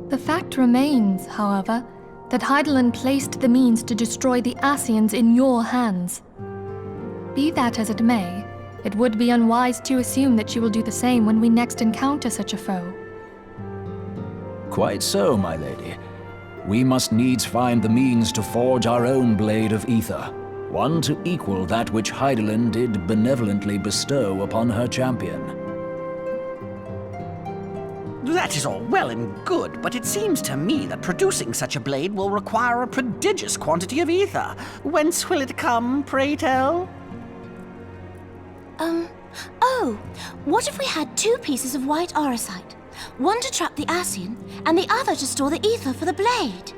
The fact remains, however, that Heidelin placed the means to destroy the Ascians in your hands. Be that as it may, it would be unwise to assume that she will do the same when we next encounter such a foe.
Quite so, my lady. We must needs find the means to forge our own blade of ether, one to equal that which Heidelin did benevolently bestow upon her champion.
That is all well and good, but it seems to me that producing such a blade will require a prodigious quantity of ether. Whence will it come, pray tell?
Oh, what if we had 2 pieces of white orosite? One to trap the Ascian, and the other to store the ether for the blade.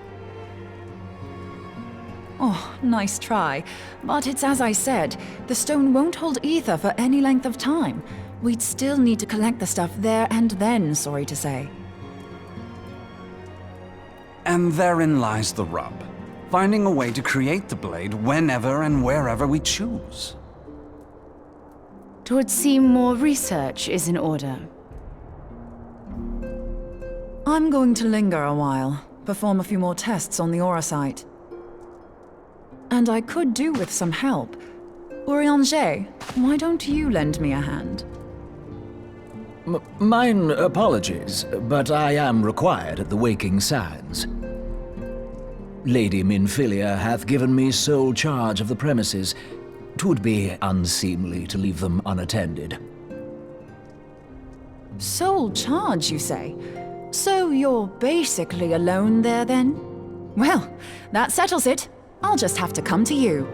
Oh, nice try. But it's as I said, the stone won't hold ether for any length of time. We'd still need to collect the stuff there and then, sorry to say.
And therein lies the rub. Finding a way to create the blade whenever and wherever we choose.
'Twould seem more research is in order.
I'm going to linger a while, perform a few more tests on the orosite. And I could do with some help. Urianger, why don't you lend me a hand?
Mine apologies, but I am required at the Waking Sands. Lady Minfilia hath given me sole charge of the premises. 'Twould be unseemly to leave them unattended.
Sole charge, you say? So you're basically alone there, then? Well, that settles it. I'll just have to come to you.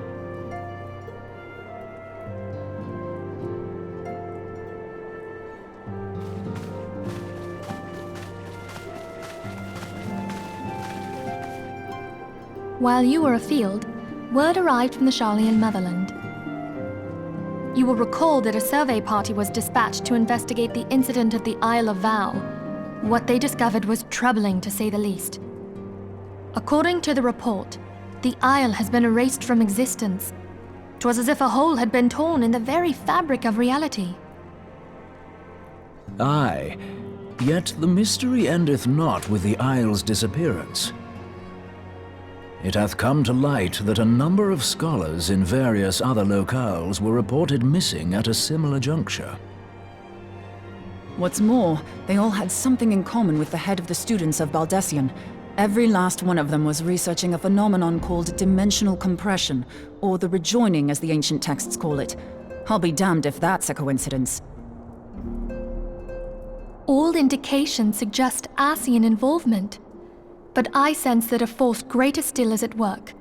While you were afield, word arrived from the Sharlayan motherland. You will recall that a survey party was dispatched to investigate the incident at the Isle of Vow. What they discovered was troubling, to say the least. According to the report, the Isle has been erased from existence. 'Twas as if a hole had been torn in the very fabric of reality.
Aye, yet the mystery endeth not with the Isle's disappearance. It hath come to light that a number of scholars in various other locales were reported missing at a similar juncture.
What's more, they all had something in common with the head of the students of Baldessian. Every last one of them was researching a phenomenon called dimensional compression, or the rejoining as the ancient texts call it. I'll be damned if that's a coincidence.
All indications suggest Ascian involvement, but I sense that a force greater still is at work.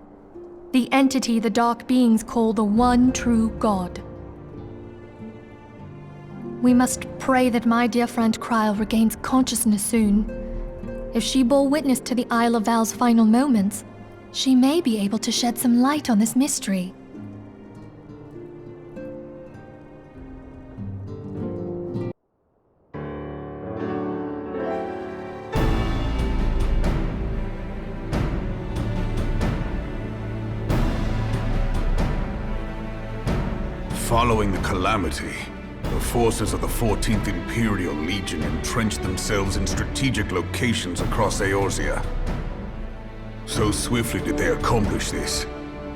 The entity the Dark Beings call the One True God. We must pray that my dear friend Kryl regains consciousness soon. If she bore witness to the Isle of Val's final moments, she may be able to shed some light on this mystery.
Following the calamity, the forces of the 14th Imperial Legion entrenched themselves in strategic locations across Eorzea. So swiftly did they accomplish this,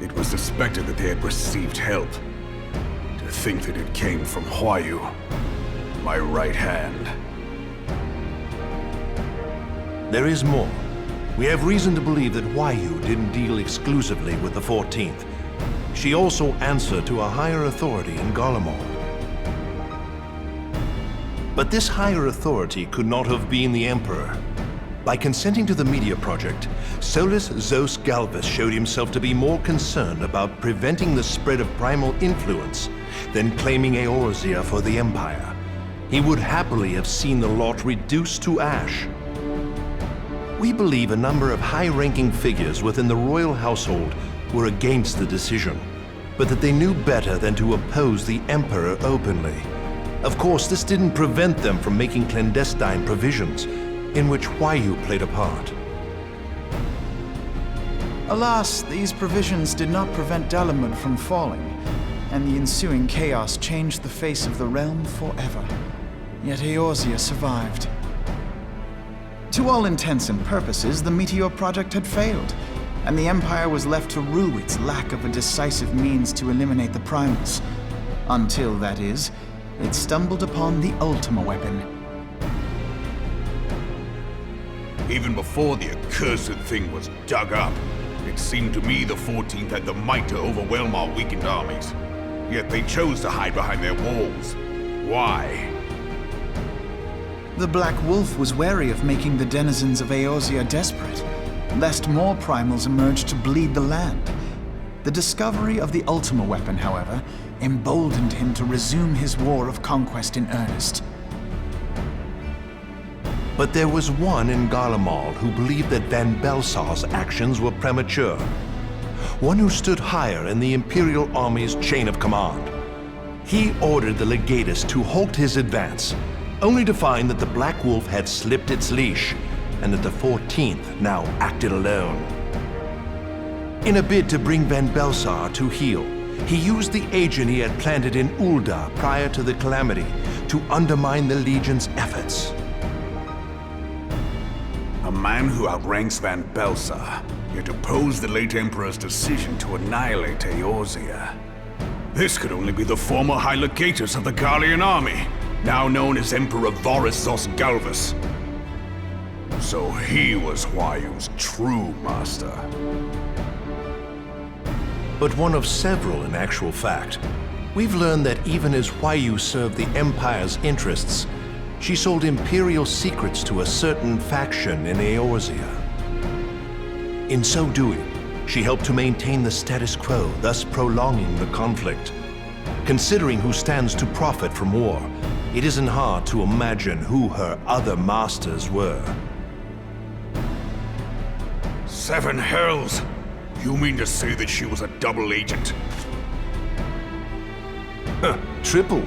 it was suspected that they had received help. To think that it came from Huayu, my right hand.
There is more. We have reason to believe that Huayu didn't deal exclusively with the 14th. She also answered to a higher authority in Garlemald. But this higher authority could not have been the Emperor. By consenting to the media project, Solus Zos Galvus showed himself to be more concerned about preventing the spread of primal influence than claiming Eorzea for the Empire. He would happily have seen the lot reduced to ash. We believe a number of high-ranking figures within the royal household were against the decision, but that they knew better than to oppose the Emperor openly. Of course, this didn't prevent them from making clandestine provisions, in which Huayu played a part.
Alas, these provisions did not prevent Dalamud from falling, and the ensuing chaos changed the face of the realm forever. Yet Eorzea survived. To all intents and purposes, the Meteor Project had failed, and the Empire was left to rue its lack of a decisive means to eliminate the primals. Until, that is, it stumbled upon the Ultima weapon.
Even before the accursed thing was dug up, it seemed to me the 14th had the might to overwhelm our weakened armies. Yet they chose to hide behind their walls. Why?
The Black Wolf was wary of making the denizens of Eorzea desperate, lest more primals emerge to bleed the land. The discovery of the Ultima weapon, however, emboldened him to resume his war of conquest in earnest.
But there was one in Garlemald who believed that Van Belsar's actions were premature. One who stood higher in the Imperial Army's chain of command. He ordered the Legatus to halt his advance, only to find that the Black Wolf had slipped its leash, and that the 14th now acted alone. In a bid to bring Van Belsar to heel, he used the agent he had planted in Ul'dah prior to the Calamity to undermine the Legion's efforts.
A man who outranks Van Belsar, yet opposed the late Emperor's decision to annihilate Eorzea. This could only be the former High Legatus of the Garlean army, now known as Emperor Voris Zos Galvus. So he was Huayu's true master.
But one of several in actual fact. We've learned that even as Huayu served the Empire's interests, she sold Imperial secrets to a certain faction in Eorzea. In so doing, she helped to maintain the status quo, thus prolonging the conflict. Considering who stands to profit from war, it isn't hard to imagine who her other masters were.
7 hells! You mean to say that she was a double agent?
Triple,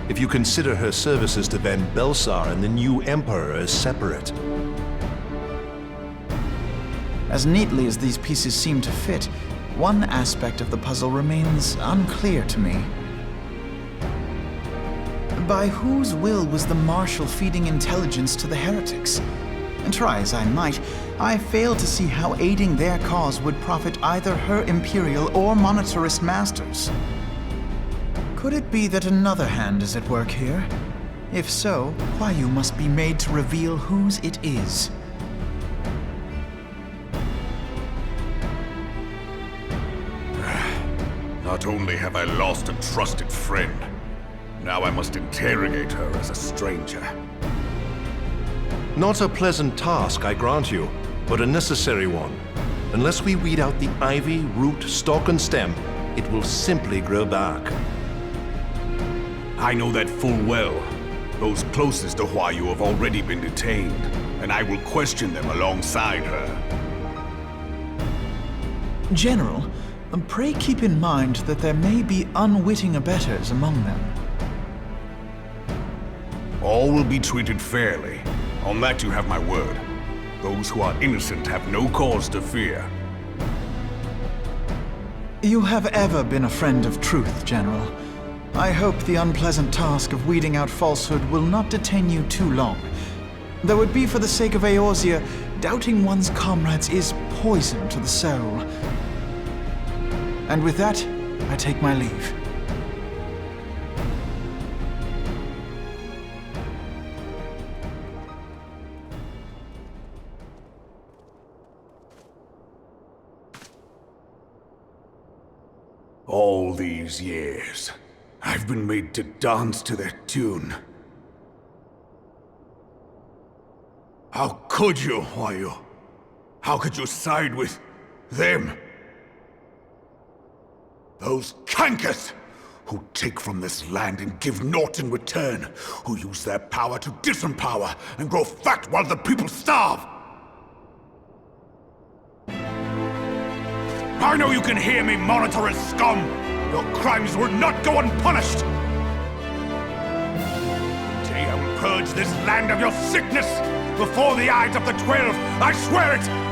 if you consider her services to Van Belsar and the new Emperor as separate.
As neatly as these pieces seem to fit, one aspect of the puzzle remains unclear to me. By whose will was the Marshal feeding intelligence to the heretics? And try as I might, I fail to see how aiding their cause would profit either her Imperial or monetarist masters. Could it be that another hand is at work here? If so, Huayu must be made to reveal whose it is.
Not only have I lost a trusted friend, now I must interrogate her as a stranger.
Not a pleasant task, I grant you, but a necessary one. Unless we weed out the ivy, root, stalk, and stem, it will simply grow back.
I know that full well. Those closest to Huayu have already been detained, and I will question them alongside her.
General, pray keep in mind that there may be unwitting abettors among them.
All will be treated fairly. On that you have my word. Those who are innocent have no cause to fear.
You have ever been a friend of truth, General. I hope the unpleasant task of weeding out falsehood will not detain you too long. Though it be for the sake of Eorzea, doubting one's comrades is poison to the soul. And with that, I take my leave.
All these years, I've been made to dance to their tune. How could you, Huayu? How could you side with them? Those cankers who take from this land and give naught in return, who use their power to disempower and grow fat while the people starve. I know you can hear me, monitor as scum! Your crimes will not go unpunished! Today I will purge this land of your sickness before the eyes of the 12, I swear it!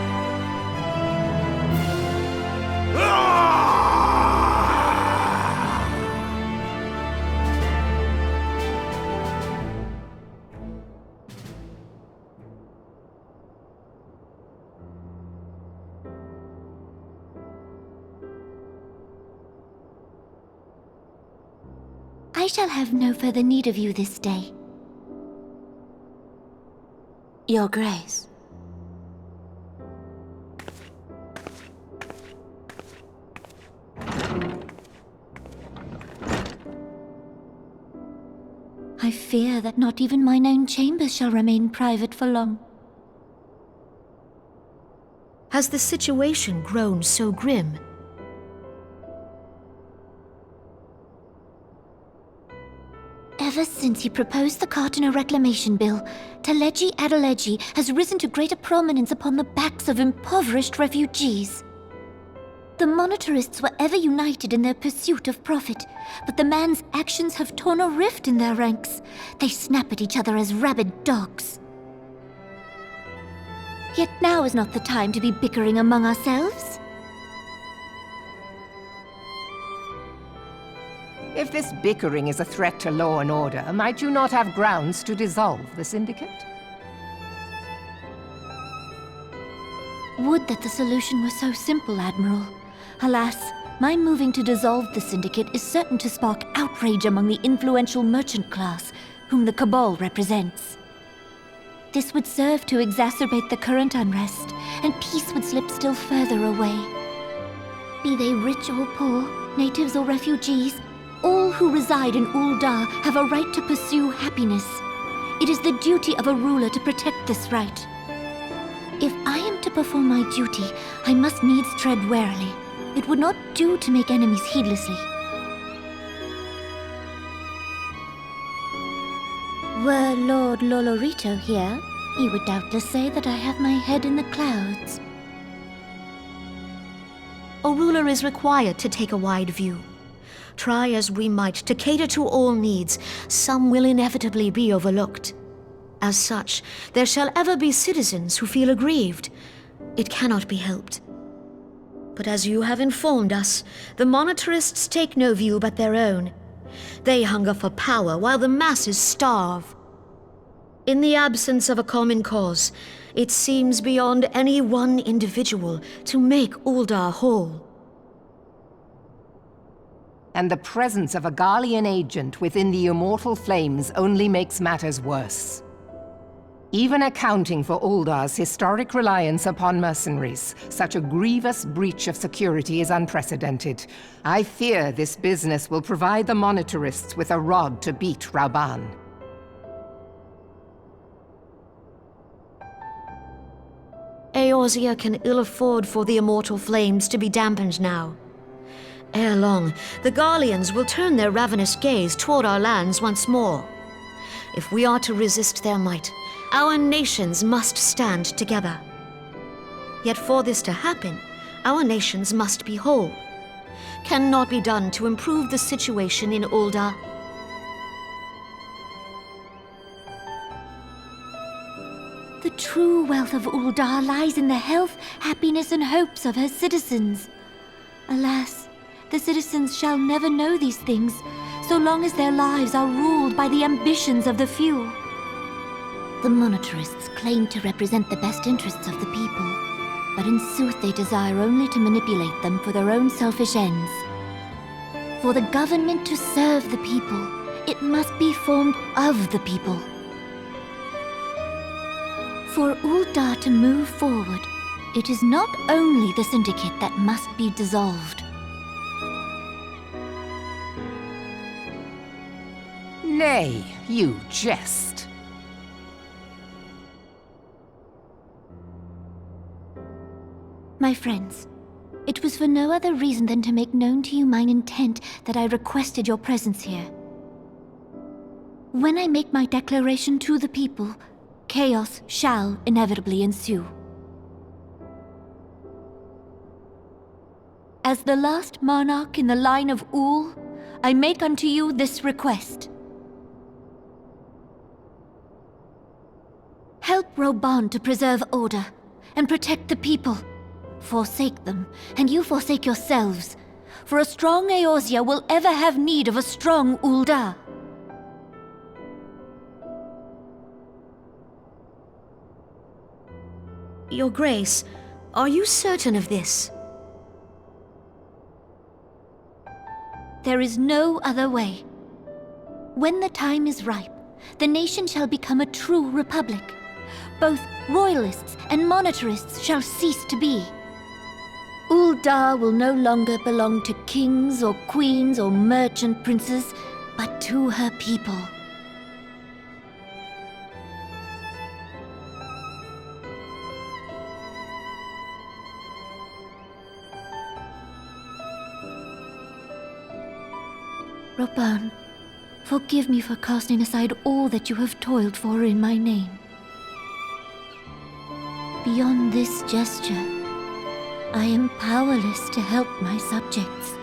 I shall have no further need of you this day. Your Grace. I fear that not even mine own chambers shall remain private for long.
Has the situation grown so grim?
Ever since he proposed the Cartiner Reclamation Bill, Teleji Adeleji has risen to greater prominence upon the backs of impoverished refugees. The monetarists were ever united in their pursuit of profit, but the man's actions have torn a rift in their ranks. They snap at each other as rabid dogs. Yet now is not the time to be bickering among ourselves.
If this bickering is a threat to law and order, might you not have grounds to dissolve the Syndicate?
Would that the solution were so simple, Admiral. Alas, my moving to dissolve the Syndicate is certain to spark outrage among the influential merchant class, whom the Cabal represents. This would serve to exacerbate the current unrest, and peace would slip still further away. Be they rich or poor, natives or refugees, all who reside in Ul'dah have a right to pursue happiness. It is the duty of a ruler to protect this right. If I am to perform my duty, I must needs tread warily. It would not do to make enemies heedlessly. Were Lord Lolorito here, he would doubtless say that I have my head in the clouds.
A ruler is required to take a wide view. Try as we might to cater to all needs, some will inevitably be overlooked. As such, there shall ever be citizens who feel aggrieved. It cannot be helped. But as you have informed us, the monetarists take no view but their own. They hunger for power while the masses starve. In the absence of a common cause, it seems beyond any one individual to make Ul'dah whole.
And the presence of a Garlean agent within the Immortal Flames only makes matters worse. Even accounting for Ul'dah's historic reliance upon mercenaries, such a grievous breach of security is unprecedented. I fear this business will provide the monetarists with a rod to beat Rauban.
Eorzea can ill afford for the Immortal Flames to be dampened now. Ere long, the Garleans will turn their ravenous gaze toward our lands once more. If we are to resist their might, our nations must stand together. Yet for this to happen, our nations must be whole. Cannot be done to improve the situation in Ul'dah.
The true wealth of Ul'dah lies in the health, happiness, and hopes of her citizens. Alas, the citizens shall never know these things, so long as their lives are ruled by the ambitions of the few. The monetarists claim to represent the best interests of the people, but in sooth they desire only to manipulate them for their own selfish ends. For the government to serve the people, it must be formed of the people. For Uldar to move forward, it is not only the Syndicate that must be dissolved.
Nay, you jest.
My friends, it was for no other reason than to make known to you mine intent that I requested your presence here. When I make my declaration to the people, chaos shall inevitably ensue. As the last monarch in the line of Ul, I make unto you this request. Help Roban to preserve order and protect the people. Forsake them, and you forsake yourselves, for a strong Eorzea will ever have need of a strong Uldar.
Your Grace, are you certain of this?
There is no other way. When the time is ripe, the nation shall become a true republic. Both royalists and monetarists shall cease to be. Uldar will no longer belong to kings or queens or merchant princes, but to her people. Roban, forgive me for casting aside all that you have toiled for in my name. Beyond this gesture, I am powerless to help my subjects.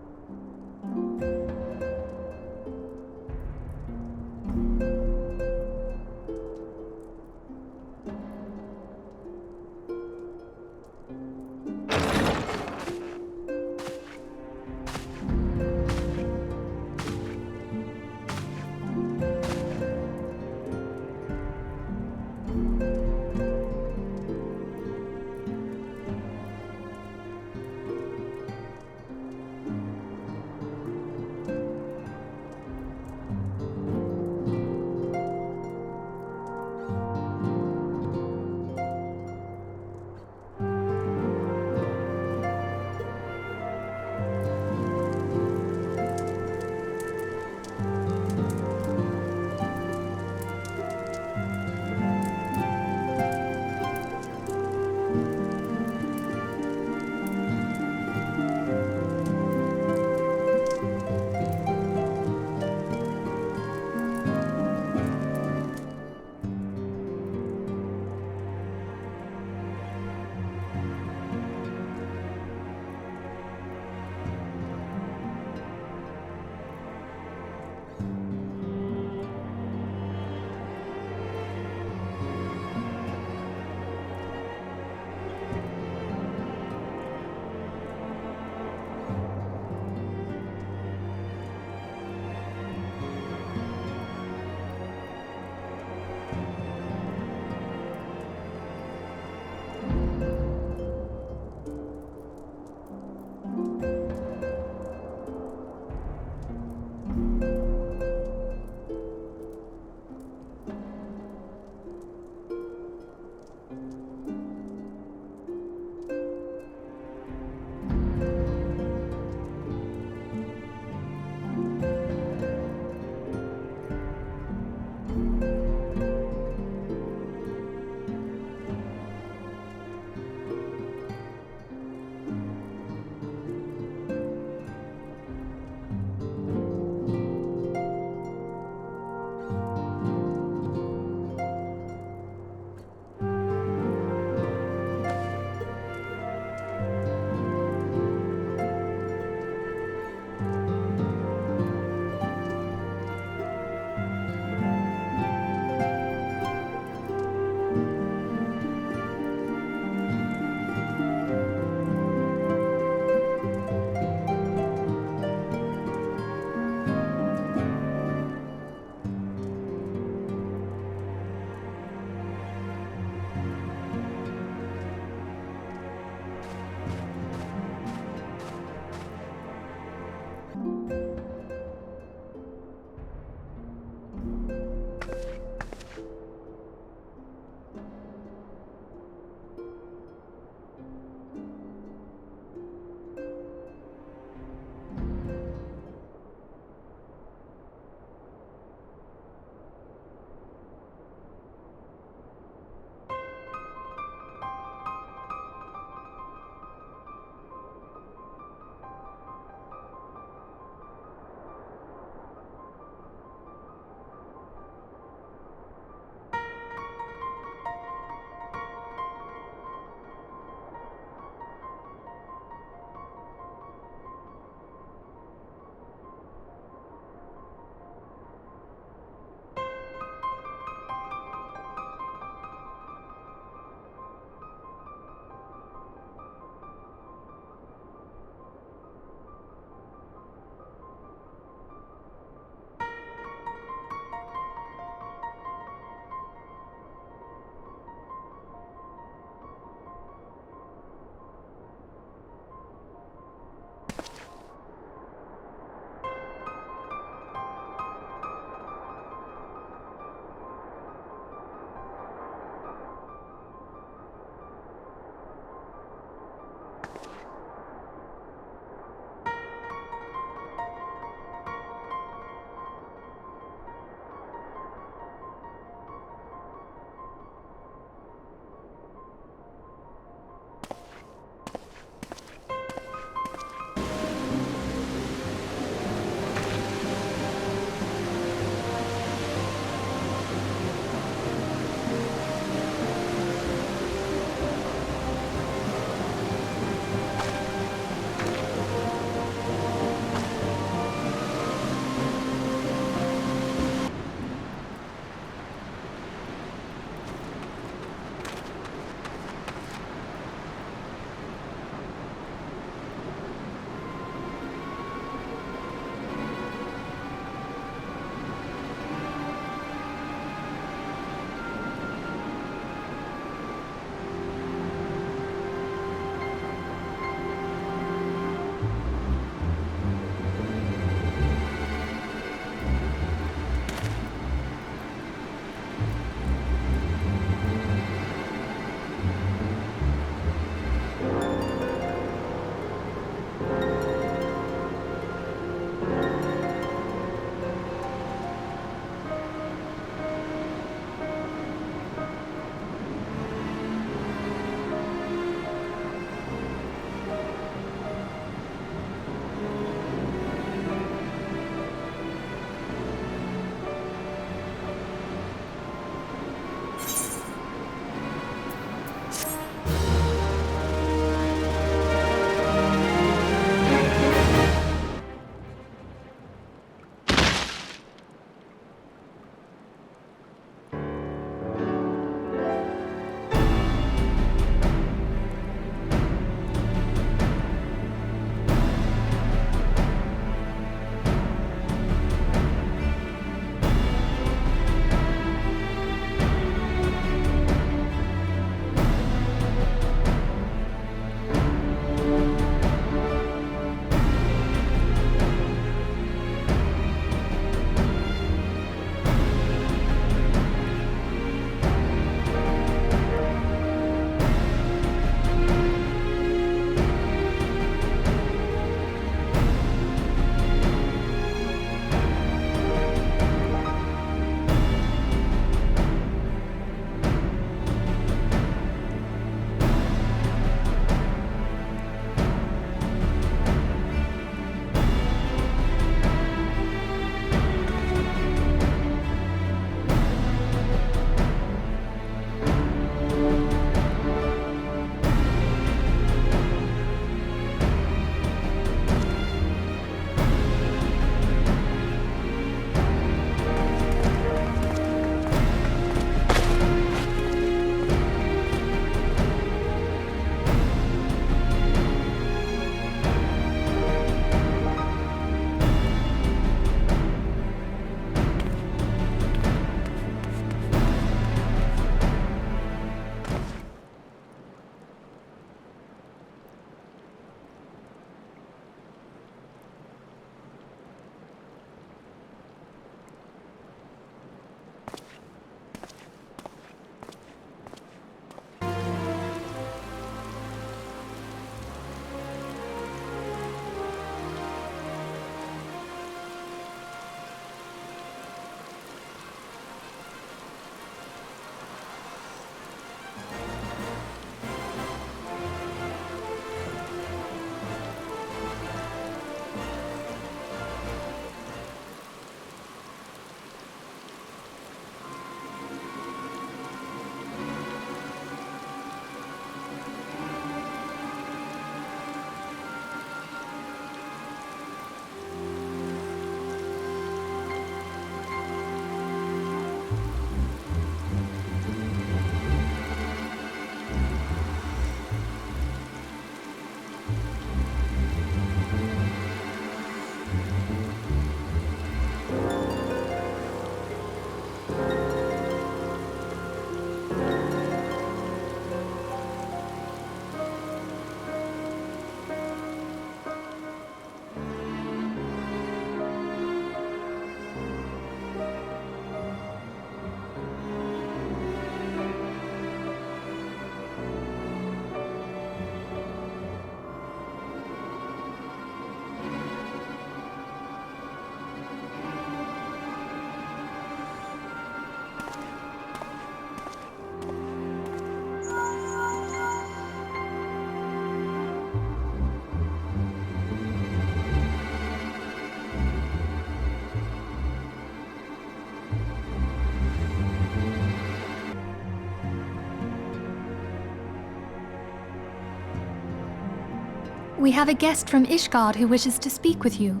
We have a guest from Ishgard who wishes to speak with you.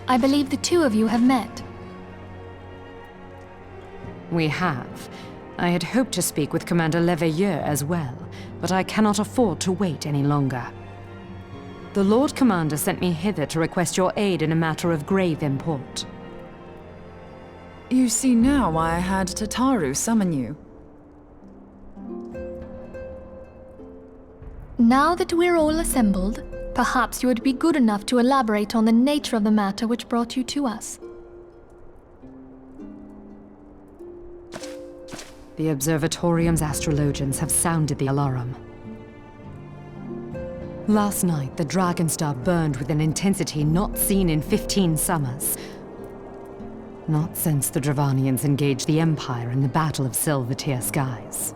I believe the two of you have met.
We have. I had hoped to speak with Commander Leveilleur as well, but I cannot afford to wait any longer. The Lord Commander sent me hither to request your aid in a matter of grave import.
You see now why I had Tataru summon you.
Now that we're all assembled, perhaps you would be good enough to elaborate on the nature of the matter which brought you to us.
The Observatorium's astrologians have sounded the alarm. Last night, the Dragonstar burned with an intensity not seen in 15 summers. Not since the Dravanians engaged the Empire in the Battle of Silvertear Skies.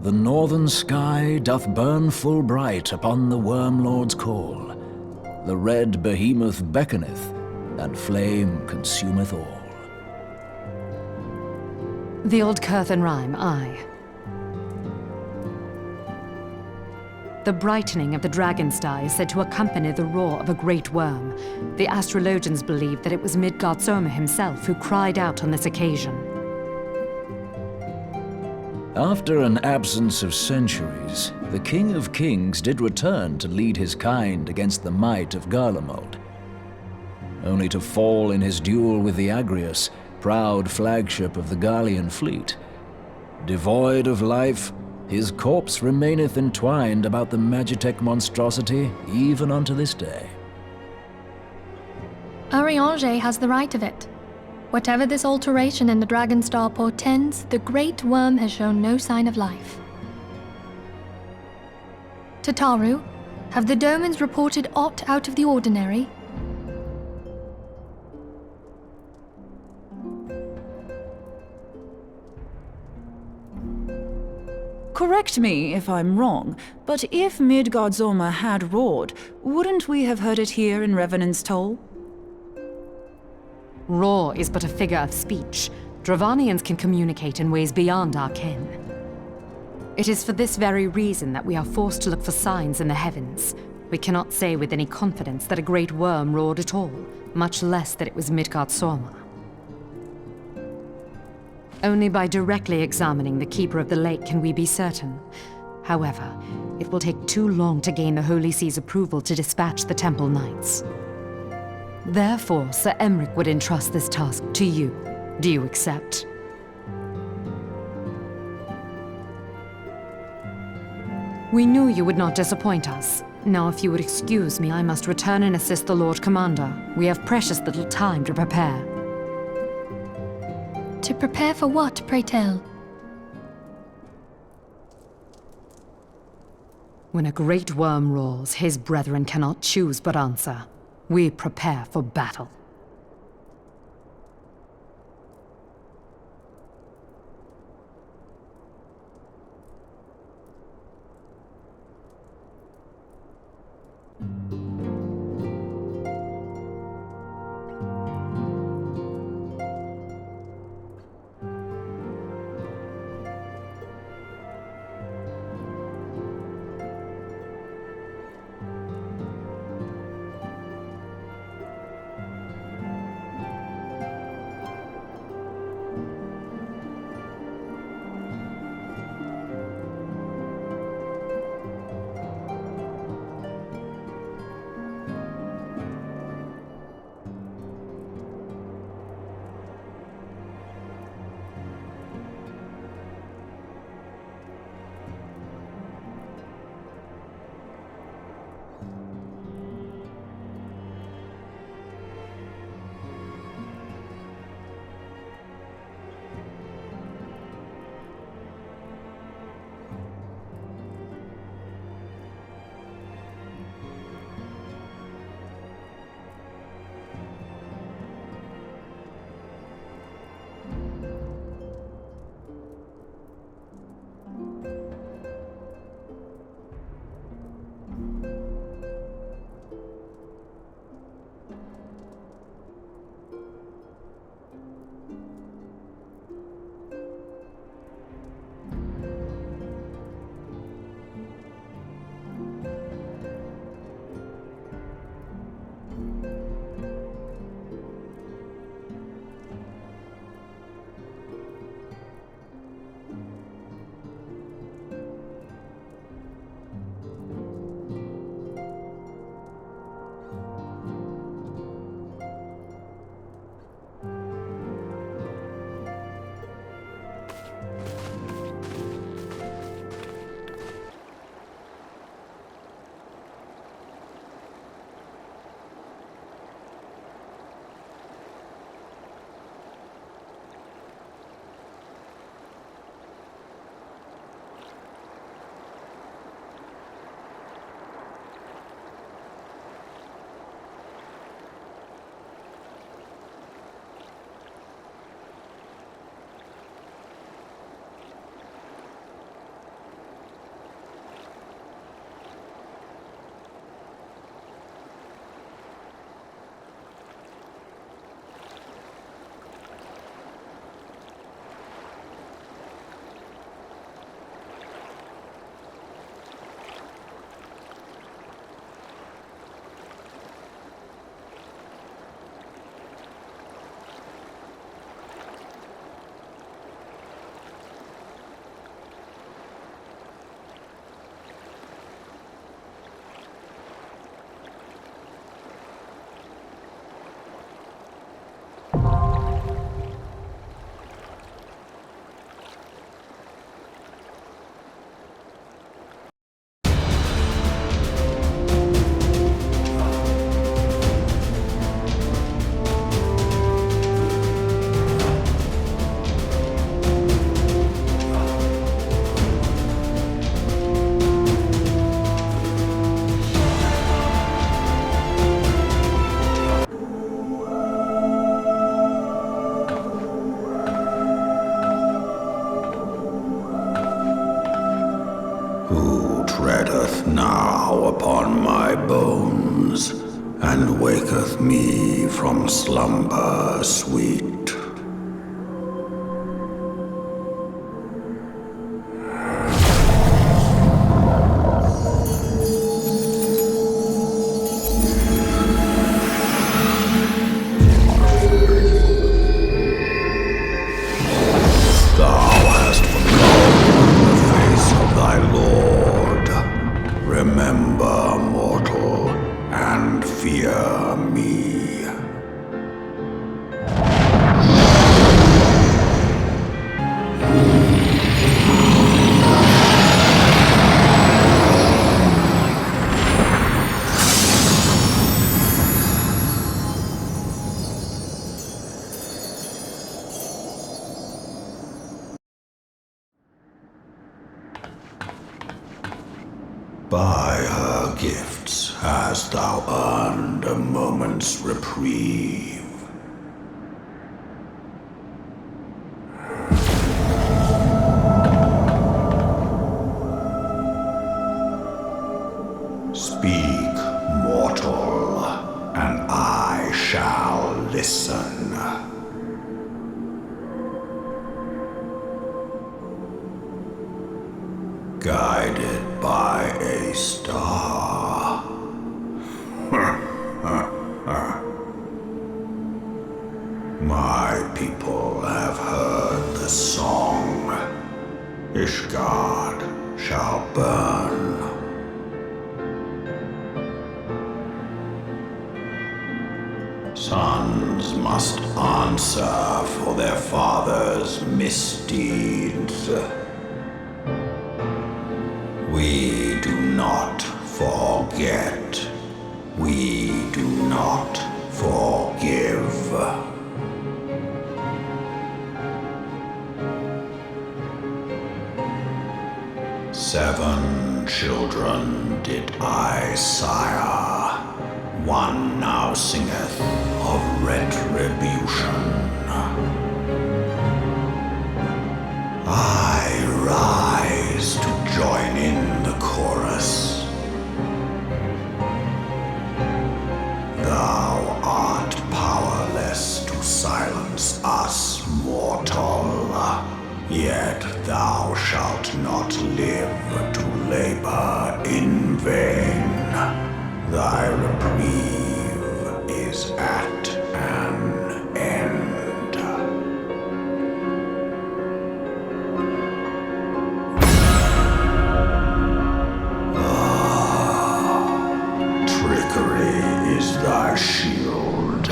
The northern sky doth burn full bright upon the Wormlord's call. The red behemoth beckoneth, and flame consumeth all.
The old Curthan rhyme, aye. The brightening of the Dragonstar is said to accompany the roar of a great worm. The astrologians believe that it was Midgard Soma himself who cried out on this occasion.
After an absence of centuries, the King of Kings did return to lead his kind against the might of Garlemald, only to fall in his duel with the Agrius, proud flagship of the Garlean fleet. Devoid of life, his corpse remaineth entwined about the Magitech monstrosity even unto this day.
Ariange has the right of it. Whatever this alteration in the Dragonstar portends, the Great Worm has shown no sign of life. Tataru, have the Domans reported aught out of the ordinary?
Correct me if I'm wrong, but if Midgard-Zorma had roared, wouldn't we have heard it here in Revenant's Toll?
Roar is but a figure of speech. Dravanians can communicate in ways beyond our ken. It is for this very reason that we are forced to look for signs in the heavens. We cannot say with any confidence that a great worm roared at all, much less that it was Midgard-Zorma. Only by directly examining the Keeper of the Lake can we be certain. However, it will take too long to gain the Holy See's approval to dispatch the Temple Knights. Therefore, Sir Emric would entrust this task to you. Do you accept? We knew you would not disappoint us. Now, if you would excuse me, I must return and assist the Lord Commander. We have precious little time to prepare.
To prepare for what, pray tell?
When a great worm roars, his brethren cannot choose but answer. We prepare for battle.
dawns, and waketh me from slumber sweet. Remember, mortal, and fear me. By her gifts hast thou earned a moment's reprieve. Speak, mortal, and I shall listen. Guided by a star. My people have heard the song. Ishgard shall burn. Sons must answer for their father's misdeeds. We do not forget. We do not forgive. Seven children did I sire. One now singeth of retribution. I rise to join in the chorus. Thou art powerless to silence us, mortal. Yet thou shalt not live to labor in vain. Thy reprieve is at an end. Trickery is thy shield.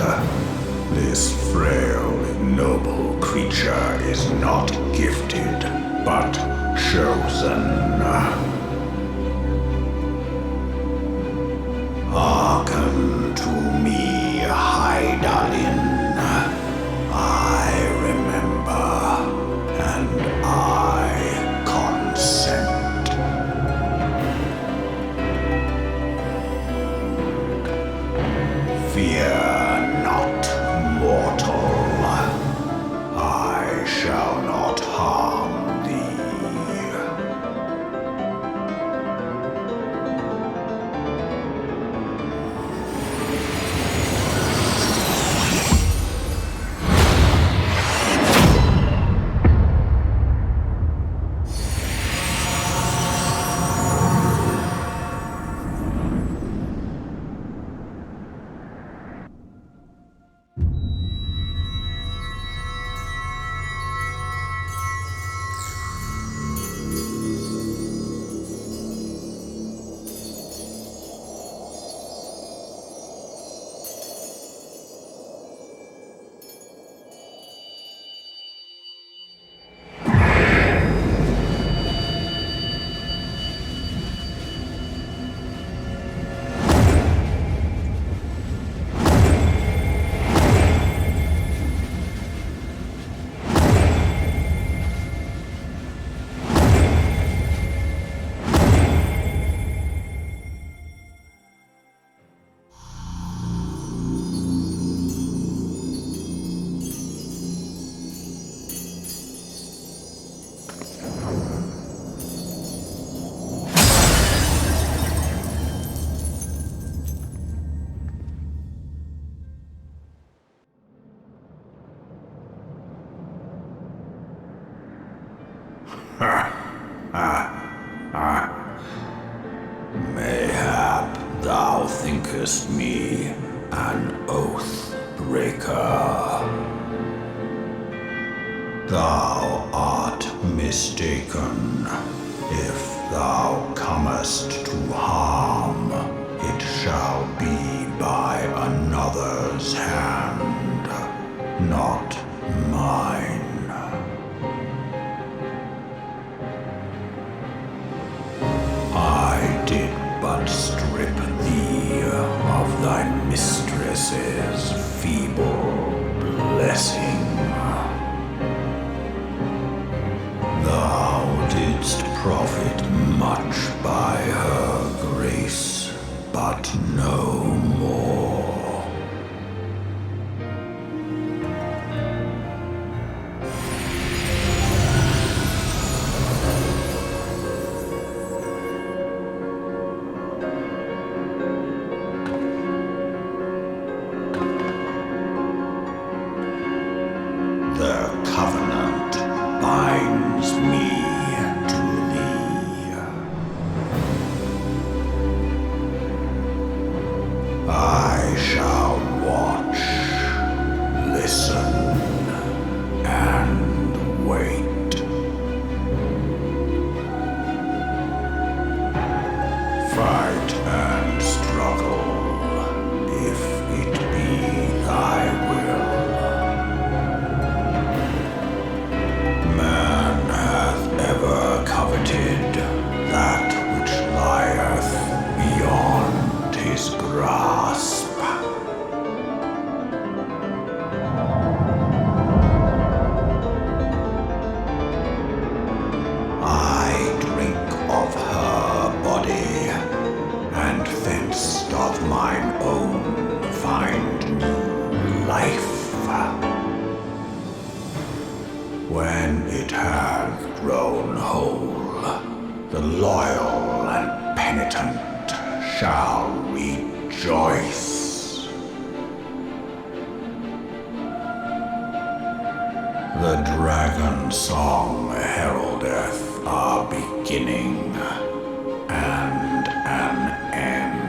This frail, ignoble creature is not gifted, but chosen. Hearken to me, Hydaelyn. I remember, and I consent. Fear not, mortal. I shall not harm thee. makest me an oath breaker. Thou art mistaken. If thou comest to harm, it shall be by another's hand, not mine. I did but strip thee of thy mistress's feeble blessing. Thou didst profit much by her grace, but no more. The covenant binds me to thee. I shall watch, listen, and wait. Fight and struggle, if it be thy will. Man hath ever coveted that which lieth beyond his grasp. I drink of her body, and thence doth mine own find new life. When it hath grown whole, the loyal and penitent shall rejoice. The dragon song heraldeth our beginning and an end.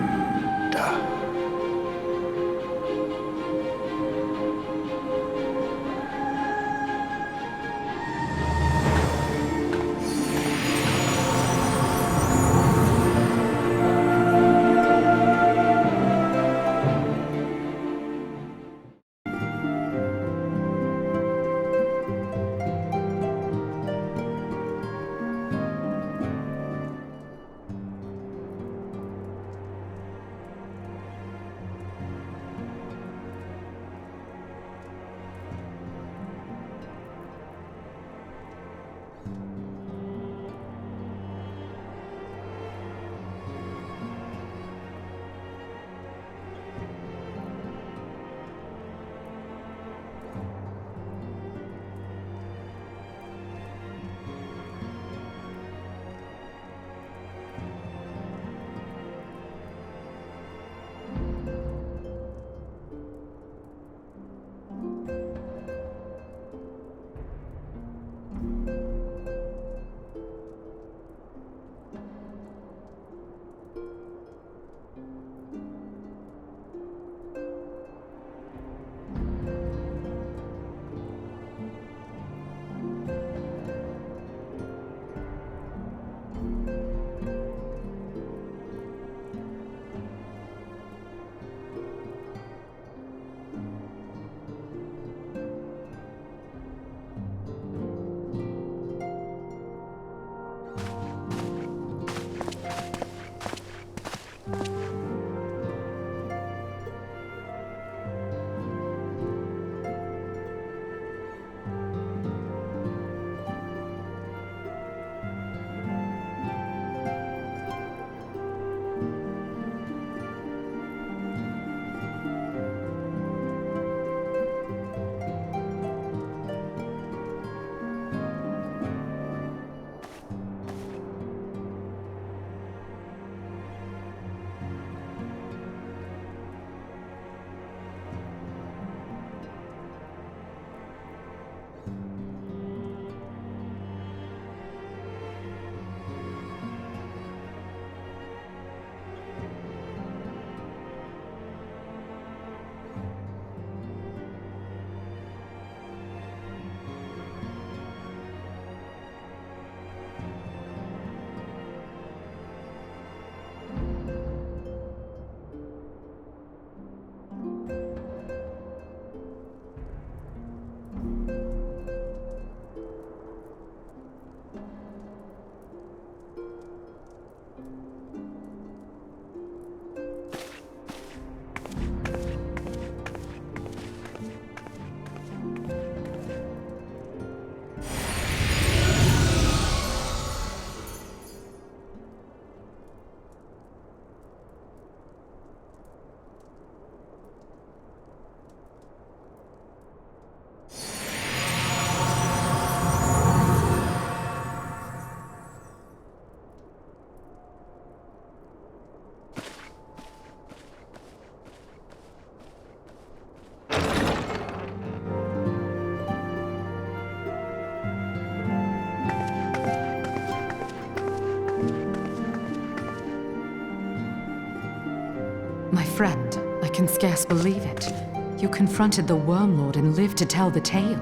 Friend, I can scarce believe it. You confronted the Worm Lord and lived to tell the tale.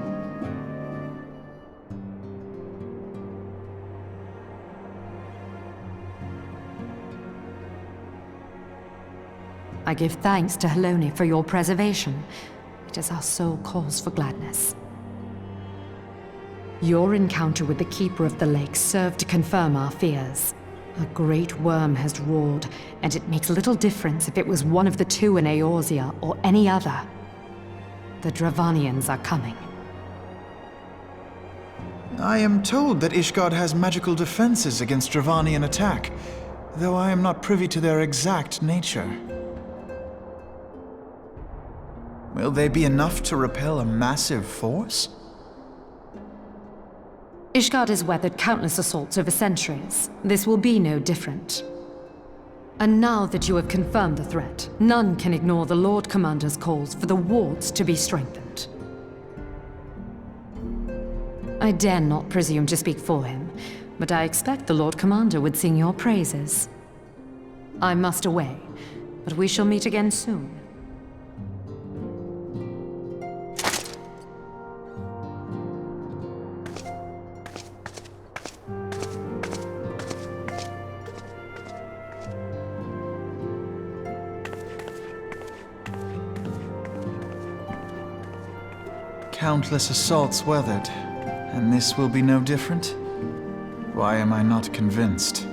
I give thanks to Helone for your preservation. It is our sole cause for gladness. Your encounter with the Keeper of the Lake served to confirm our fears. A great worm has roared, and it makes little difference if it was one of the two in Eorzea or any other. The Dravanians are coming.
I am told that Ishgard has magical defenses against Dravanian attack, though I am not privy to their exact nature. Will they be enough to repel a massive force?
Ishgard has weathered countless assaults over centuries. This will be no different. And now that you have confirmed the threat, none can ignore the Lord Commander's calls for the wards to be strengthened. I dare not presume to speak for him, but I expect the Lord Commander would sing your praises. I must away, but we shall meet again soon.
Countless assaults weathered, and this will be no different? Why am I not convinced?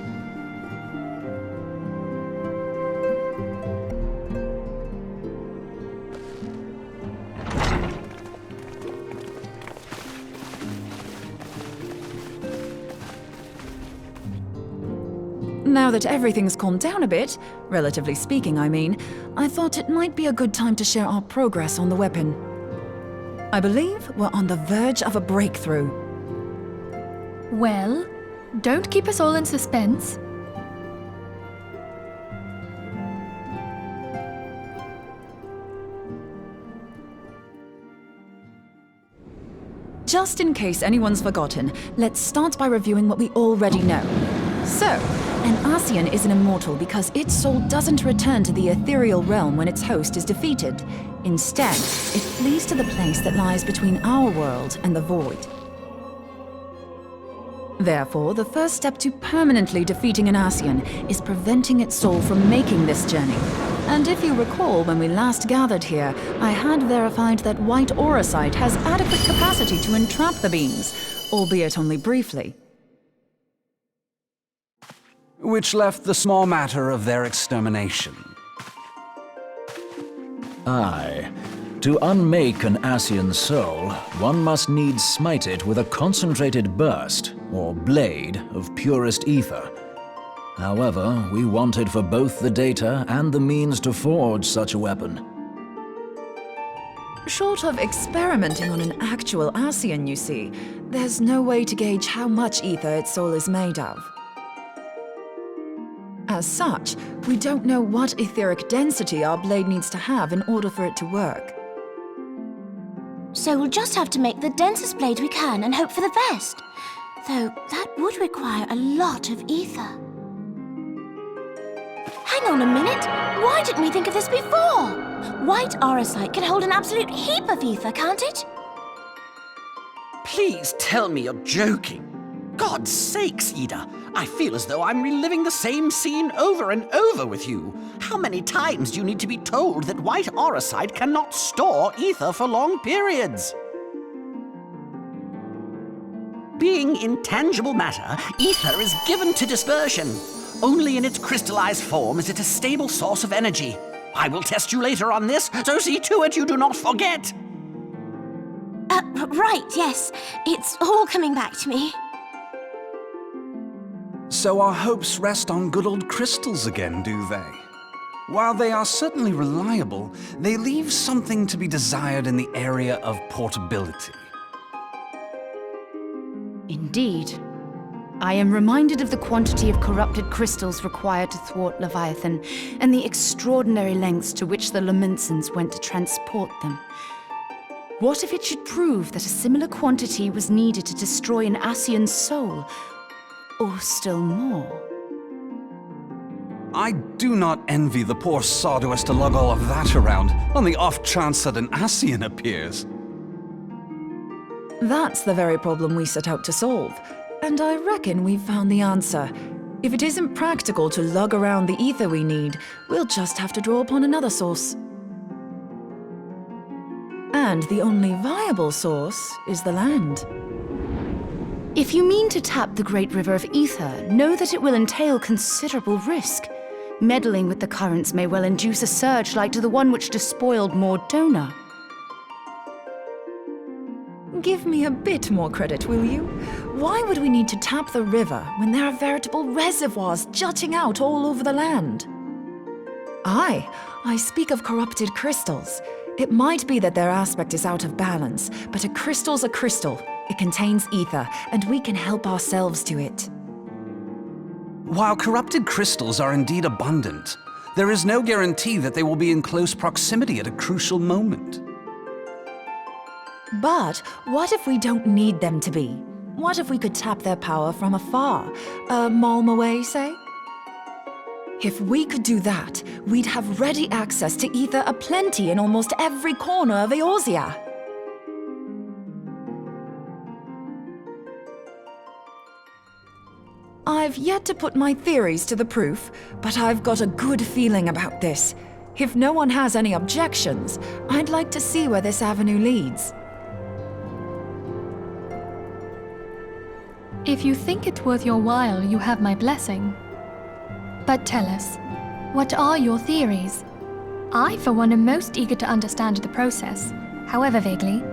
Now that everything's calmed down a bit, relatively speaking I mean, I thought it might be a good time to share our progress on the weapon. I believe we're on the verge of a breakthrough.
Well, don't keep us all in suspense.
Just in case anyone's forgotten, let's start by reviewing what we already know. So, an Ascian is an immortal because its soul doesn't return to the ethereal realm when its host is defeated. Instead, it flees to the place that lies between our world and the void. Therefore, the first step to permanently defeating an Ascian is preventing its soul from making this journey. And if you recall, when we last gathered here, I had verified that white auracite has adequate capacity to entrap the beings, albeit only briefly.
Which left the small matter of their extermination.
Aye. To unmake an Ascian soul, one must needs smite it with a concentrated burst, or blade, of purest ether. However, we wanted for both the data and the means to forge such a weapon.
Short of experimenting on an actual Ascian, you see, there's no way to gauge how much ether its soul is made of. As such, we don't know what etheric density our blade needs to have in order for it to work.
So we'll just have to make the densest blade we can and hope for the best. Though that would require a lot of ether. Hang on a minute! Why didn't we think of this before? White auracite can hold an absolute heap of ether, can't it?
Please tell me you're joking. God's sakes, Ida. I feel as though I'm reliving the same scene over and over with you. How many times do you need to be told that white auracite cannot store ether for long periods? Being intangible matter, ether is given to dispersion. Only in its crystallized form is it a stable source of energy. I will test you later on this, so see to it you do not forget.
Right, yes. It's all coming back to me.
So our hopes rest on good old crystals again, do they? While they are certainly reliable, they leave something to be desired in the area of portability.
Indeed. I am reminded of the quantity of corrupted crystals required to thwart Leviathan, and the extraordinary lengths to which the Lamentsons went to transport them. What if it should prove that a similar quantity was needed to destroy an Ascian's soul? Or still more?
I do not envy the poor sod who has to lug all of that around on the off chance that an Ascian appears.
That's the very problem we set out to solve, and I reckon we've found the answer. If it isn't practical to lug around the ether we need, we'll just have to draw upon another source. And the only viable source is the land.
If you mean to tap the Great River of Ether, know that it will entail considerable risk. Meddling with the currents may well induce a surge like to the one which despoiled Mordona.
Give me a bit more credit, will you? Why would we need to tap the river when there are veritable reservoirs jutting out all over the land? I speak of corrupted crystals. It might be that their aspect is out of balance, but a crystal's a crystal. It contains ether, and we can help ourselves to it.
While corrupted crystals are indeed abundant, there is no guarantee that they will be in close proximity at a crucial moment.
But what if we don't need them to be? What if we could tap their power from afar? A malm away, say? If we could do that, we'd have ready access to ether aplenty in almost every corner of Eorzea. I've yet to put my theories to the proof, but I've got a good feeling about this. If no one has any objections, I'd like to see where this avenue leads.
If you think it worth your while, you have my blessing. But tell us, what are your theories? I, for one, am most eager to understand the process, however vaguely.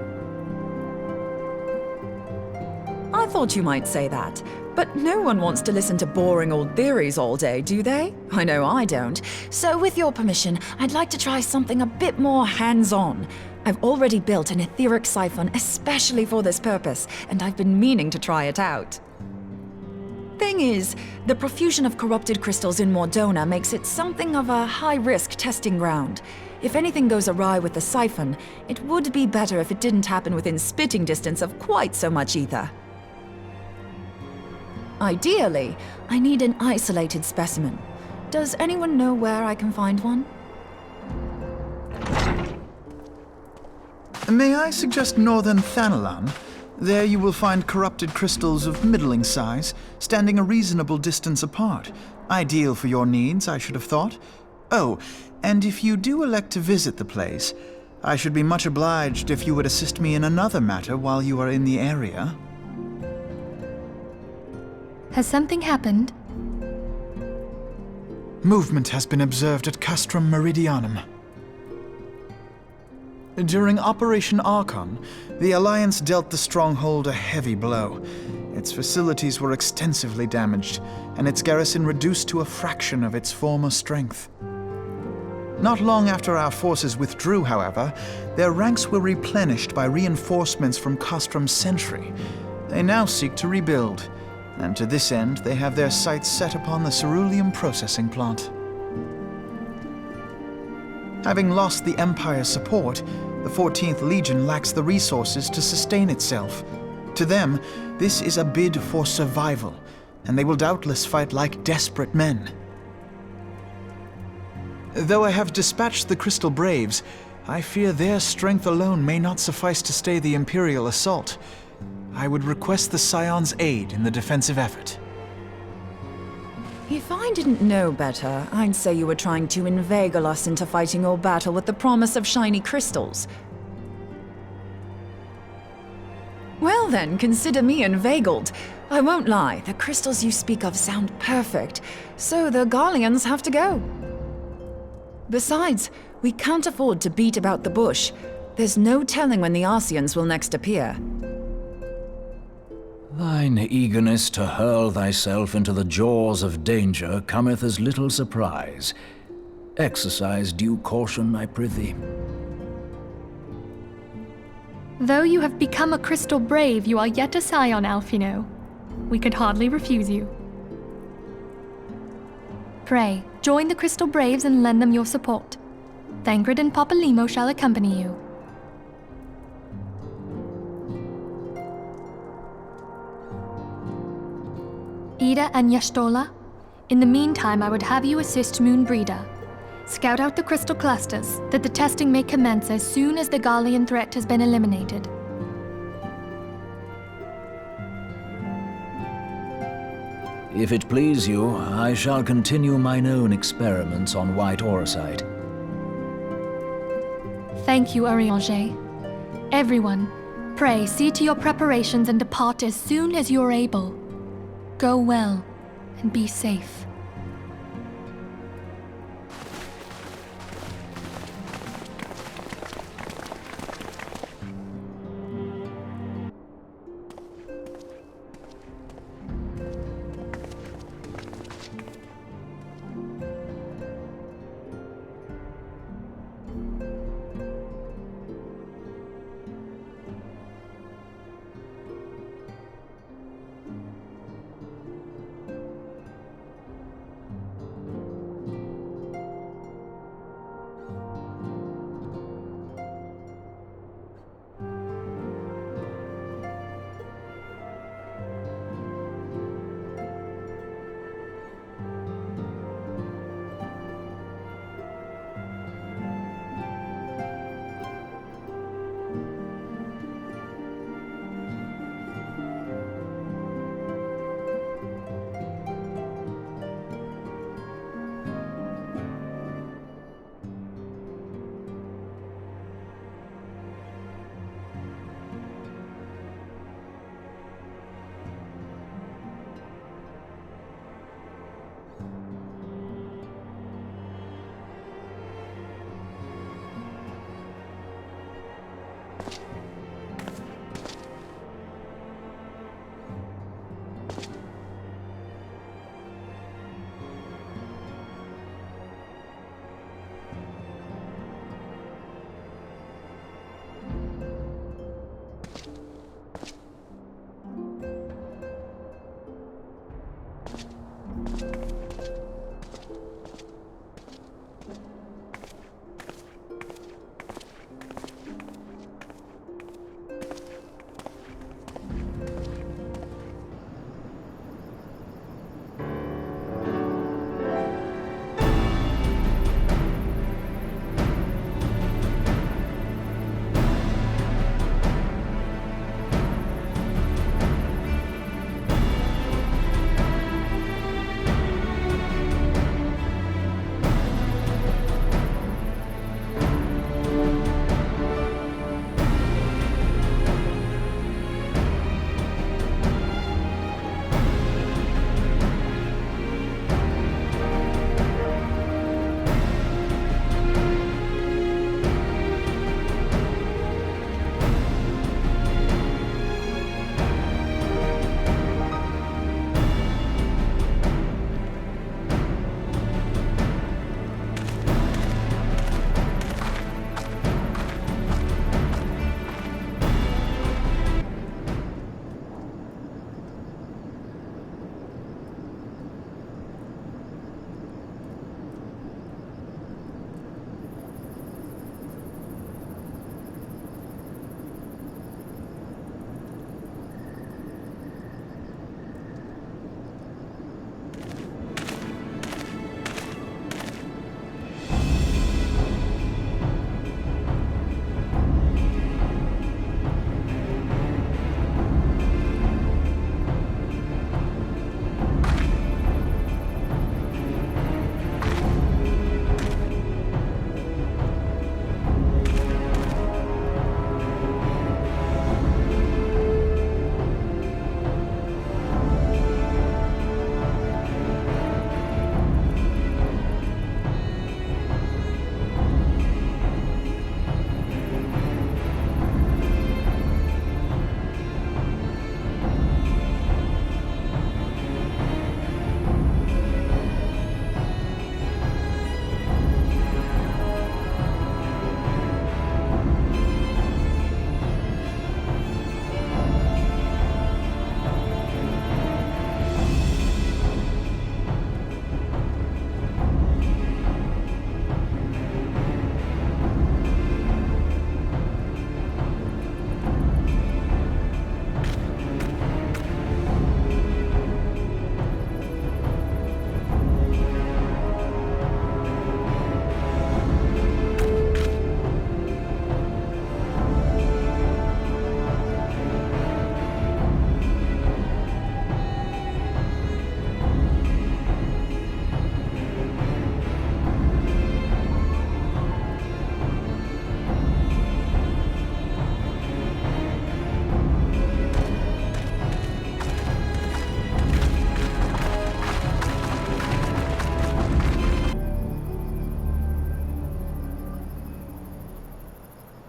I thought you might say that, but no one wants to listen to boring old theories all day, do they? I know I don't. So with your permission, I'd like to try something a bit more hands-on. I've already built an etheric siphon especially for this purpose, and I've been meaning to try it out. Thing is, the profusion of corrupted crystals in Mordona makes it something of a high-risk testing ground. If anything goes awry with the siphon, it would be better if it didn't happen within spitting distance of quite so much ether. Ideally, I need an isolated specimen. Does anyone know where I can find one?
May I suggest northern Thanalan? There you will find corrupted crystals of middling size, standing a reasonable distance apart. Ideal for your needs, I should have thought. Oh, and if you do elect to visit the place, I should be much obliged if you would assist me in another matter while you are in the area.
Has something happened?
Movement has been observed at Castrum Meridianum. During Operation Archon, the Alliance dealt the stronghold a heavy blow. Its facilities were extensively damaged, and its garrison reduced to a fraction of its former strength. Not long after our forces withdrew, however, their ranks were replenished by reinforcements from Castrum's sentry. They now seek to rebuild, and to this end they have their sights set upon the ceruleum processing plant. Having lost the Empire's support, the 14th Legion lacks the resources to sustain itself. To them, this is a bid for survival, and they will doubtless fight like desperate men. Though I have dispatched the Crystal Braves, I fear their strength alone may not suffice to stay the Imperial assault. I would request the Scion's aid in the defensive effort.
If I didn't know better, I'd say you were trying to inveigle us into fighting your battle with the promise of shiny crystals. Well then, consider me inveigled. I won't lie, the crystals you speak of sound perfect, so the Garleans have to go. Besides, we can't afford to beat about the bush. There's no telling when the Ascians will next appear.
Thine eagerness to hurl thyself into the jaws of danger cometh as little surprise. Exercise due caution, I prithee.
Though you have become a Crystal Brave, you are yet a Scion, Alphino. We could hardly refuse you. Pray, join the Crystal Braves and lend them your support. Thancred and Papalymo shall accompany you. Ida and Yashtola, In the meantime, I would have you assist Moonbreeder. Scout out the crystal clusters, that the testing may commence as soon as the Gallian threat has been eliminated.
If it please you, I shall continue mine own experiments on white orosite.
Thank you, Urianger. Everyone, pray see to your preparations and depart as soon as you are able. Go well, and be safe.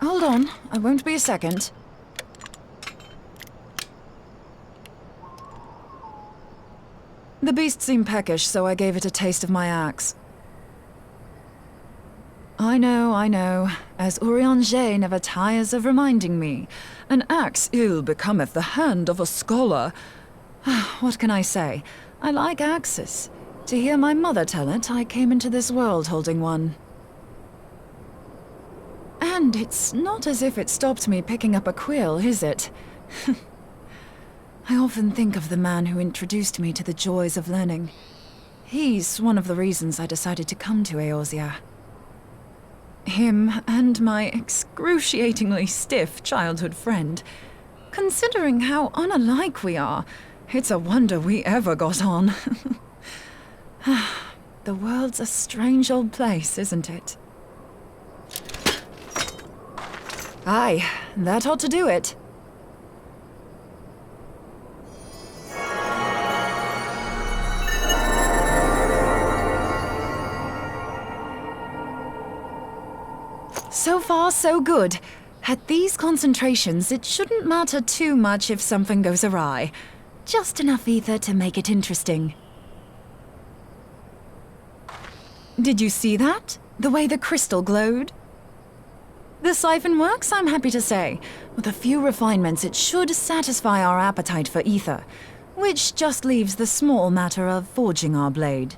Hold on, I won't be a second. The beast seemed peckish, so I gave it a taste of my axe. I know. As Urianger never tires of reminding me. An axe ill becometh the hand of a scholar. What can I say? I like axes. To hear my mother tell it, I came into this world holding one. And it's not as if it stopped me picking up a quill, is it? I often think of the man who introduced me to the joys of learning. He's one of the reasons I decided to come to Eorzea. Him and my excruciatingly stiff childhood friend. Considering how unalike we are, it's a wonder we ever got on. The world's a strange old place, isn't it? Aye, that ought to do it. So far, so good. At these concentrations, it shouldn't matter too much if something goes awry. Just enough ether to make it interesting. Did you see that? The way the crystal glowed? The siphon works, I'm happy to say. With a few refinements, it should satisfy our appetite for ether, which just leaves the small matter of forging our blade.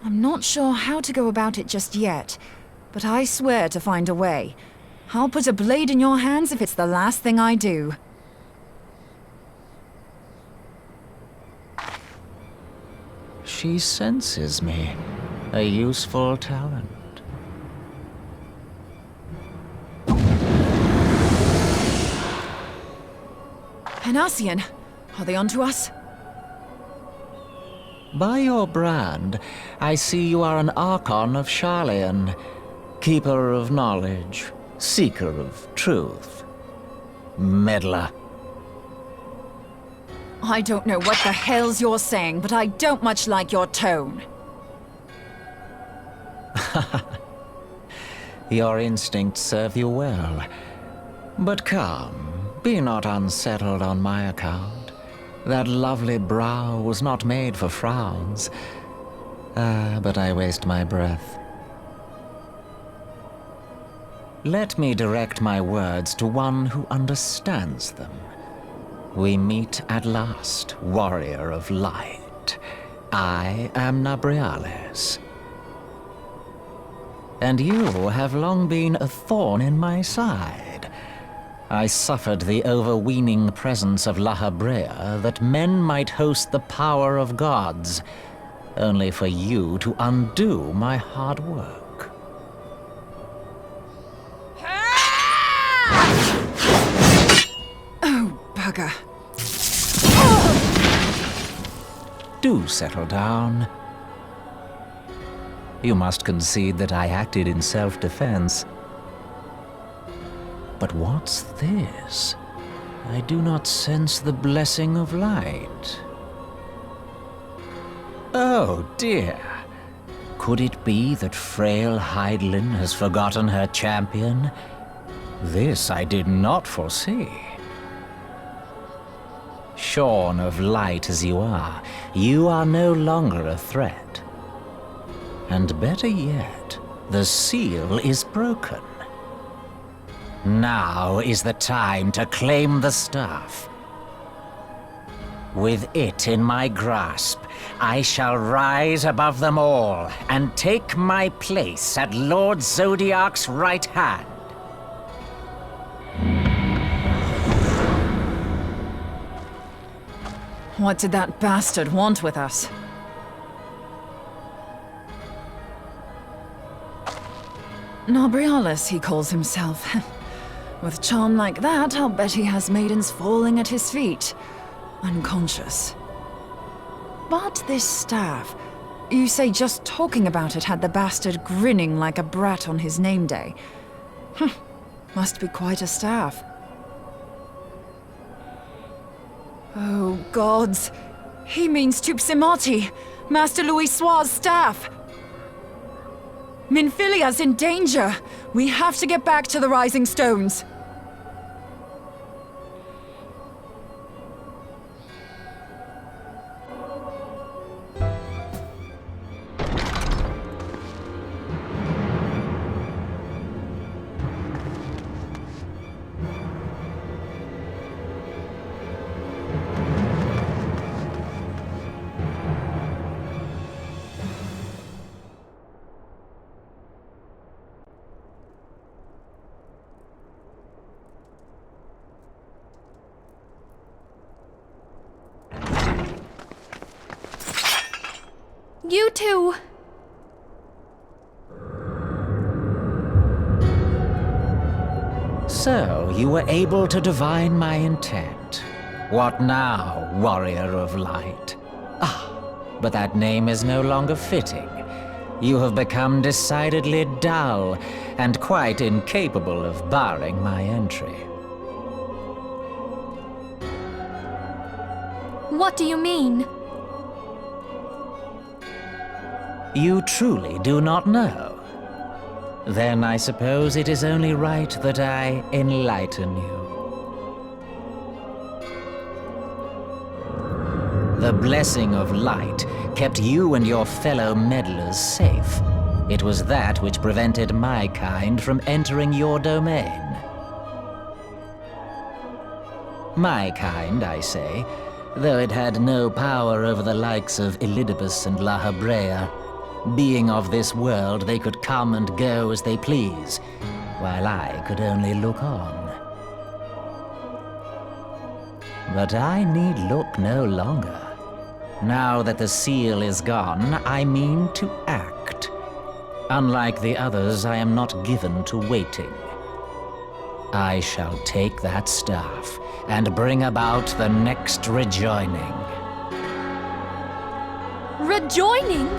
I'm not sure how to go about it just yet, but I swear to find a way. I'll put a blade in your hands if it's the last thing I do.
She senses me. A useful talent.
Anasian, are they onto us?
By your brand, I see you are an Archon of Sharlayan, keeper of knowledge, seeker of truth, meddler.
I don't know what the hell's you're saying, but I don't much like your tone.
Your instincts serve you well. But come, be not unsettled on my account. That lovely brow was not made for frowns. But I waste my breath. Let me direct my words to one who understands them. We meet at last, warrior of light. I am Nabriales. And you have long been a thorn in my side. I suffered the overweening presence of La Habrea that men might host the power of gods, only for you to undo my hard work.
Oh, bugger.
Do settle down. You must concede that I acted in self-defense. But what's this? I do not sense the blessing of light. Oh dear. Could it be that frail Hydaelyn has forgotten her champion? This I did not foresee. Shorn of light as you are no longer a threat. And better yet, the seal is broken. Now is the time to claim the staff. With it in my grasp, I shall rise above them all and take my place at Lord Zodiac's right hand.
What did that bastard want with us? Nabriales, he calls himself. With charm like that, I'll bet he has maidens falling at his feet, unconscious. But this staff, you say just talking about it had the bastard grinning like a brat on his name day. Must be quite a staff. Oh, gods. He means Tupsimati, Master Louis Soir's staff. Minfilia's in danger! We have to get back to the Rising Stones!
You two!
So, you were able to divine my intent. What now, warrior of light? Ah, but that name is no longer fitting. You have become decidedly dull, and quite incapable of barring my entry.
What do you mean?
You truly do not know? Then I suppose it is only right that I enlighten you. The blessing of light kept you and your fellow meddlers safe. It was that which prevented my kind from entering your domain. My kind, I say, though it had no power over the likes of Elidibus and La Habrea. Being of this world, they could come and go as they please, while I could only look on. But I need look no longer. Now that the seal is gone, I mean to act. Unlike the others, I am not given to waiting. I shall take that staff and bring about the next rejoining.
Rejoining?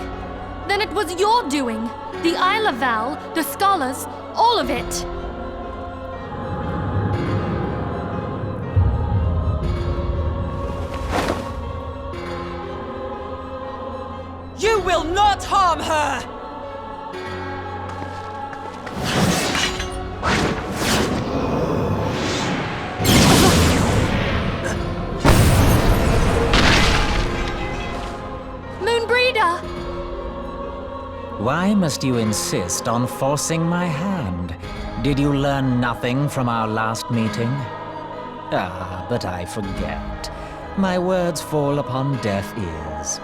Then it was your doing. The Isle of Val, the scholars, all of it.
You will not harm her!
Moonbreeder!
Why must you insist on forcing my hand? Did you learn nothing from our last meeting? Ah, but I forget. My words fall upon deaf ears.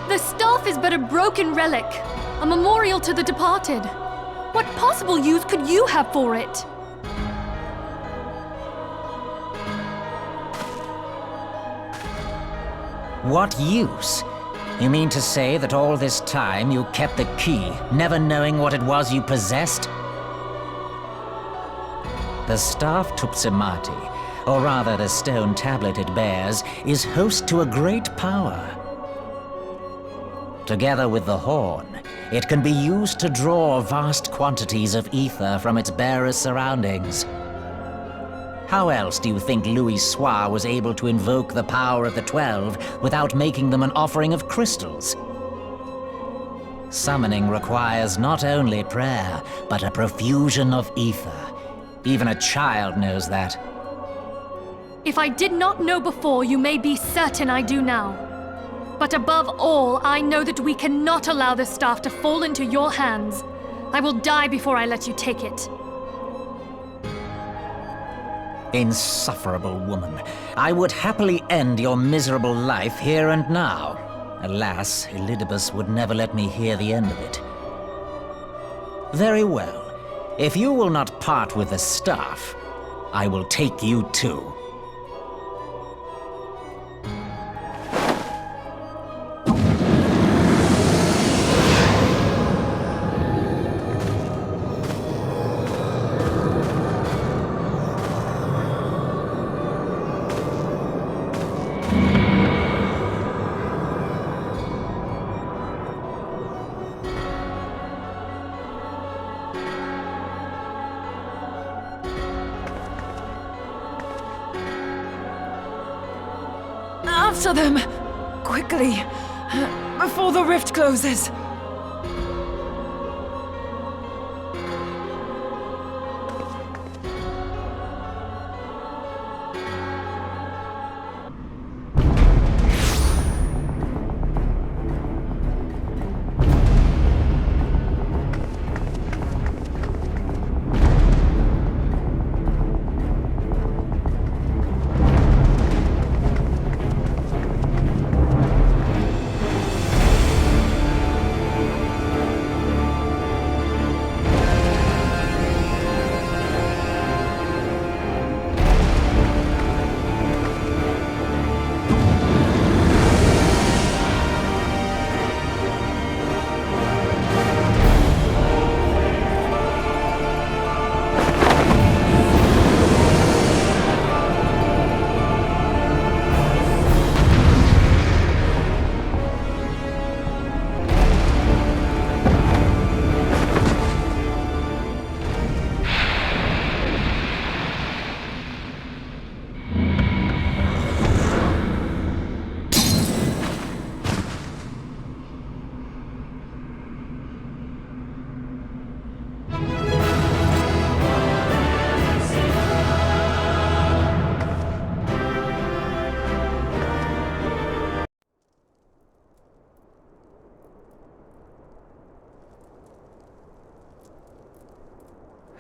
The staff is but a broken relic, a memorial to the departed. What possible use could you have for it?
What use? You mean to say that all this time you kept the key, never knowing what it was you possessed? The staff Tupsimati, or rather the stone tablet it bears, is host to a great power. Together with the horn, it can be used to draw vast quantities of ether from its bearer's surroundings. How else do you think Louis Soir was able to invoke the power of the 12 without making them an offering of crystals? Summoning requires not only prayer, but a profusion of ether. Even a child knows that.
If I did not know before, you may be certain I do now. But above all, I know that we cannot allow the staff to fall into your hands. I will die before I let you take it.
Insufferable woman. I would happily end your miserable life here and now. Alas, Elidibus would never let me hear the end of it. Very well. If you will not part with the staff, I will take you too.
After them! Quickly! before the rift closes.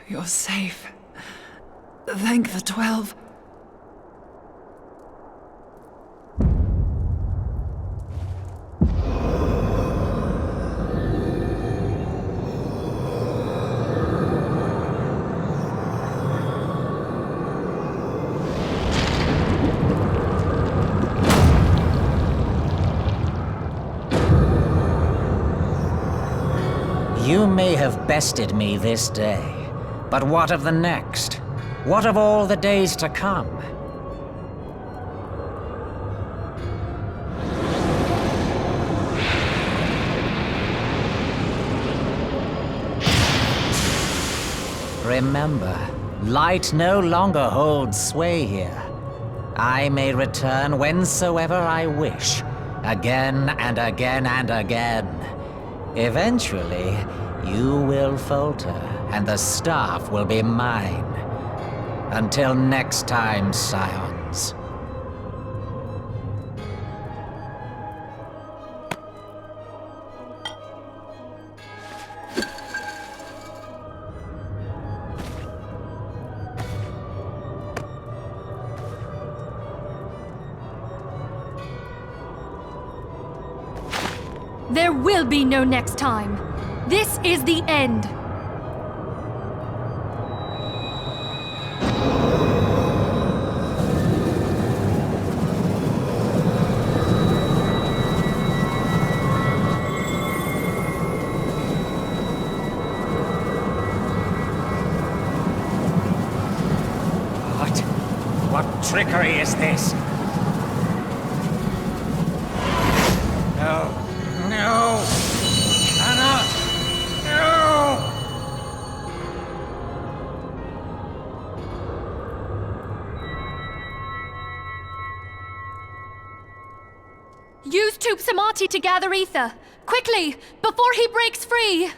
You're safe. Thank the 12.
You may have bested me this day, but what of the next? What of all the days to come? Remember, light no longer holds sway here. I may return whensoever I wish, again and again and again. Eventually, you will falter, and the staff will be mine. Until next time, scions.
There will be no next time. This is the end.
What trickery is this? No. No! Cannot! No!
Use Tube Samati to gather ether. Quickly, before he breaks free!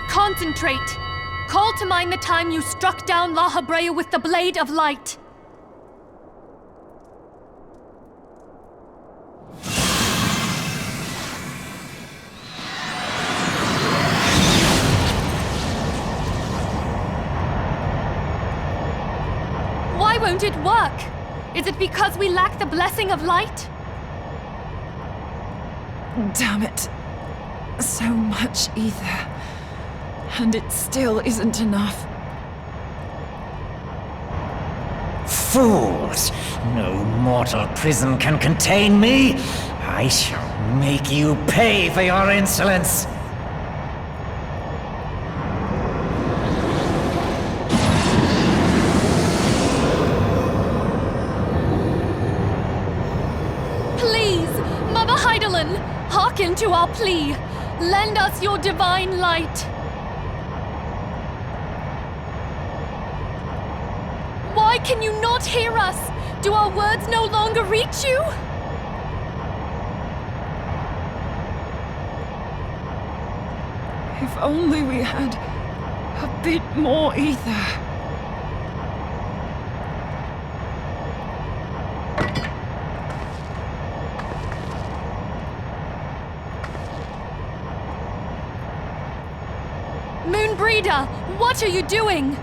Concentrate! Call to mind the time you struck down La Habrea with the Blade of Light. Why won't it work? Is it because we lack the blessing of light?
Damn it. So much ether. And it still isn't enough.
Fools! No mortal prison can contain me! I shall make you pay for your insolence!
Please, Mother Heidelin, hearken to our plea. lend us your divine light. Why can you not hear us? Do our words no longer reach you?
If only we had a bit more ether.
Moonbreeder, what are you doing?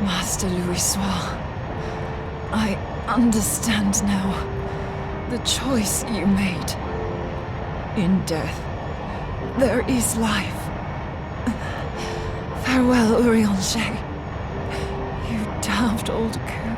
Master Louisoix, I understand now the choice you made. In death, there is life. Farewell, Urianger, you daft old coot.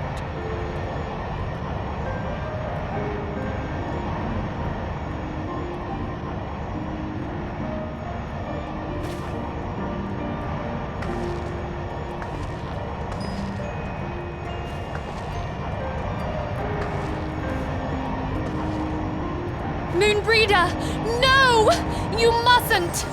Moonbreeder, no! You mustn't!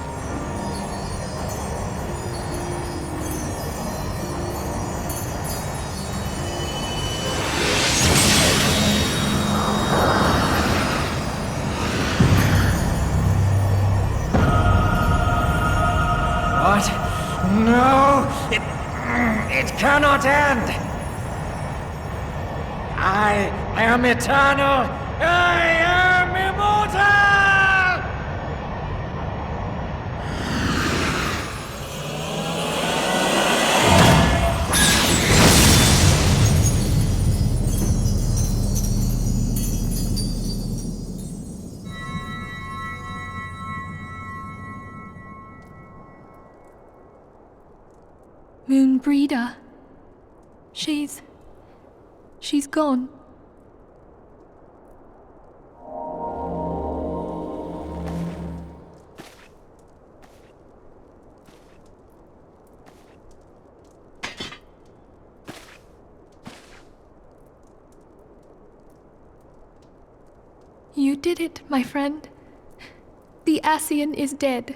What? No! It cannot end! I am eternal! I am immortal!
Moonbreeder. She's gone. You did it, my friend. The Ascian is dead.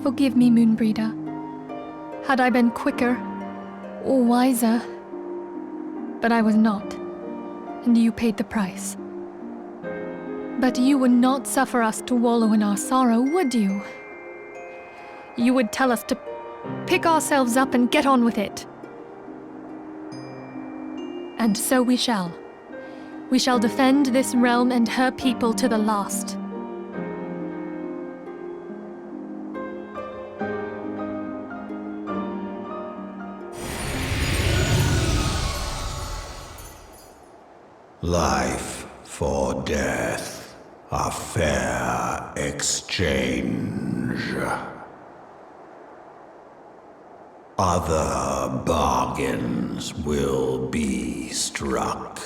Forgive me, Moonbreeder. Had I been quicker or wiser, but I was not, and you paid the price. But you would not suffer us to wallow in our sorrow, would you? You would tell us to pick ourselves up and get on with it. And so we shall. We shall defend this realm and her people to the last.
Life For death, a fair exchange. Other bargains will be struck.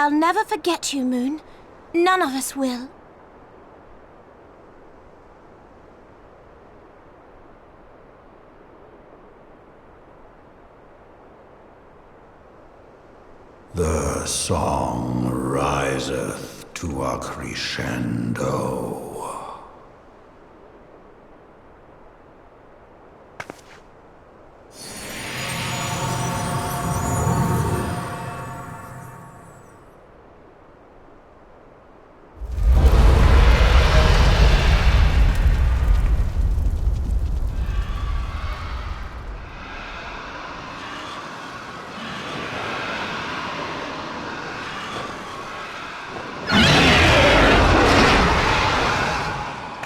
I'll never forget you, Moon. None of us will.
The song riseth to a crescendo.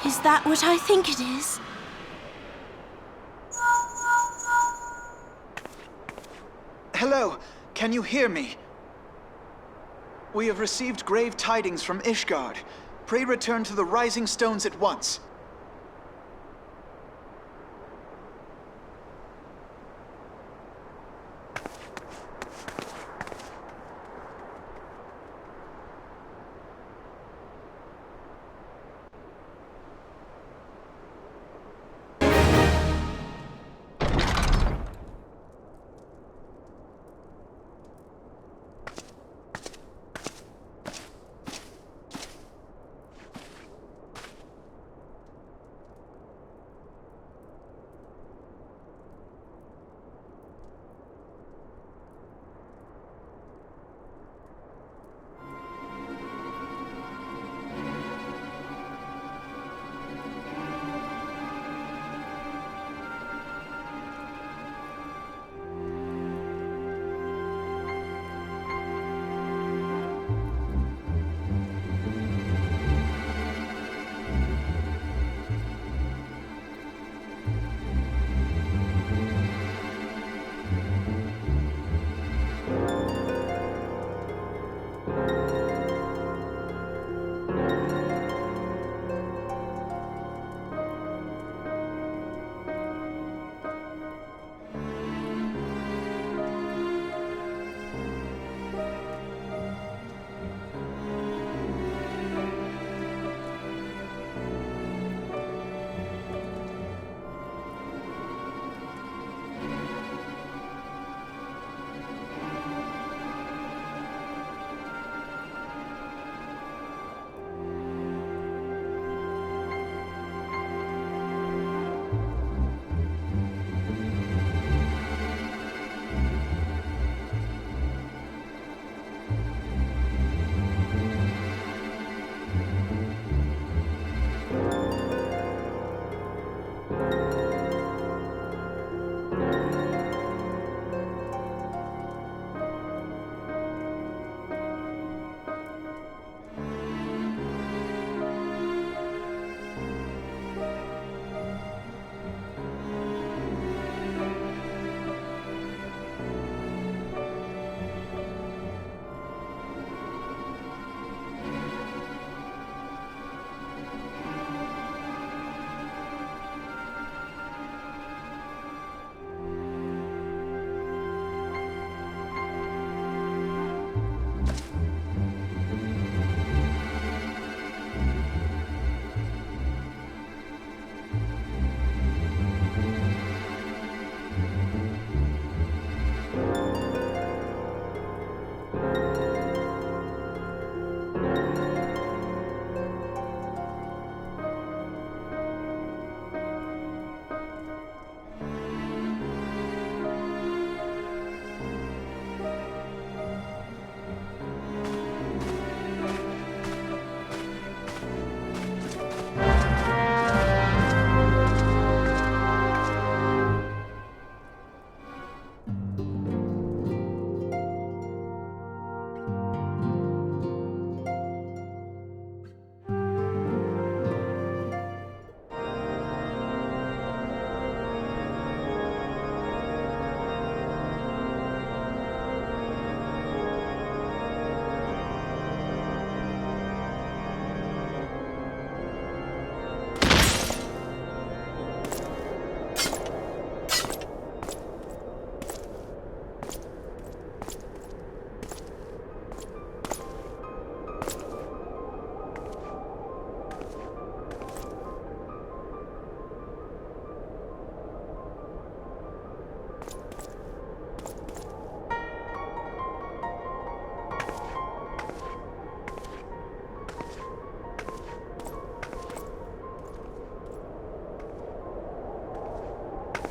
Is that what I think it is?
Hello, can you hear me? We have received grave tidings from Ishgard. Pray return to the Rising Stones at once.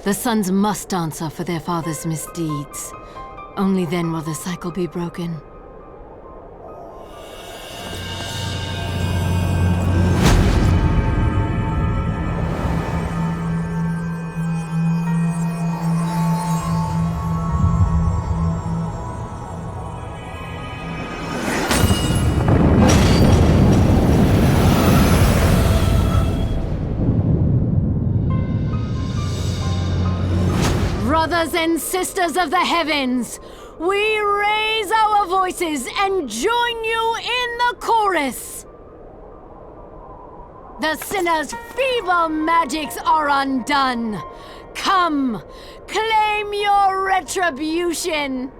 The sons must answer for their father's misdeeds. Only then will the cycle be broken. Brothers and sisters of the heavens, we raise our voices and join you in the chorus. The sinner's feeble magics are undone. Come, claim your retribution.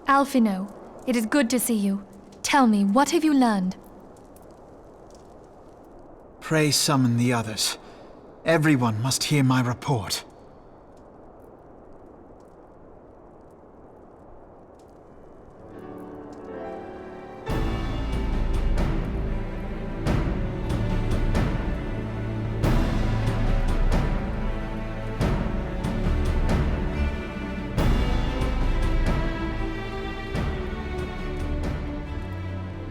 Alphino, it is good to see you. Tell me, what have you learned?
Pray summon the others. Everyone must hear my report.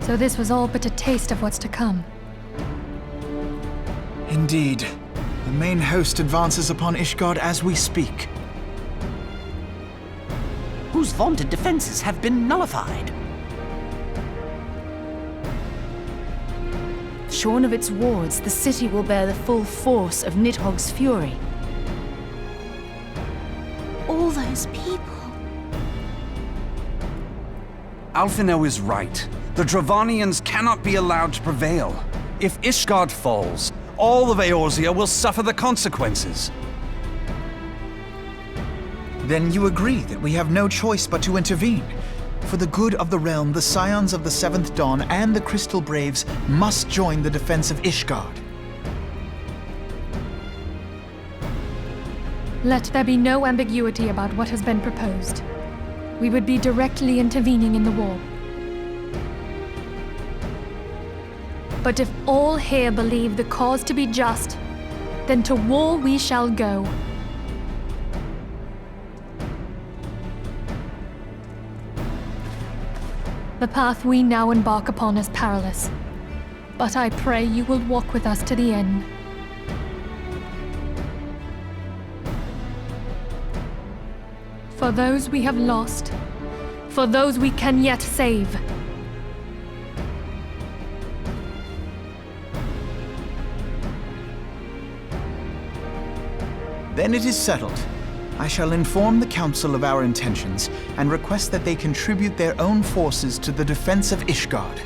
So this was all but a taste of what's to come.
Indeed. The main host advances upon Ishgard as we speak.
Whose vaunted defenses have been nullified.
Shorn of its wards, the city will bear the full force of Nidhogg's fury.
All those people.
Alphino is right. The Dravanians cannot be allowed to prevail. If Ishgard falls, all of Eorzea will suffer the consequences.
Then you agree that we have no choice but to intervene. For the good of the realm, the Scions of the Seventh Dawn and the Crystal Braves must join the defense of Ishgard.
Let there be no ambiguity about what has been proposed. We would be directly intervening in the war. But if all here believe the cause to be just, then to war we shall go. The path we now embark upon is perilous, but I pray you will walk with us to the end. For those we have lost, for those we can yet save.
Then it is settled. I shall inform the Council of our intentions and request that they contribute their own forces to the defense of Ishgard.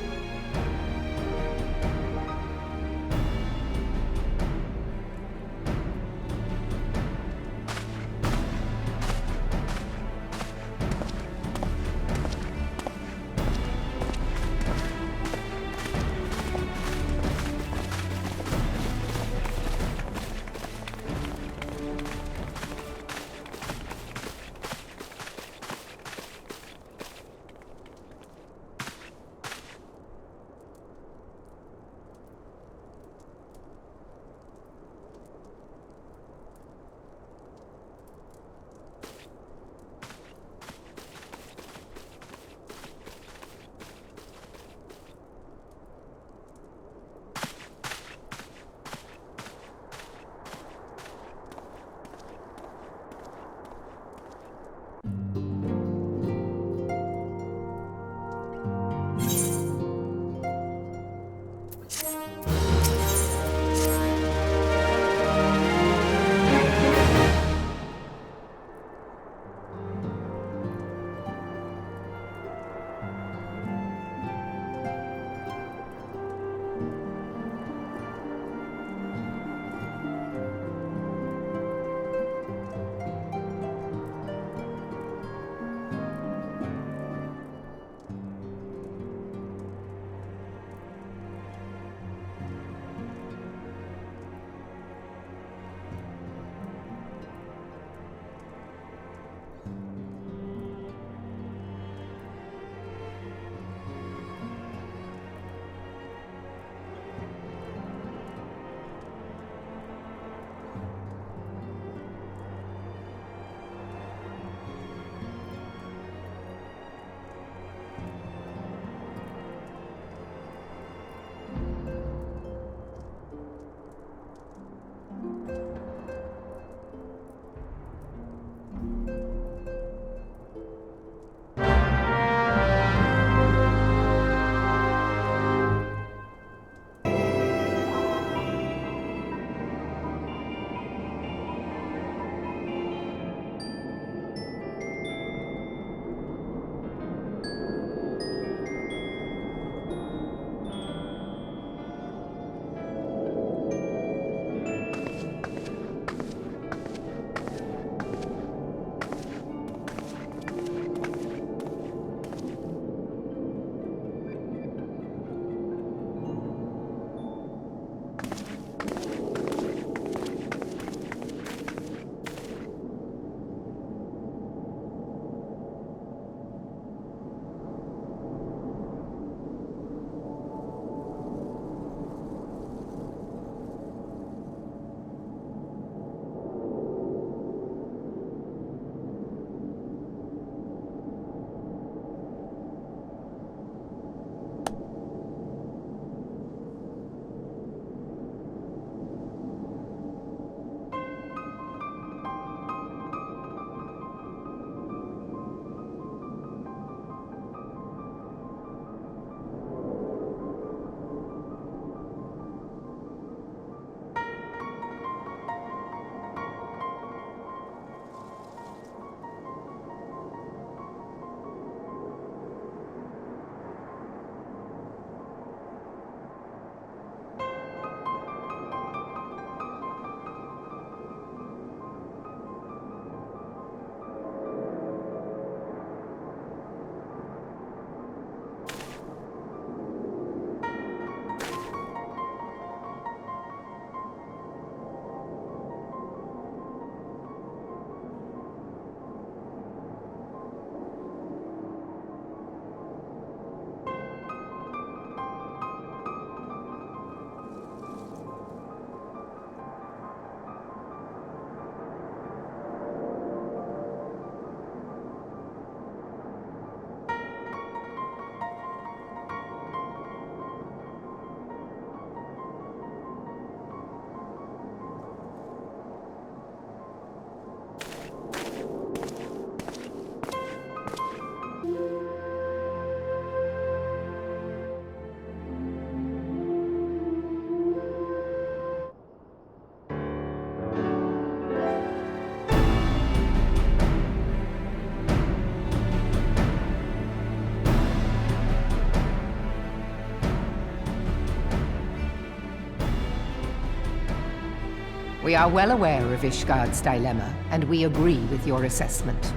We are well aware of Ishgard's dilemma, and we agree with your assessment.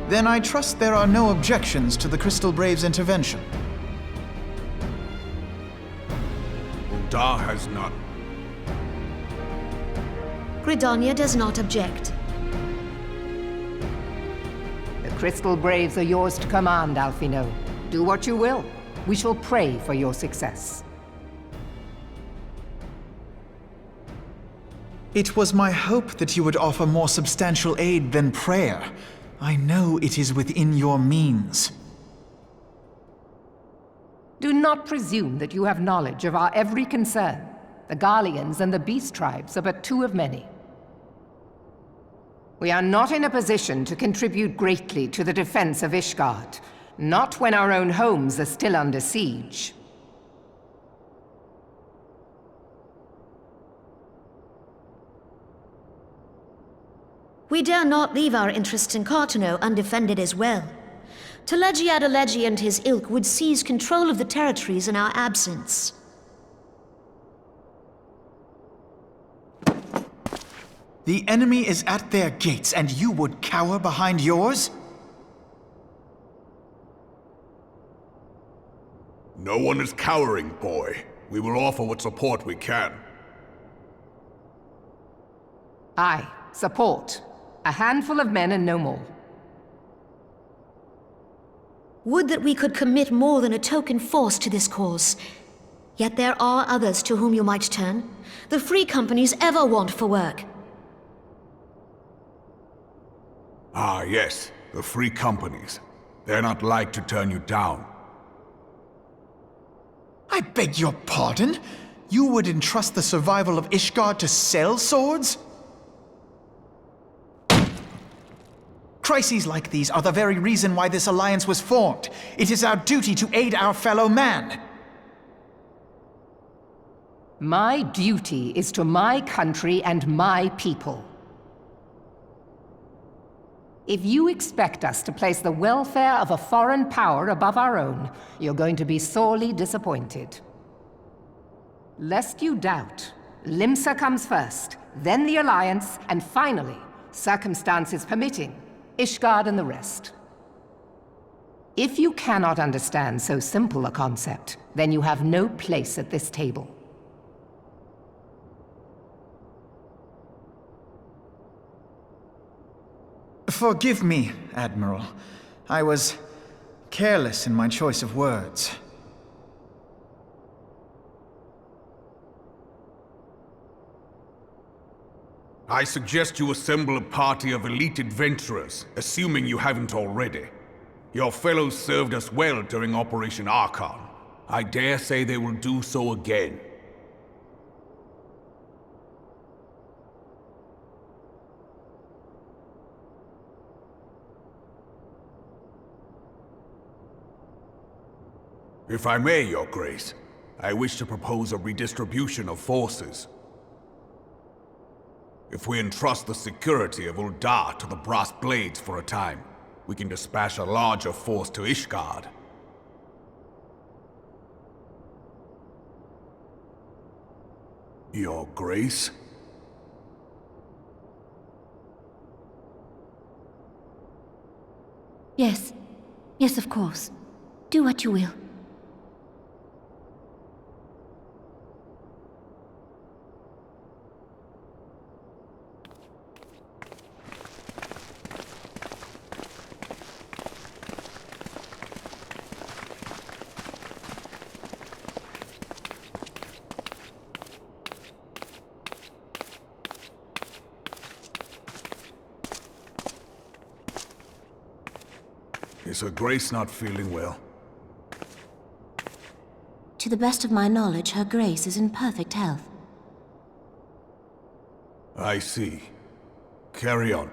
Then I trust there are no objections to the Crystal Brave's intervention.
Uldar has none.
Gridania does not object.
The Crystal Braves are yours to command, Alphino. Do what you will. We shall pray for your success.
It was my hope that you would offer more substantial aid than prayer. I know it is within your means.
Do not presume that you have knowledge of our every concern. The Garleans and the Beast Tribes are but two of many. We are not in a position to contribute greatly to the defense of Ishgard, not when our own homes are still under siege.
We dare not leave our interests in Cartano undefended as well. Telegi Adalegi and his ilk would seize control of the territories in our absence.
The enemy is at their gates, and you would cower behind yours?
No one is cowering, boy. We will offer what support we can.
Aye, support. A handful of men and no more.
Would that we could commit more than a token force to this cause. Yet there are others to whom you might turn. The free companies ever want for work.
Ah, yes. The free companies. They're not like to turn you down.
I beg your pardon? You would entrust the survival of Ishgard to sell swords? Crises like these are the very reason why this alliance was formed. It is our duty to aid our fellow man.
My duty is to my country and my people. If you expect us to place the welfare of a foreign power above our own, you're going to be sorely disappointed. Lest you doubt, Limsa comes first, then the Alliance, and finally, circumstances permitting, Ishgard and the rest. If you cannot understand so simple a concept, then you have no place at this table.
Forgive me, Admiral. I was careless in my choice of words.
I suggest you assemble a party of elite adventurers, assuming you haven't already. Your fellows served us well during Operation Archon. I dare say they will do so again. If I may, Your Grace, I wish to propose a redistribution of forces. If we entrust the security of Uldar to the Brass Blades for a time, we can dispatch a larger force to Ishgard. Your Grace?
Yes. Yes, of course. Do what you will.
Is Her Grace not feeling well?
To the best of my knowledge, Her Grace is in perfect health.
I see. Carry on.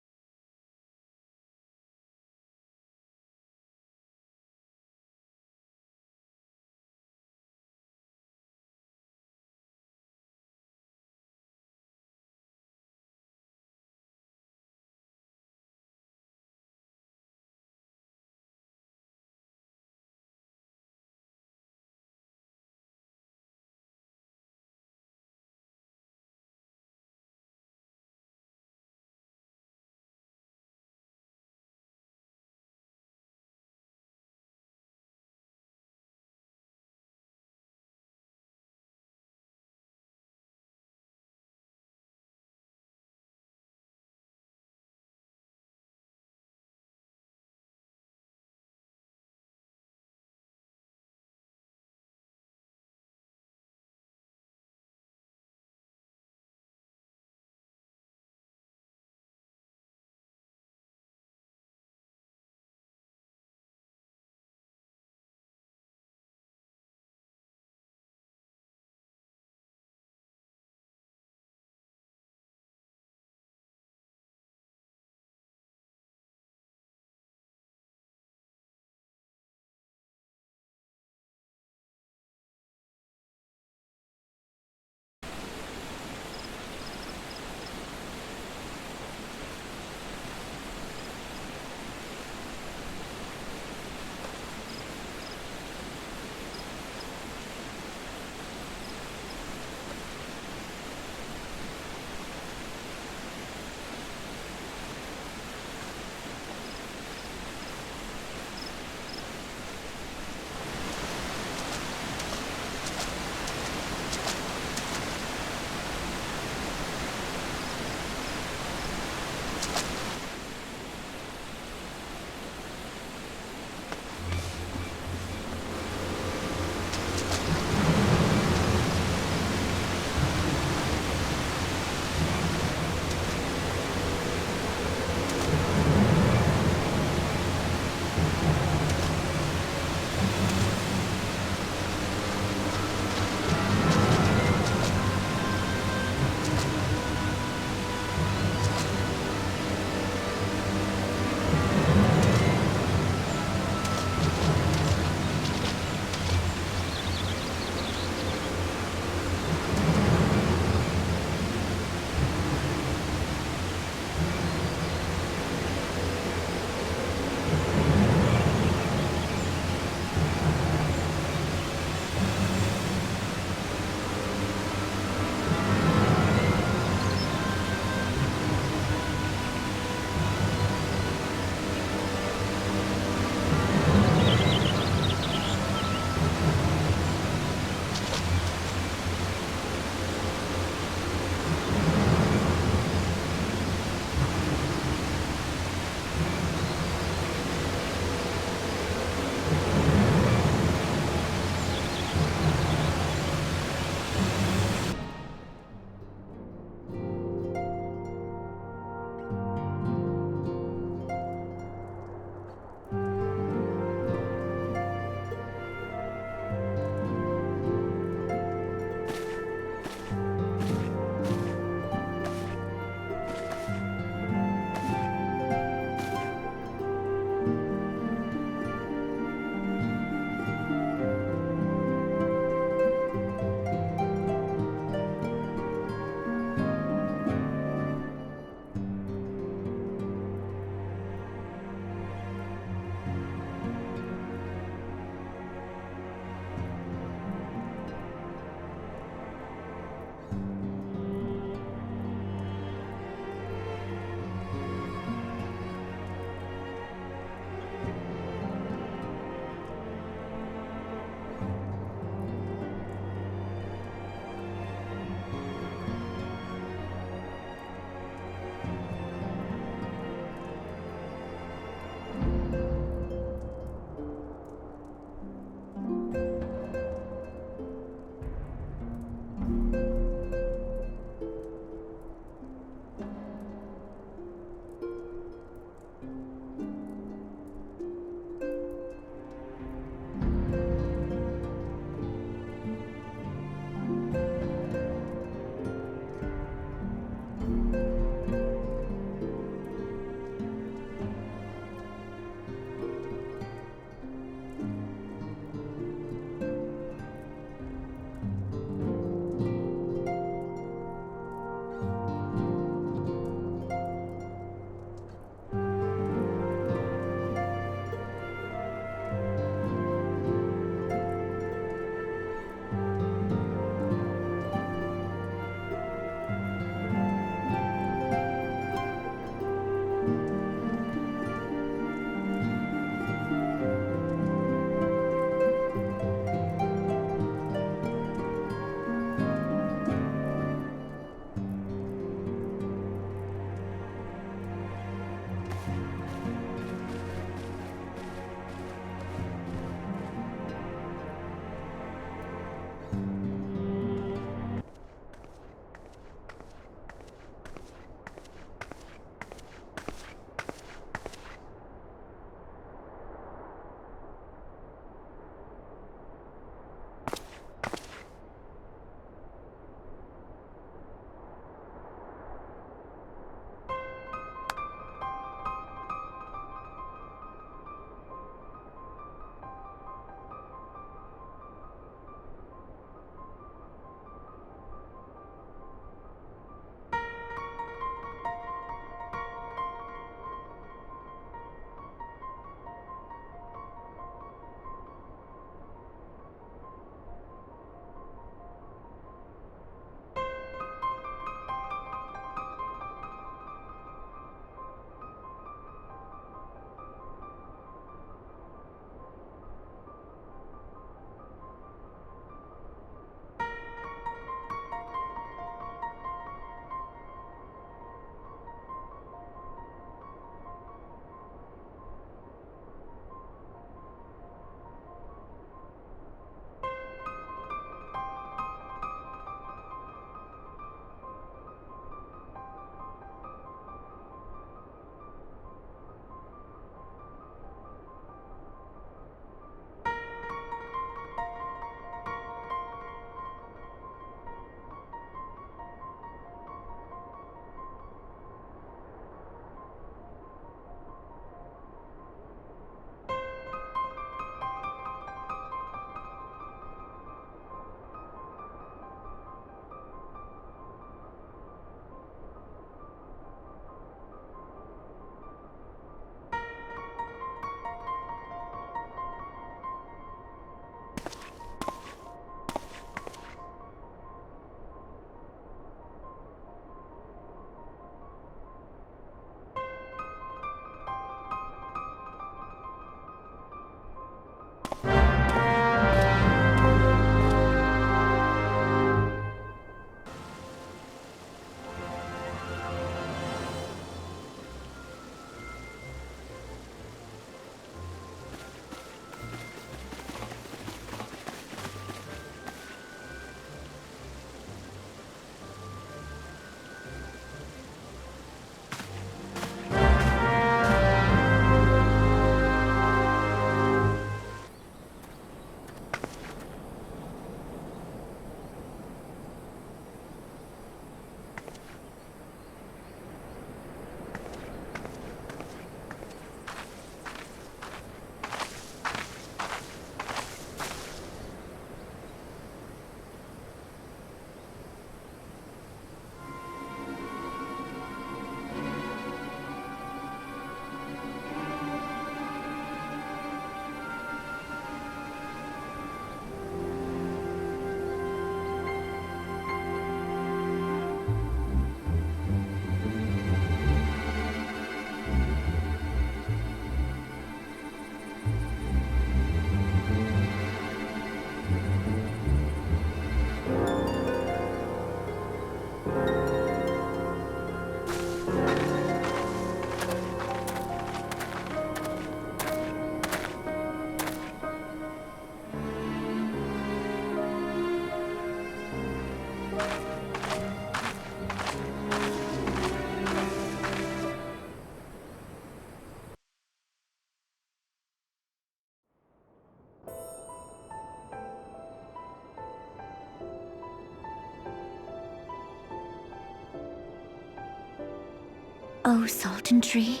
O Sultan Tree,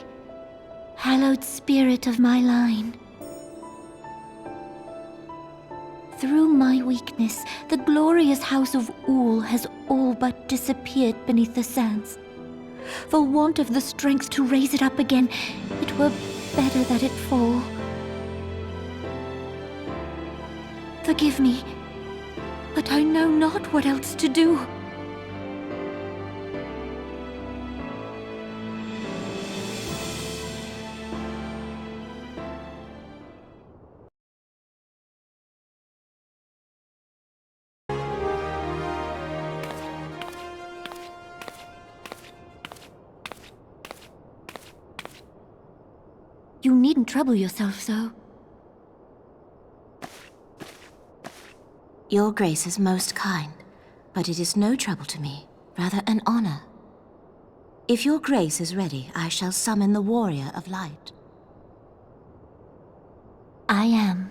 hallowed spirit of my line. Through my weakness, the glorious house of Ul has all but disappeared beneath the sands. For want of the strength to raise it up again, it were better that it fall. Forgive me, but I know not what else to do. You needn't trouble yourself so.
Your Grace is most kind, but it is no trouble to me, rather an honor. If your Grace is ready, I shall summon the Warrior of Light.
I am.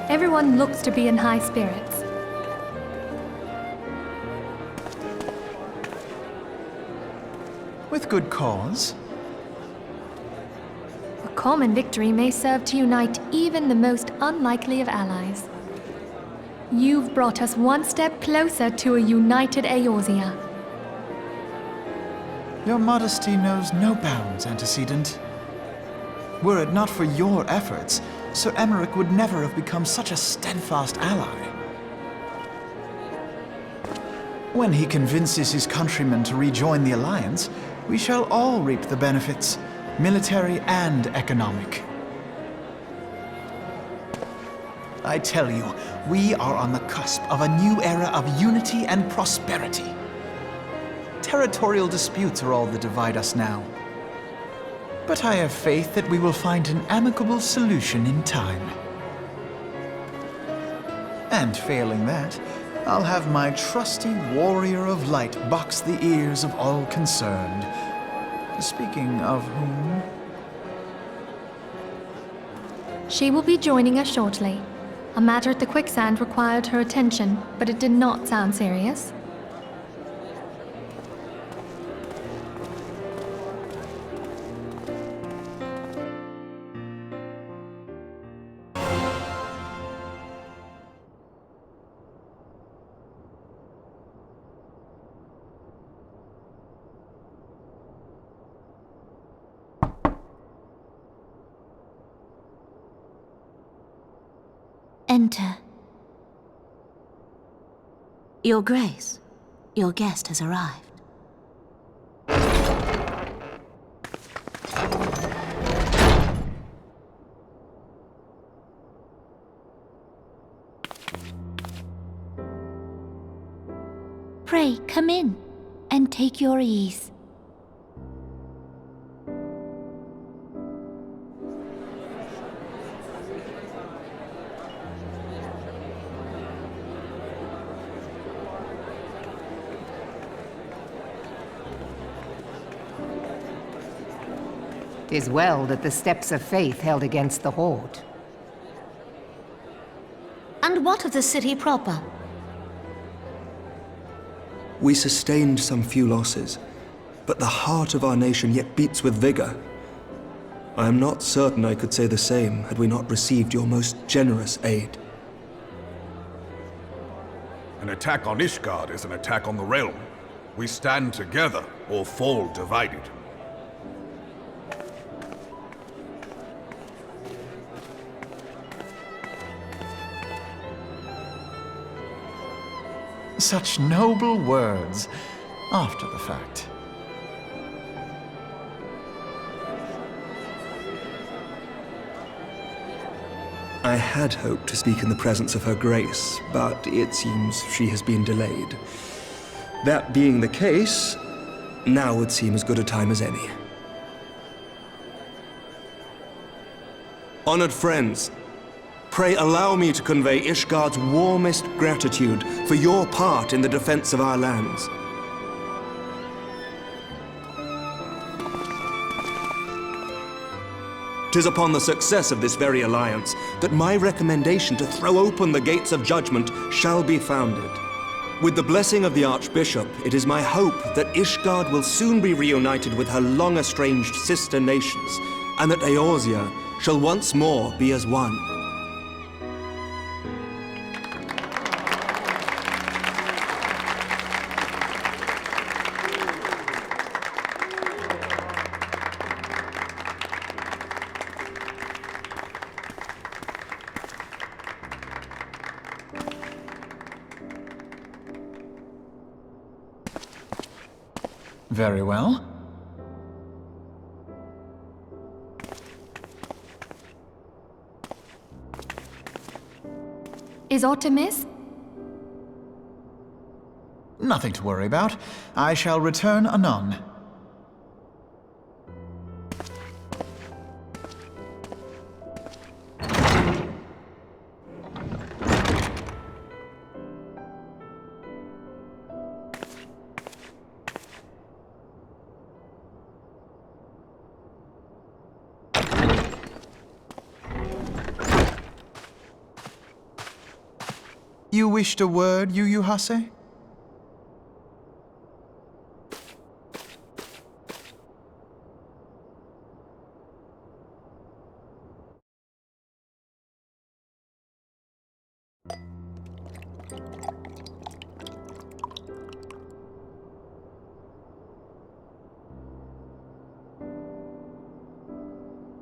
Everyone looks to be in high spirits.
With good cause.
A common victory may serve to unite even the most unlikely of allies. You've brought us one step closer to a united Eorzea.
Your modesty knows no bounds, Antecedent. Were it not for your efforts, Sir Emmerich would never have become such a steadfast ally. When he convinces his countrymen to rejoin the Alliance, we shall all reap the benefits, military and economic. I tell you, we are on the cusp of a new era of unity and prosperity. Territorial disputes are all that divide us now. But I have faith that we will find an amicable solution in time. And failing that, I'll have my trusty Warrior of Light box the ears of all concerned. Speaking of whom...
She will be joining us shortly. A matter at the quicksand required her attention, but it did not sound serious.
Enter.
Your Grace, your guest has arrived.
Pray, come in, and take your ease.
Tis well that the steps of faith held against the Horde.
And what of the city proper?
We sustained some few losses, but the heart of our nation yet beats with vigor. I am not certain I could say the same had we not received your most generous aid.
An attack on Ishgard is an attack on the realm. We stand together or fall divided.
Such noble words after the fact.
I had hoped to speak in the presence of Her Grace, but it seems she has been delayed. That being the case, now would seem as good a time as any. Honored friends, pray allow me to convey Ishgard's warmest gratitude for your part in the defense of our lands. 'Tis upon the success of this very alliance that my recommendation to throw open the gates of judgment shall be founded. With the blessing of the Archbishop, it is my hope that Ishgard will soon be reunited with her long-estranged sister nations, and that Eorzea shall once more be as one.
Very well.
Is aught amiss?
Nothing to worry about. I shall return anon. You wished a word, Yu Hase?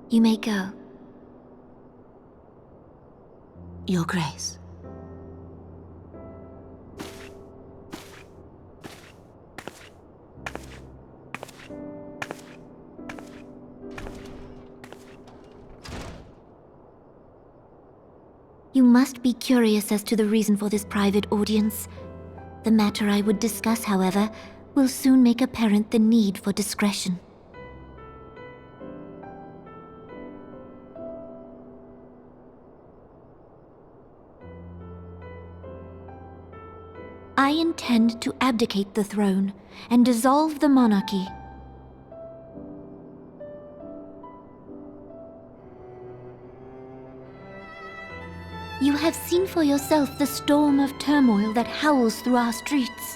You may go.
Your Grace.
You must be curious as to the reason for this private audience. The matter I would discuss, however, will soon make apparent the need for discretion. I intend to abdicate the throne and dissolve the monarchy. You have seen for yourself the storm of turmoil that howls through our streets.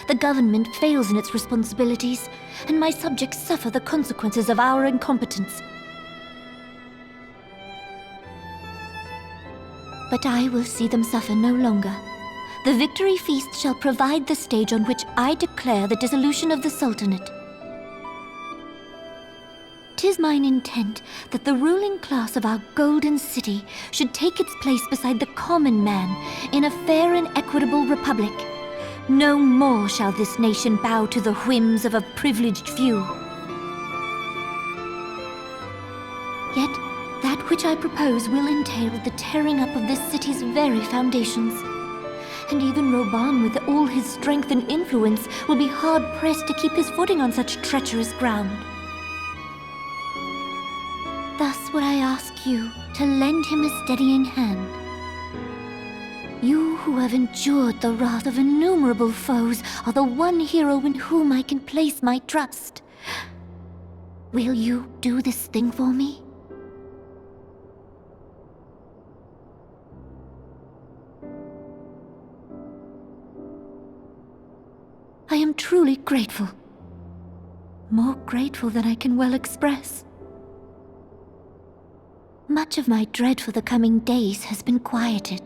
The government fails in its responsibilities, and my subjects suffer the consequences of our incompetence. But I will see them suffer no longer. The victory feast shall provide the stage on which I declare the dissolution of the Sultanate. 'Tis mine intent that the ruling class of our golden city should take its place beside the common man in a fair and equitable republic. No more shall this nation bow to the whims of a privileged few. Yet, that which I propose will entail the tearing up of this city's very foundations. And even Roban, with all his strength and influence, will be hard-pressed to keep his footing on such treacherous ground. Thus would I ask you to lend him a steadying hand. You who have endured the wrath of innumerable foes are the one hero in whom I can place my trust. Will you do this thing for me? I am truly grateful. More grateful than I can well express. Much of my dread for the coming days has been quieted.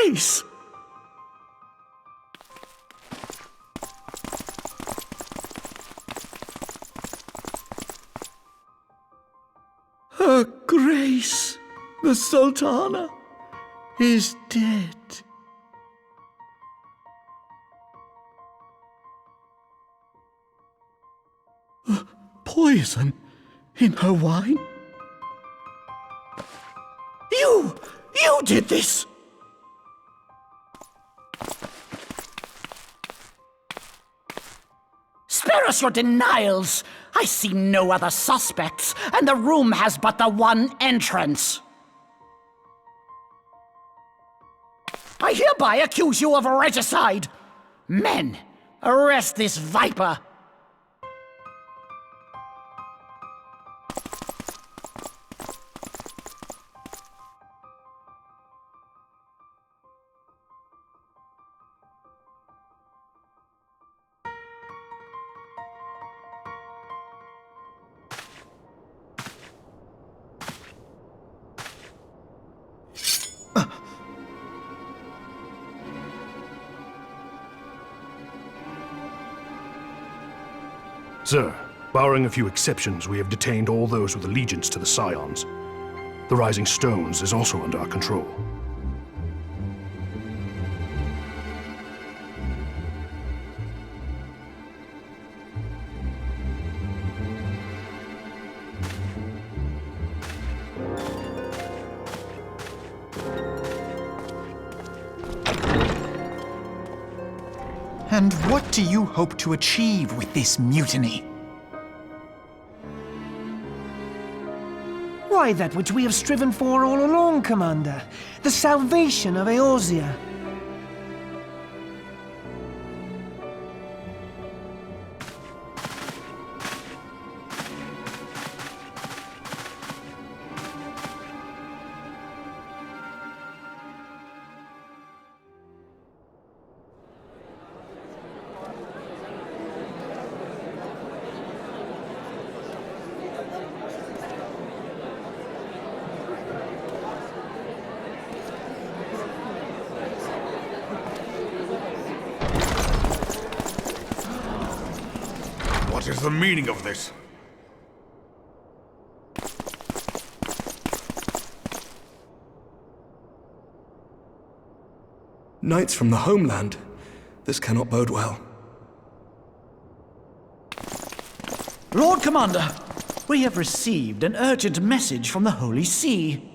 Grace! Her Grace, the Sultana, is dead. Poison in her wine? You did this!
Spare us your denials! I see no other suspects, and the room has but the one entrance. I hereby accuse you of regicide. Men, arrest this viper.
Sir, barring a few exceptions, we have detained all those with allegiance to the Scions. The Rising Stones is also under our control.
And what do you hope to achieve with this mutiny?
Why, that which we have striven for all along, Commander. The salvation of Eorzea.
What is the meaning of this?
Knights from the homeland. This cannot bode well.
Lord Commander, we have received an urgent message from the Holy See.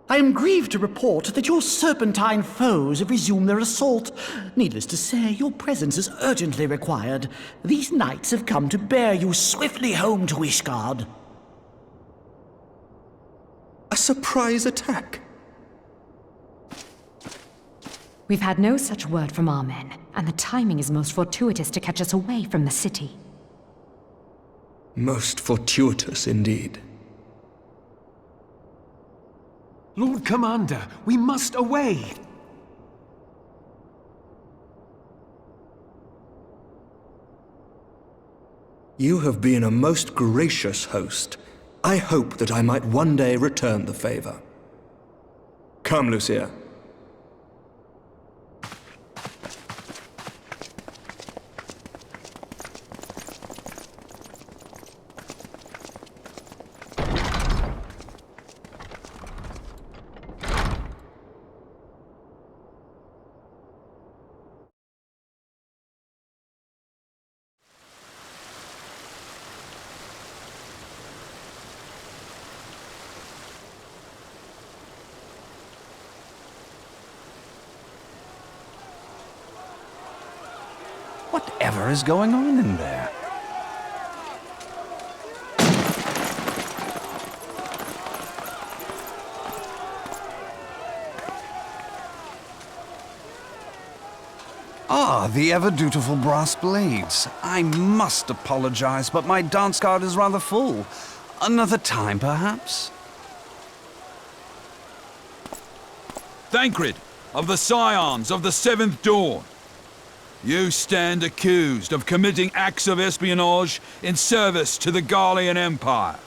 I am grieved to report that your serpentine foes have resumed their assault. Needless to say, your presence is urgently required. These knights have come to bear you swiftly home to Ishgard.
A surprise attack?
We've had no such word from our men, and the timing is most fortuitous to catch us away from the city.
Most fortuitous indeed.
Lord Commander, we must away!
You have been a most gracious host. I hope that I might one day return the favor. Come, Lucia.
Whatever is going on in there? Ah, the ever-dutiful brass blades. I must apologize, but my dance card is rather full. Another time, perhaps?
Thancred, of the Scions of the Seventh Dawn. You stand accused of committing acts of espionage in service to the Garlean Empire.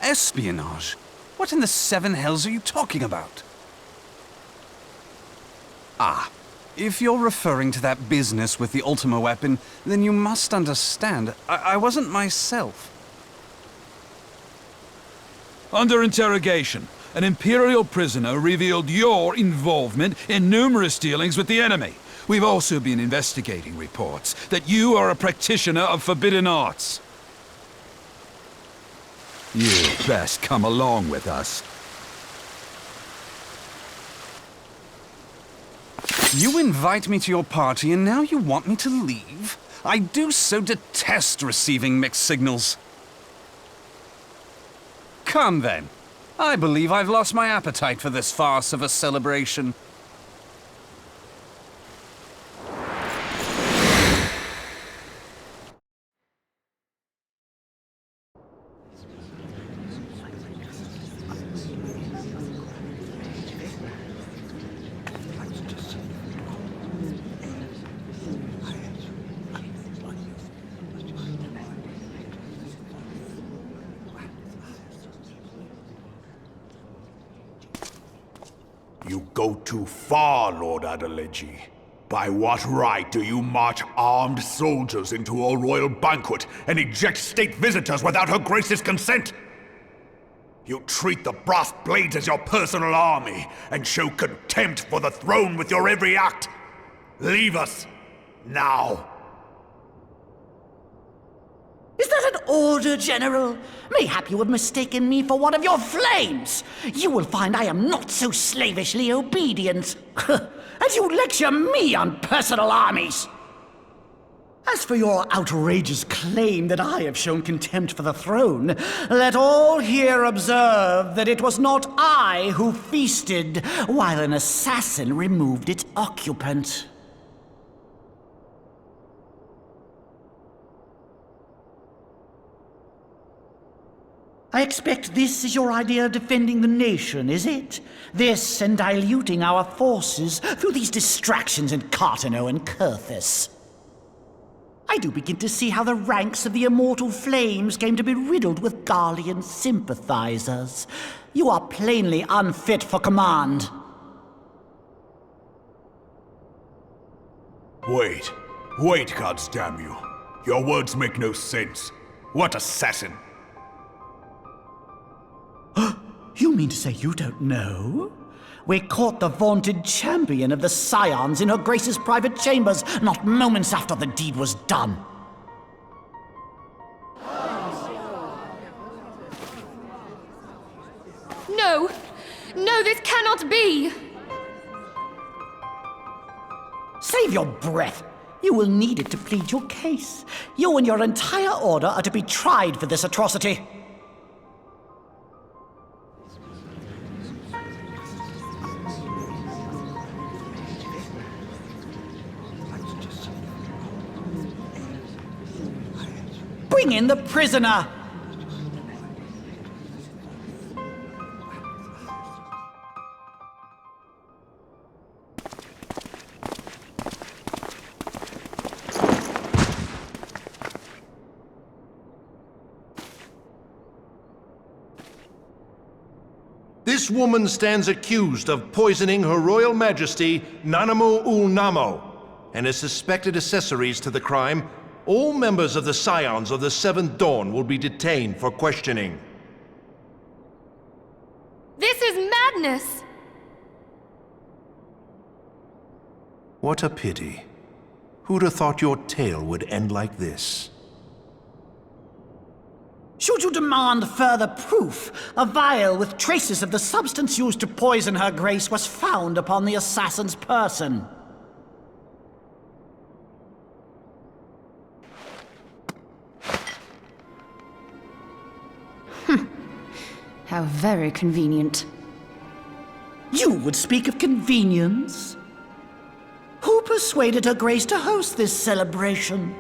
Espionage? What in the seven hells are you talking about? Ah, if you're referring to that business with the Ultima weapon, then you must understand, I wasn't myself.
Under interrogation, an Imperial prisoner revealed your involvement in numerous dealings with the enemy. We've also been investigating reports that you are a practitioner of forbidden arts. You'd best come along with us.
You invite me to your party and now you want me to leave? I do so detest receiving mixed signals. Come then. I believe I've lost my appetite for this farce of a celebration.
You go too far, Lord Adeleji. By what right do you march armed soldiers into a royal banquet and eject state visitors without Her Grace's consent? You treat the brass blades as your personal army and show contempt for the throne with your every act. Leave us, now.
Is that an order, General? Mayhap you have mistaken me for one of your flames. You will find I am not so slavishly obedient. And you lecture me on personal armies. As for your outrageous claim that I have shown contempt for the throne, let all here observe that it was not I who feasted while an assassin removed its occupant. I expect this is your idea of defending the nation, is it? This and diluting our forces through these distractions in Cartano and Kurthus. I do begin to see how the ranks of the Immortal Flames came to be riddled with Garlean sympathizers. You are plainly unfit for command.
Wait, goddamn you. Your words make no sense. What assassin?
You mean to say you don't know? We caught the vaunted champion of the Scions in Her Grace's private chambers, not moments after the deed was done.
No! No, this cannot be!
Save your breath. You will need it to plead your case. You and your entire order are to be tried for this atrocity. Bring in the prisoner!
This woman stands accused of poisoning Her Royal Majesty Nanamu ul Namo and is suspected accessories to the crime. All members of the Scions of the Seventh Dawn will be detained for questioning.
This is madness!
What a pity. Who'd have thought your tale would end like this?
Should you demand further proof, a vial with traces of the substance used to poison Her Grace was found upon the assassin's person.
How very convenient.
You would speak of convenience? Who persuaded Her Grace to host this celebration?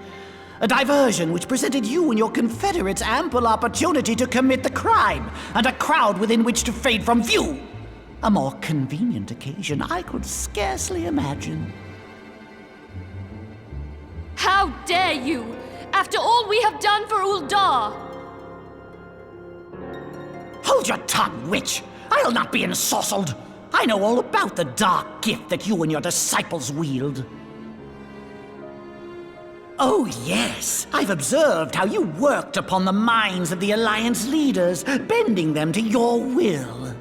A diversion which presented you and your confederates ample opportunity to commit the crime, and a crowd within which to fade from view. A more convenient occasion I could scarcely imagine.
How dare you! After all we have done for Uldar!
How Hold your tongue, witch! I'll not be ensorcelled! I know all about the dark gift that you and your disciples wield. Oh yes, I've observed how you worked upon the minds of the Alliance leaders, bending them to your will.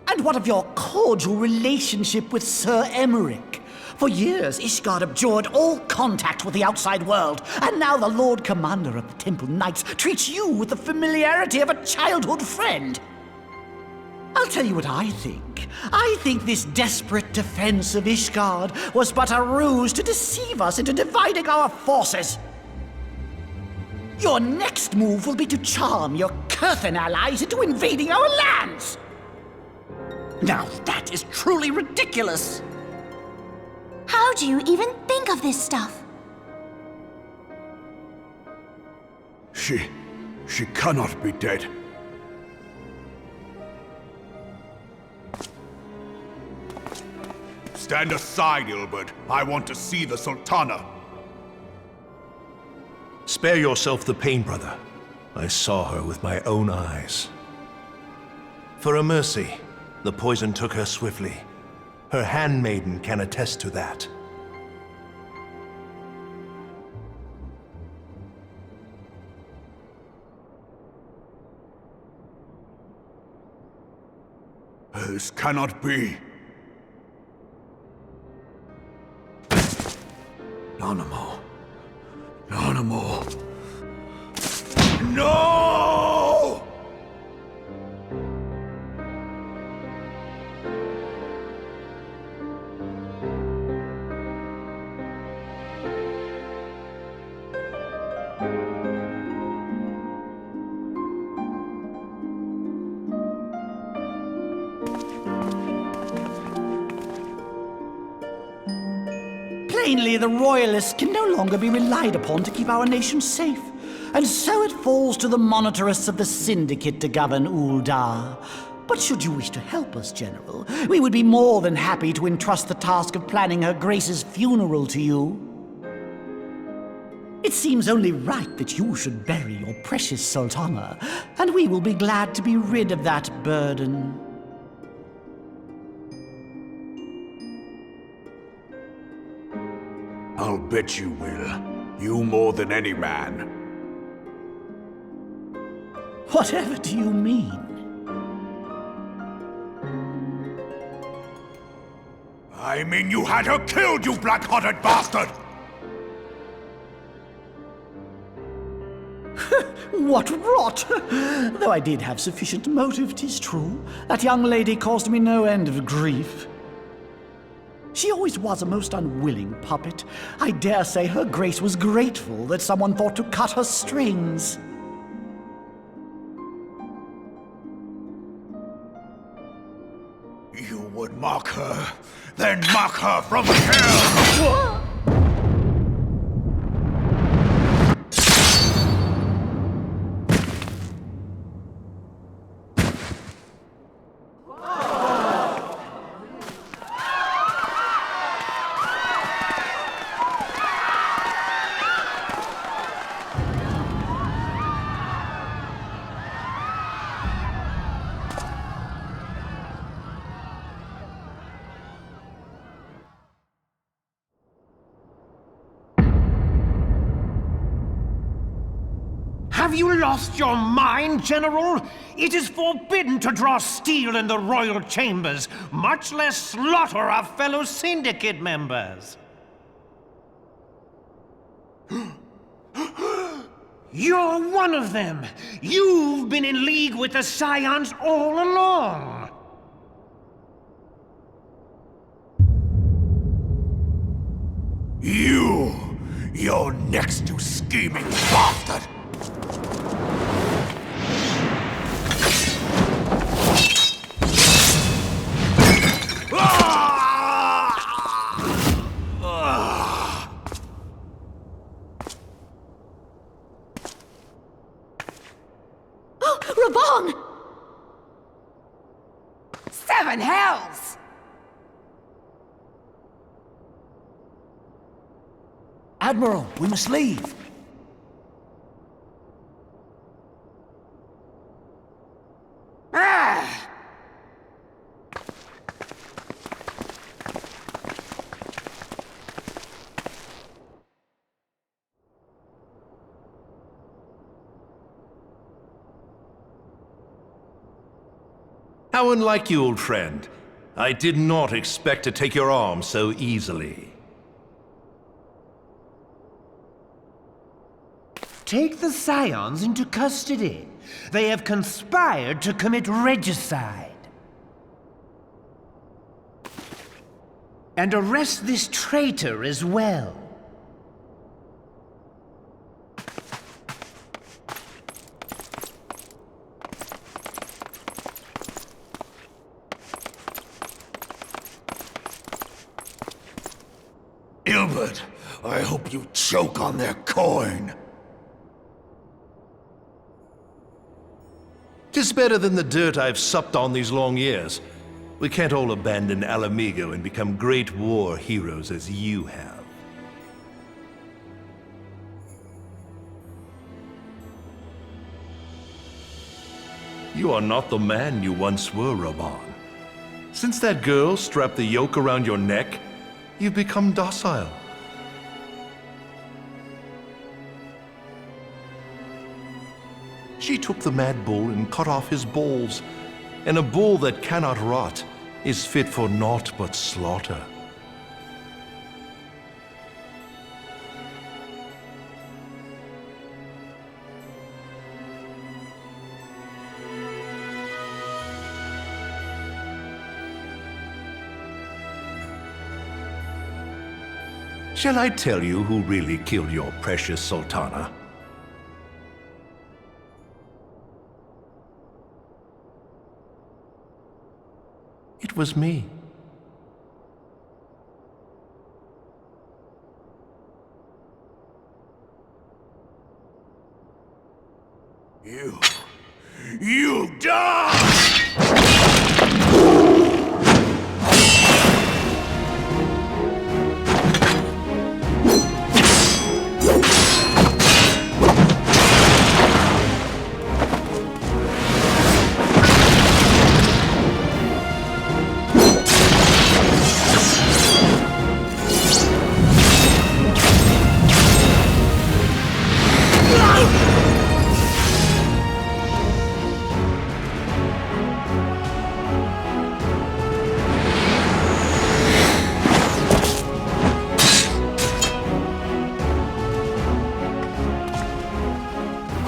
And what of your cordial relationship with Sir Emmerich? For years, Ishgard abjured all contact with the outside world, and now the Lord Commander of the Temple Knights treats you with the familiarity of a childhood friend. I'll tell you what I think. I think this desperate defense of Ishgard was but a ruse to deceive us into dividing our forces. Your next move will be to charm your Kurthan allies into invading our lands.
Now that is truly ridiculous.
How do you even think of this stuff?
She cannot be dead. Stand aside, Ilbert. I want to see the Sultana.
Spare yourself the pain, brother. I saw her with my own eyes. For a mercy, the poison took her swiftly. Her handmaiden can attest to that.
This cannot be. Nanamo. Nanamo. No!
Plainly, the Royalists can no longer be relied upon to keep our nation safe. And so it falls to the monitorists of the Syndicate to govern Uldar. But should you wish to help us, General, we would be more than happy to entrust the task of planning Her Grace's funeral to you. It seems only right that you should bury your precious Sultana, and we will be glad to be rid of that burden.
I'll bet you will. You more than any man.
Whatever do you mean?
I mean you had her killed, you black-hearted bastard!
What rot! Though I did have sufficient motive, 'tis true. That young lady caused me no end of grief. She always was a most unwilling puppet. I dare say Her Grace was grateful that someone thought to cut her strings.
You would mock her, then mock her from hell!
Have you lost your mind, General? It is forbidden to draw steel in the royal chambers, much less slaughter our fellow Syndicate members. You're one of them! You've been in league with the Scions all along!
You're next, you scheming bastard!
Raban!
Seven hells!
Admiral, we must leave.
How unlike you, old friend. I did not expect to take your arm so easily.
Take the Scions into custody. They have conspired to commit regicide. And arrest this traitor as well.
Ilbert, I hope you choke on their coin.
'Tis better than the dirt I've supped on these long years. We can't all abandon Alamigo and become great war heroes as you have. You are not the man you once were, Raban. Since that girl strapped the yoke around your neck, you've become docile. She took the mad bull and cut off his balls, and a bull that cannot rot is fit for naught but slaughter. Shall I tell you who really killed your precious Sultana? It was me.
You die!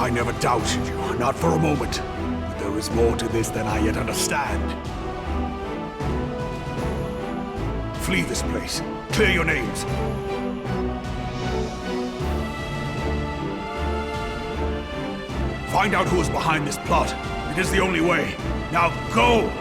I never doubted you, not for a moment. But there is more to this than I yet understand. Flee this place. Clear your names. Find out who is behind this plot. It is the only way. Now go!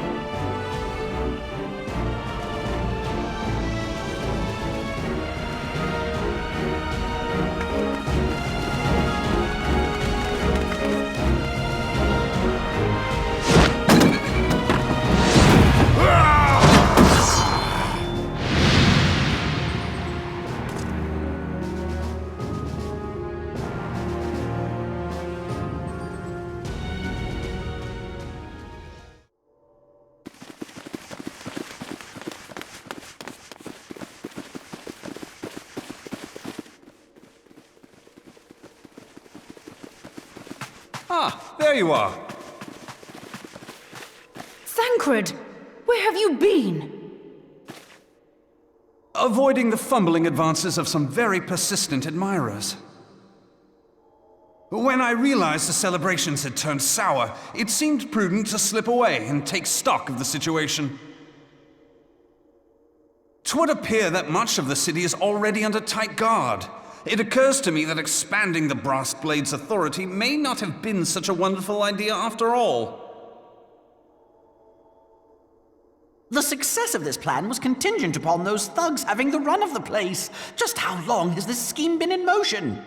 Ah, there you are.
Thancred, where have you been?
Avoiding the fumbling advances of some very persistent admirers. When I realized the celebrations had turned sour, it seemed prudent to slip away and take stock of the situation. 'Twould appear that much of the city is already under tight guard. It occurs to me that expanding the Brass Blade's authority may not have been such a wonderful idea after all.
The success of this plan was contingent upon those thugs having the run of the place. Just how long has this scheme been in motion?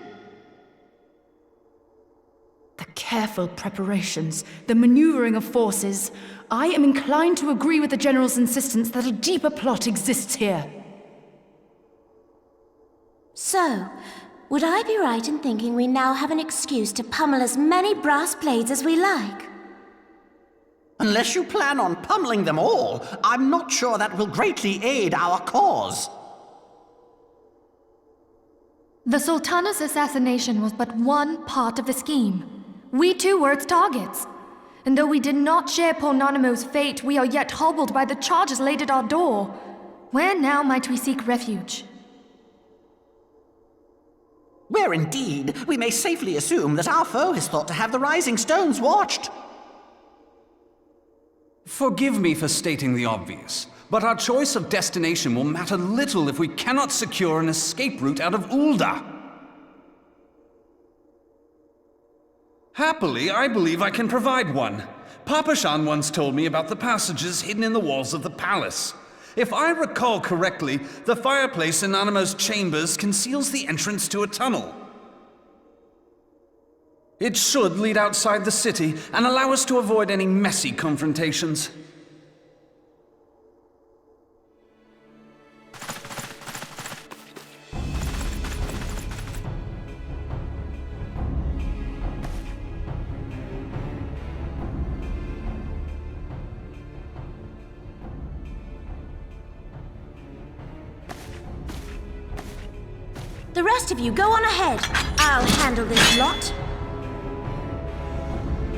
The careful preparations, the maneuvering of forces. I am inclined to agree with the General's insistence that a deeper plot exists here.
So, would I be right in thinking we now have an excuse to pummel as many brass blades as we like?
Unless you plan on pummeling them all, I'm not sure that will greatly aid our cause.
The Sultana's assassination was but one part of the scheme. We too were its targets. And though we did not share poor Nanamo's fate, we are yet hobbled by the charges laid at our door. Where now might we seek refuge?
Where indeed, we may safely assume that our foe is thought to have the Rising Stones watched.
Forgive me for stating the obvious, but our choice of destination will matter little if we cannot secure an escape route out of Ul'dah. Happily, I believe I can provide one. Papa Shan once told me about the passages hidden in the walls of the palace. If I recall correctly, the fireplace in Nanamo's chambers conceals the entrance to a tunnel. It should lead outside the city and allow us to avoid any messy confrontations.
The rest of you, go on ahead. I'll handle this lot.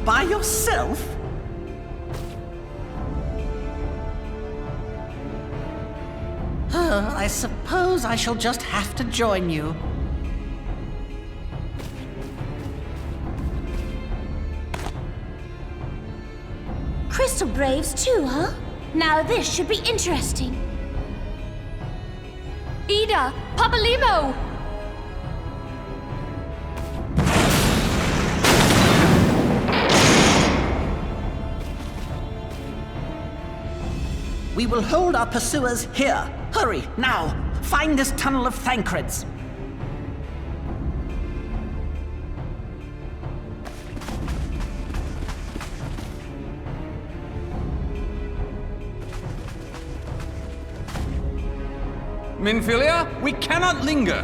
By yourself? I suppose I shall just have to join you.
Crystal Braves too, huh? Now this should be interesting.
Ida! Papa Limo!
We will hold our pursuers here. Hurry, now! Find this tunnel of Thancreds.
Minfilia, we cannot linger!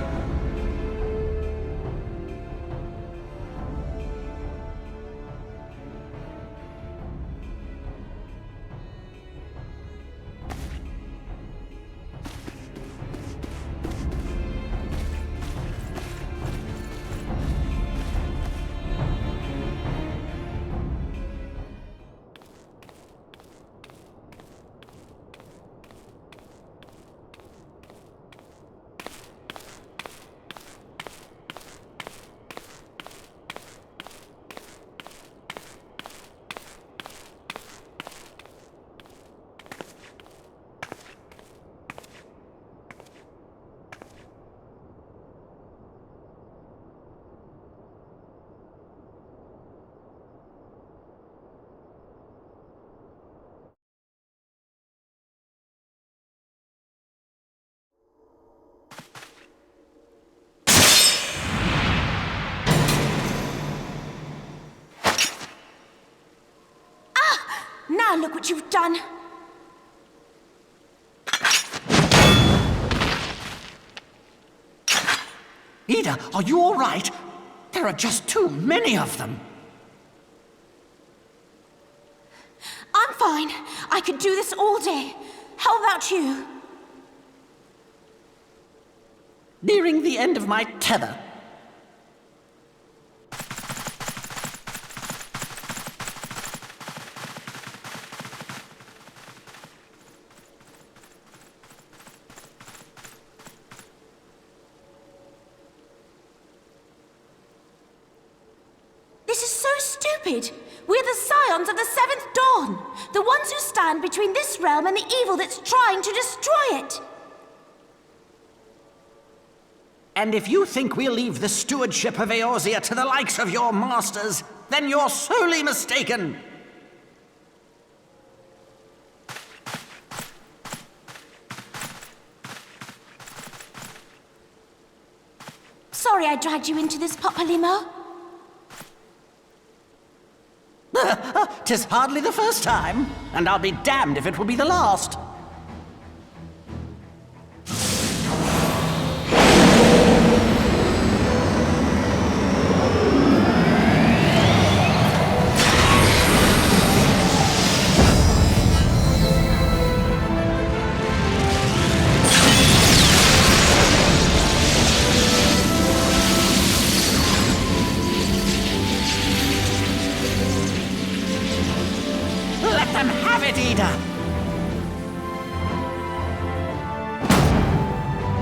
Now look what you've done.
Ida, are you all right? There are just too many of them.
I'm fine. I could do this all day. How about you?
Nearing the end of my tether.
This is so stupid. We're the scions of the Seventh Dawn. The ones who stand between this realm and the evil that's trying to destroy it.
And if you think we'll leave the stewardship of Eorzea to the likes of your masters, then you're sorely mistaken.
Sorry I dragged you into this, Papa Limo.
'Tis hardly the first time, and I'll be damned if it will be the last. it, Ida!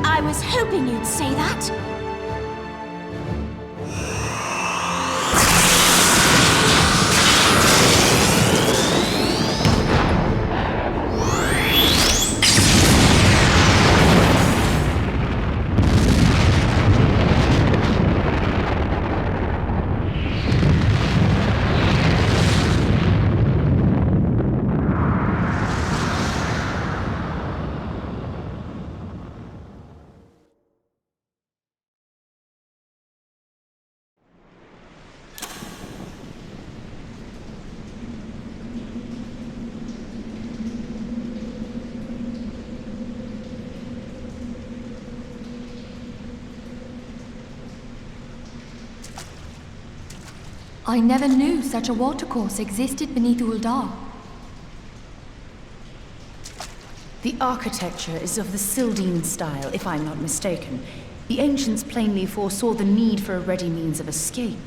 I was hoping you'd say that.
I never knew such a watercourse existed beneath Uldar.
The architecture is of the Sildine style, if I'm not mistaken. The ancients plainly foresaw the need for a ready means of escape.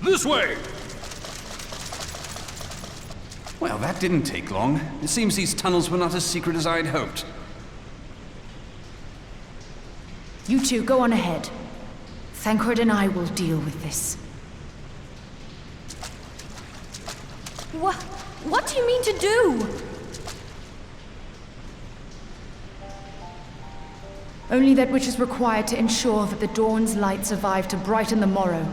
This way! Well, that didn't take long. It seems these tunnels were not as secret as I'd hoped.
You two, go on ahead. Thancred and I will deal with this.
What do you mean to do?
Only that which is required to ensure that the dawn's light survive to brighten the morrow.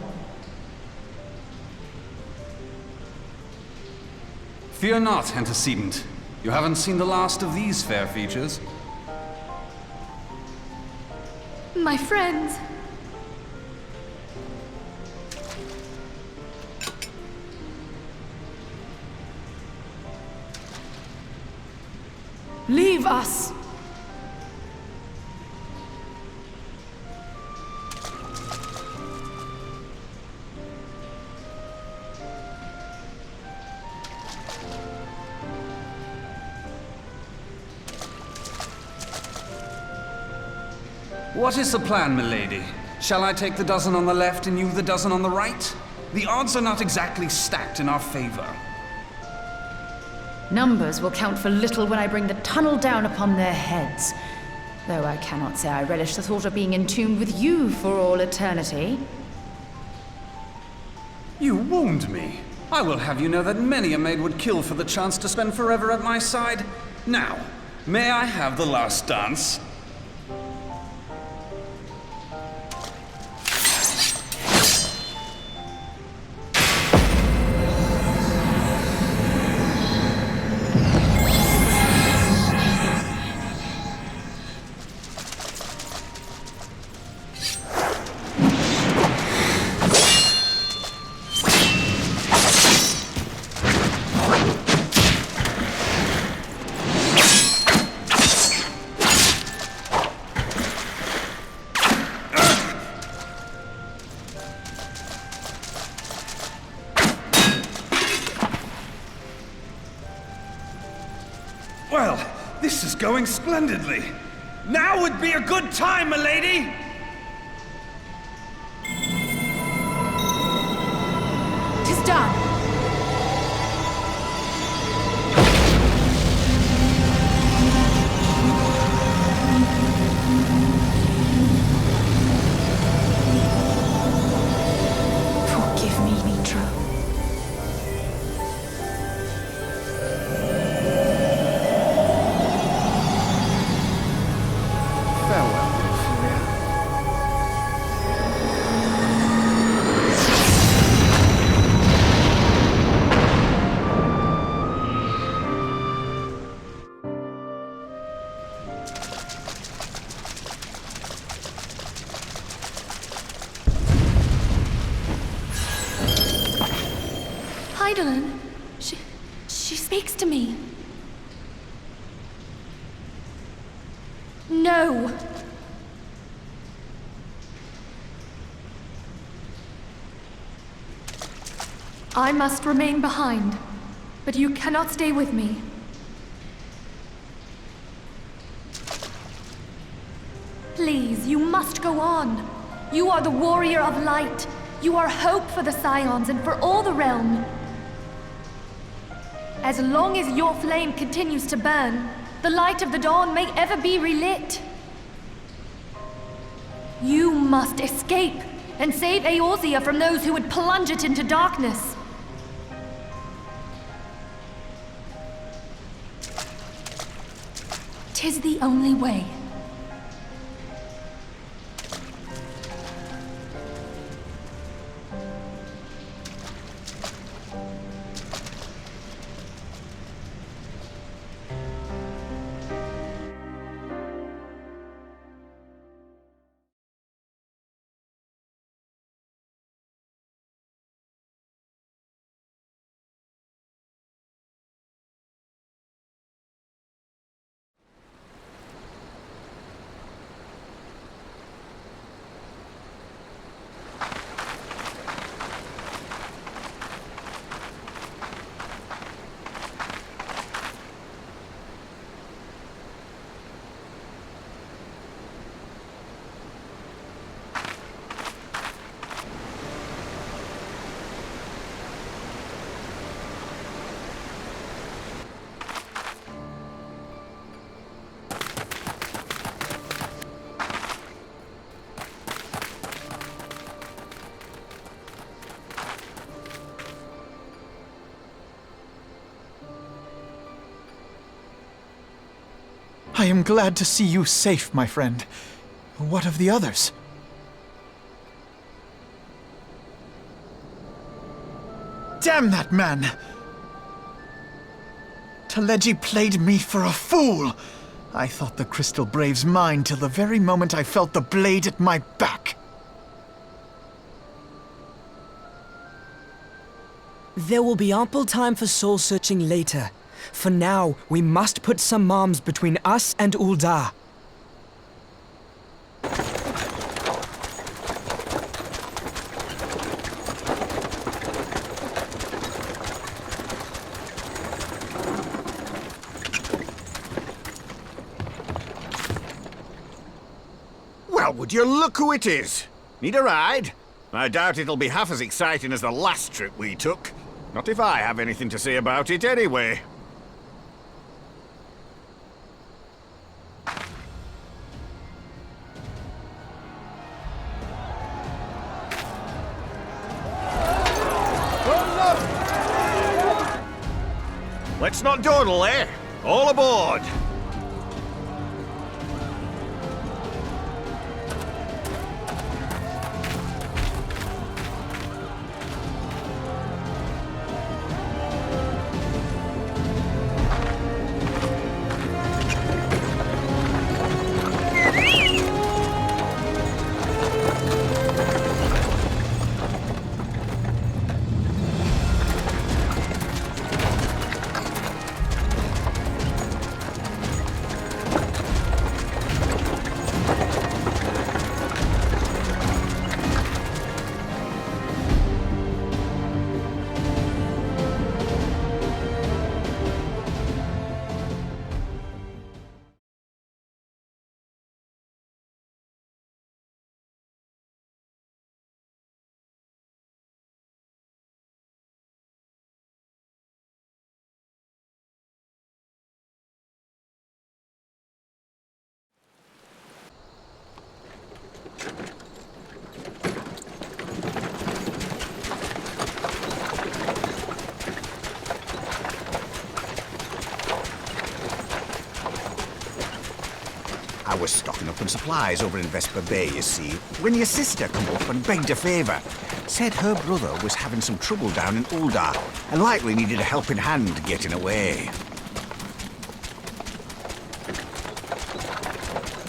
Fear not, antecedent. You haven't seen the last of these fair features.
My friends.
Leave us!
What is the plan, milady? Shall I take the dozen on the left and you the dozen on the right? The odds are not exactly stacked in our favor.
Numbers will count for little when I bring the tunnel down upon their heads. Though I cannot say I relish the thought of being entombed with you for all eternity.
You wound me. I will have you know that many a maid would kill for the chance to spend forever at my side. Now, may I have the last dance? Well, this is going splendidly. Now would be a good time, milady!
"'Tis done. Forgive me, Mitra.
Hydaelyn, she speaks to me. No! I must remain behind. But you cannot stay with me. Please, you must go on. You are the warrior of light. You are hope for the Scions and for all the realm. As long as your flame continues to burn, the light of the dawn may ever be relit. You must escape and save Eorzea from those who would plunge it into darkness. "'Tis the only way.
I am glad to see you safe, my friend. What of the others? Damn that man! Teleji played me for a fool! I thought the Crystal Brave's mine till the very moment I felt the blade at my back.
There will be ample time for soul-searching later. For now, we must put some arms between us and Ul'dah.
Well, would you look who it is? Need a ride? I doubt it'll be half as exciting as the last trip we took. Not if I have anything to say about it anyway. Let's not dawdle, eh? All aboard! I was stocking up on supplies over in Vesper Bay, you see, when your sister come up and begged a favour. Said her brother was having some trouble down in Ul'dah, and likely needed a helping hand getting away.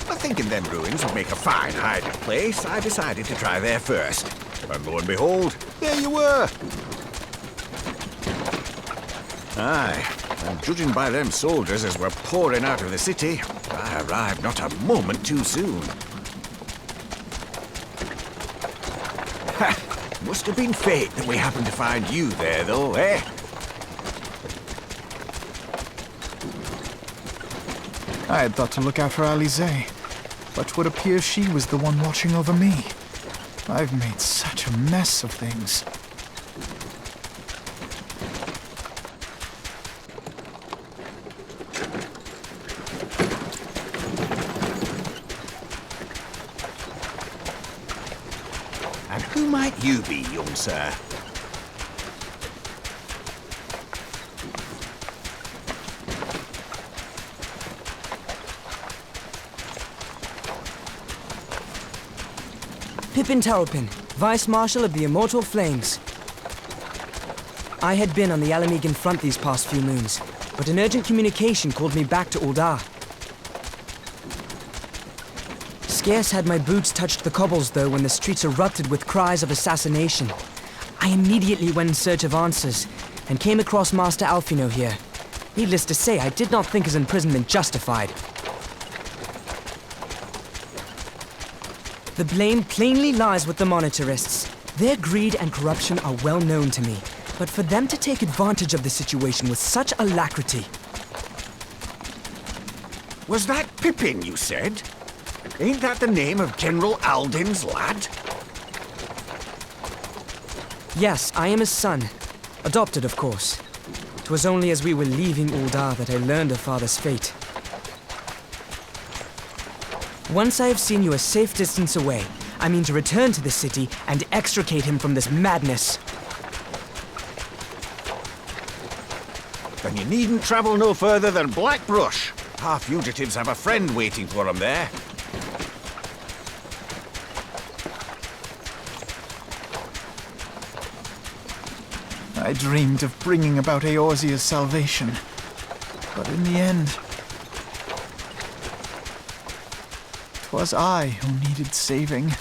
But thinking them ruins would make a fine hiding place, I decided to try there first. And lo and behold, there you were! Aye, and judging by them soldiers as were pouring out of the city, I arrived not a moment too soon. Ha! Must have been fate that we happened to find you there, though, eh?
I had thought to look out for Alize, but 'twould appear she was the one watching over me. I've made such a mess of things.
And who might you be, young sir?
Pippin Taropin, Vice Marshal of the Immortal Flames. I had been on the Alamegan front these past few moons, but an urgent communication called me back to Uldar. Scarce had my boots touched the cobbles, though, when the streets erupted with cries of assassination. I immediately went in search of answers, and came across Master Alfino here. Needless to say, I did not think his imprisonment justified. The blame plainly lies with the Monetarists. Their greed and corruption are well known to me, but for them to take advantage of the situation with such alacrity...
Was that Pippin, you said? Ain't that the name of General Alden's lad?
Yes, I am his son. Adopted, of course. 'Twas only as we were leaving Uldar that I learned of father's fate. Once I have seen you a safe distance away, I mean to return to the city and extricate him from this madness.
Then you needn't travel no further than Blackbrush. Our fugitives have a friend waiting for them there.
I dreamed of bringing about Eorzea's salvation, but in the end, 'twas I who needed saving.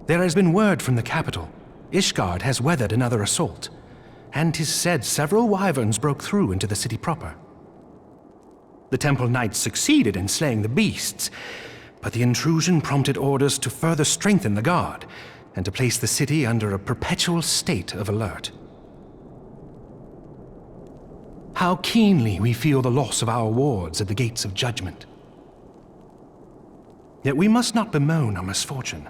There has been word from the capital. Ishgard has weathered another assault, and 'tis said several wyverns broke through into the city proper. The Temple Knights succeeded in slaying the beasts, but the intrusion prompted orders to further strengthen the guard and to place the city under a perpetual state of alert. How keenly we feel the loss of our wards at the gates of judgment. Yet we must not bemoan our misfortune.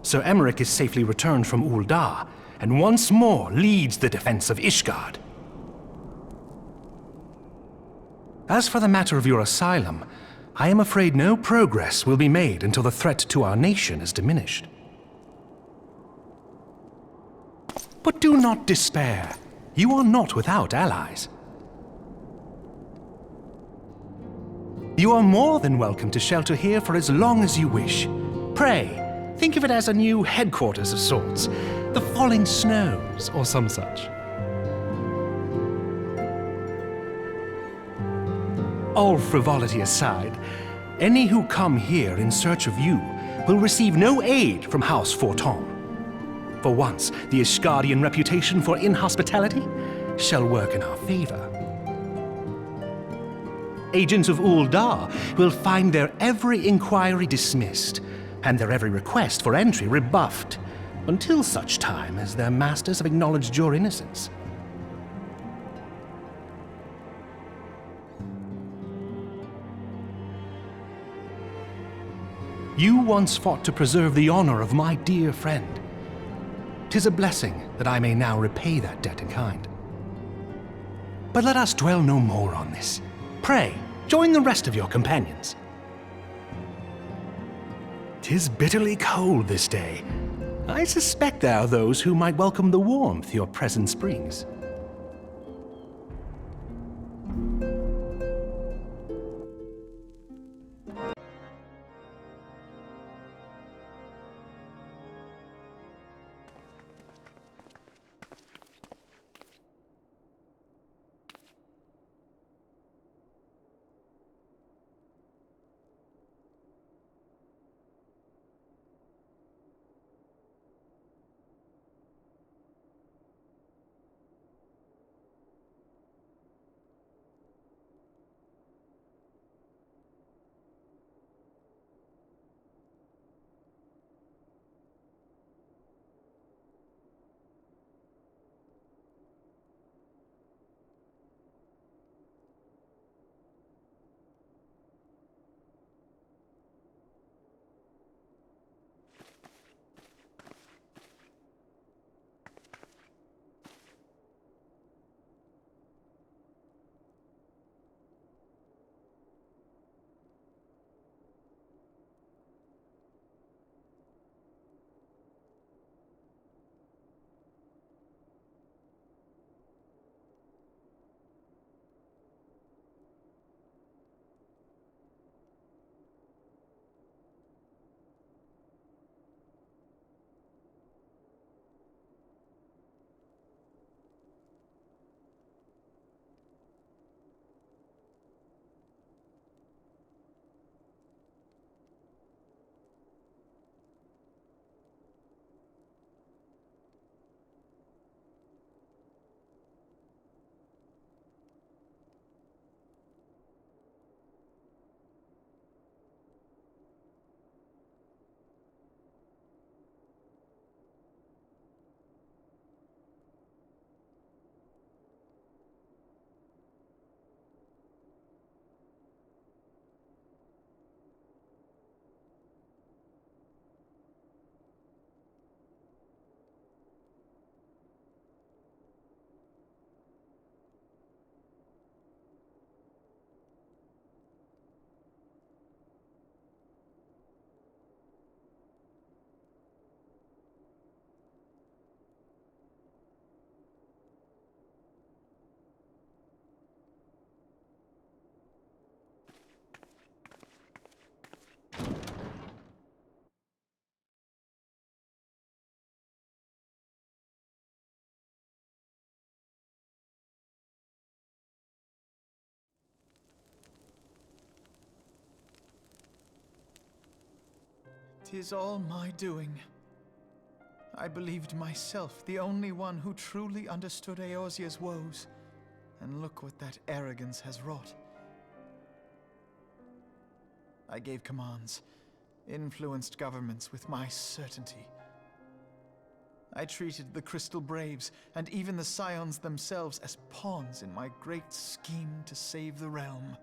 Sir Emmerich is safely returned from Ul'dah, and once more leads the defense of Ishgard. As for the matter of your asylum, I am afraid no progress will be made until the threat to our nation is diminished. But do not despair. You are not without allies. You are more than welcome to shelter here for as long as you wish. Pray, think of it as a new headquarters of sorts. The Falling Snows, or some such. All frivolity aside, any who come here in search of you will receive no aid from House Forton. For once, the Ishgardian reputation for inhospitality shall work in our favor. Agents of Ul'dah will find their every inquiry dismissed, and their every request for entry rebuffed, until such time as their masters have acknowledged your innocence. You once fought to preserve the honor of my dear friend. 'Tis a blessing that I may now repay that debt in kind. But let us dwell no more on this. Pray, join the rest of your companions. 'Tis bitterly cold this day. I suspect there are those who might welcome the warmth your presence brings.
"'Tis all my doing. I believed myself the only one who truly understood Eorzea's woes, and look what that arrogance has wrought. I gave commands, influenced governments with my certainty. I treated the Crystal Braves and even the Scions themselves as pawns in my great scheme to save the realm.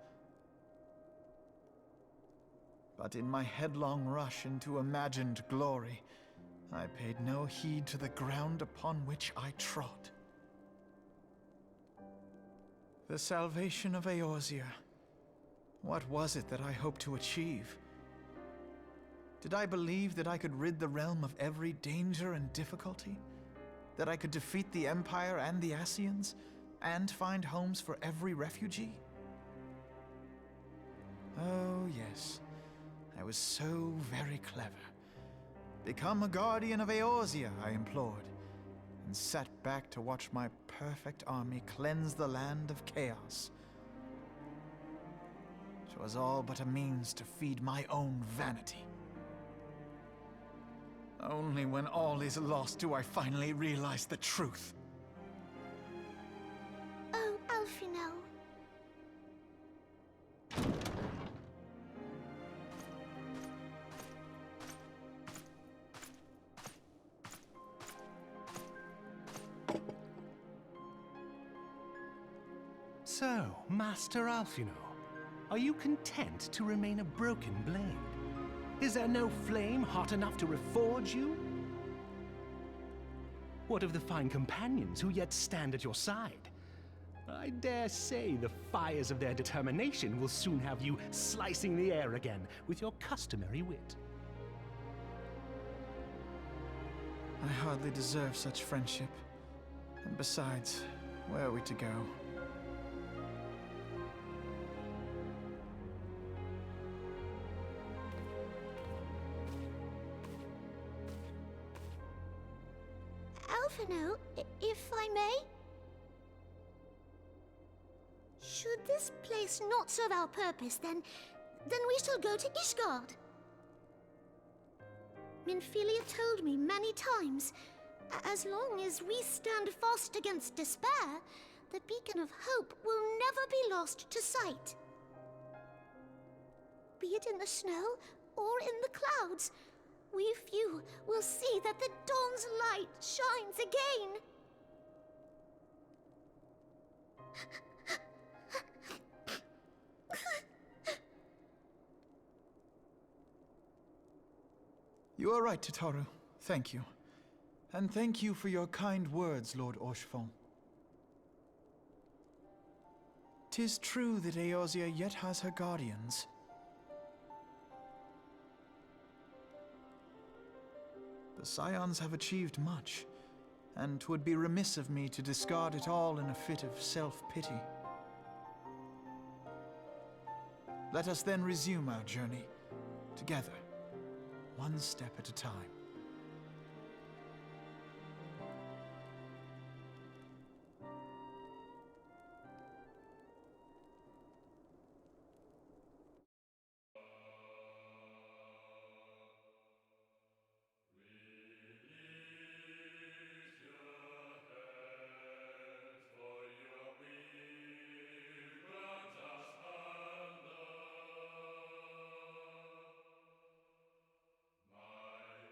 But in my headlong rush into imagined glory, I paid no heed to the ground upon which I trod. The salvation of Eorzea. What was it that I hoped to achieve? Did I believe that I could rid the realm of every danger and difficulty? That I could defeat the Empire and the Ascians, and find homes for every refugee? Oh, yes. I was so very clever. Become a guardian of Eorzea, I implored, and sat back to watch my perfect army cleanse the land of chaos. 'Twas all but a means to feed my own vanity. Only when all is lost do I finally realize the truth.
Oh, Alphino.
So, Master Alphino, are you content to remain a broken blade? Is there no flame hot enough to reforge you? What of the fine companions who yet stand at your side? I dare say the fires of their determination will soon have you slicing the air again with your customary wit.
I hardly deserve such friendship. And besides, where are we to go?
Alphino, if I may? Should this place not serve our purpose, then we shall go to Ishgard. Minfilia told me many times, as long as we stand fast against despair, the beacon of hope will never be lost to sight. Be it in the snow or in the clouds, we few will see that the dawn's light shines again.
You are right, Tataru. Thank you. And thank you for your kind words, Lord Orchefon. 'Tis true that Eorzea yet has her guardians. The Scions have achieved much, and 'twould be remiss of me to discard it all in a fit of self-pity. Let us then resume our journey, together, one step at a time.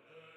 My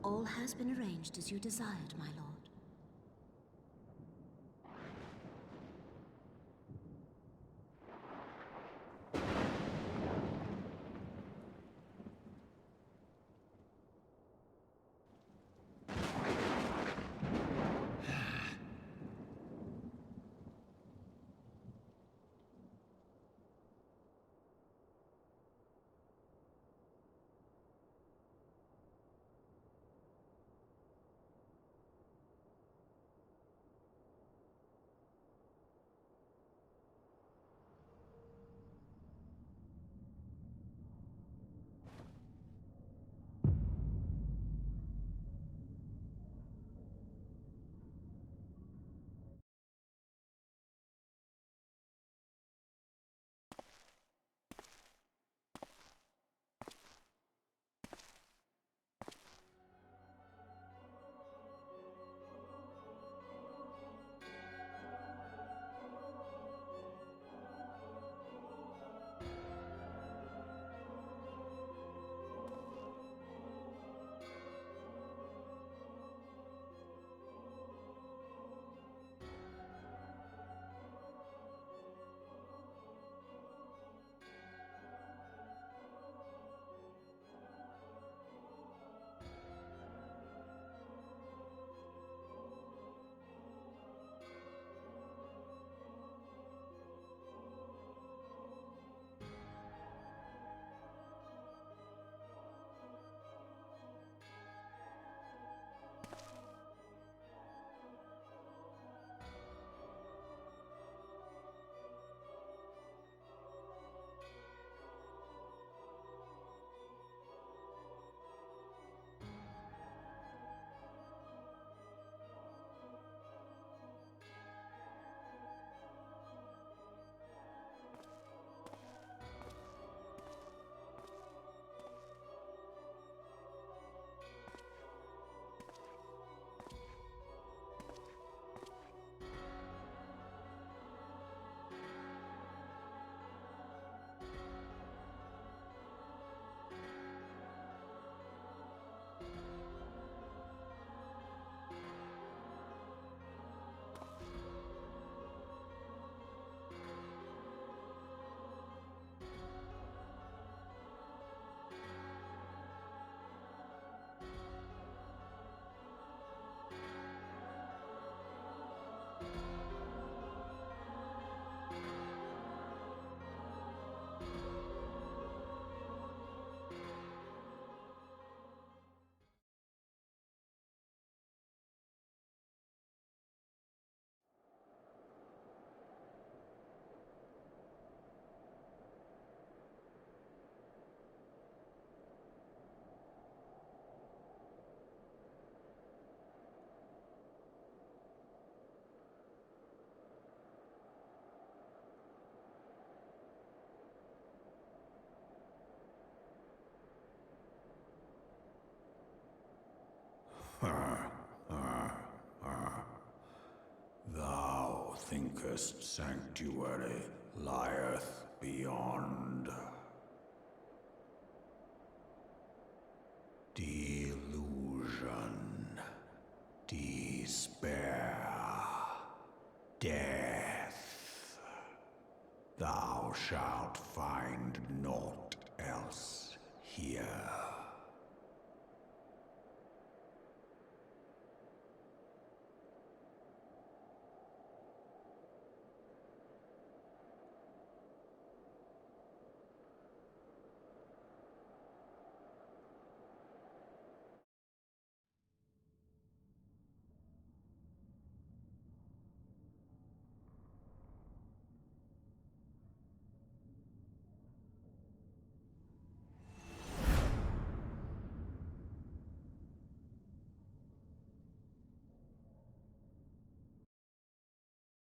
All has been arranged as you desired, my lord.
Thou thinkest sanctuary lieth beyond. Delusion, despair, death. Thou shalt find naught else here.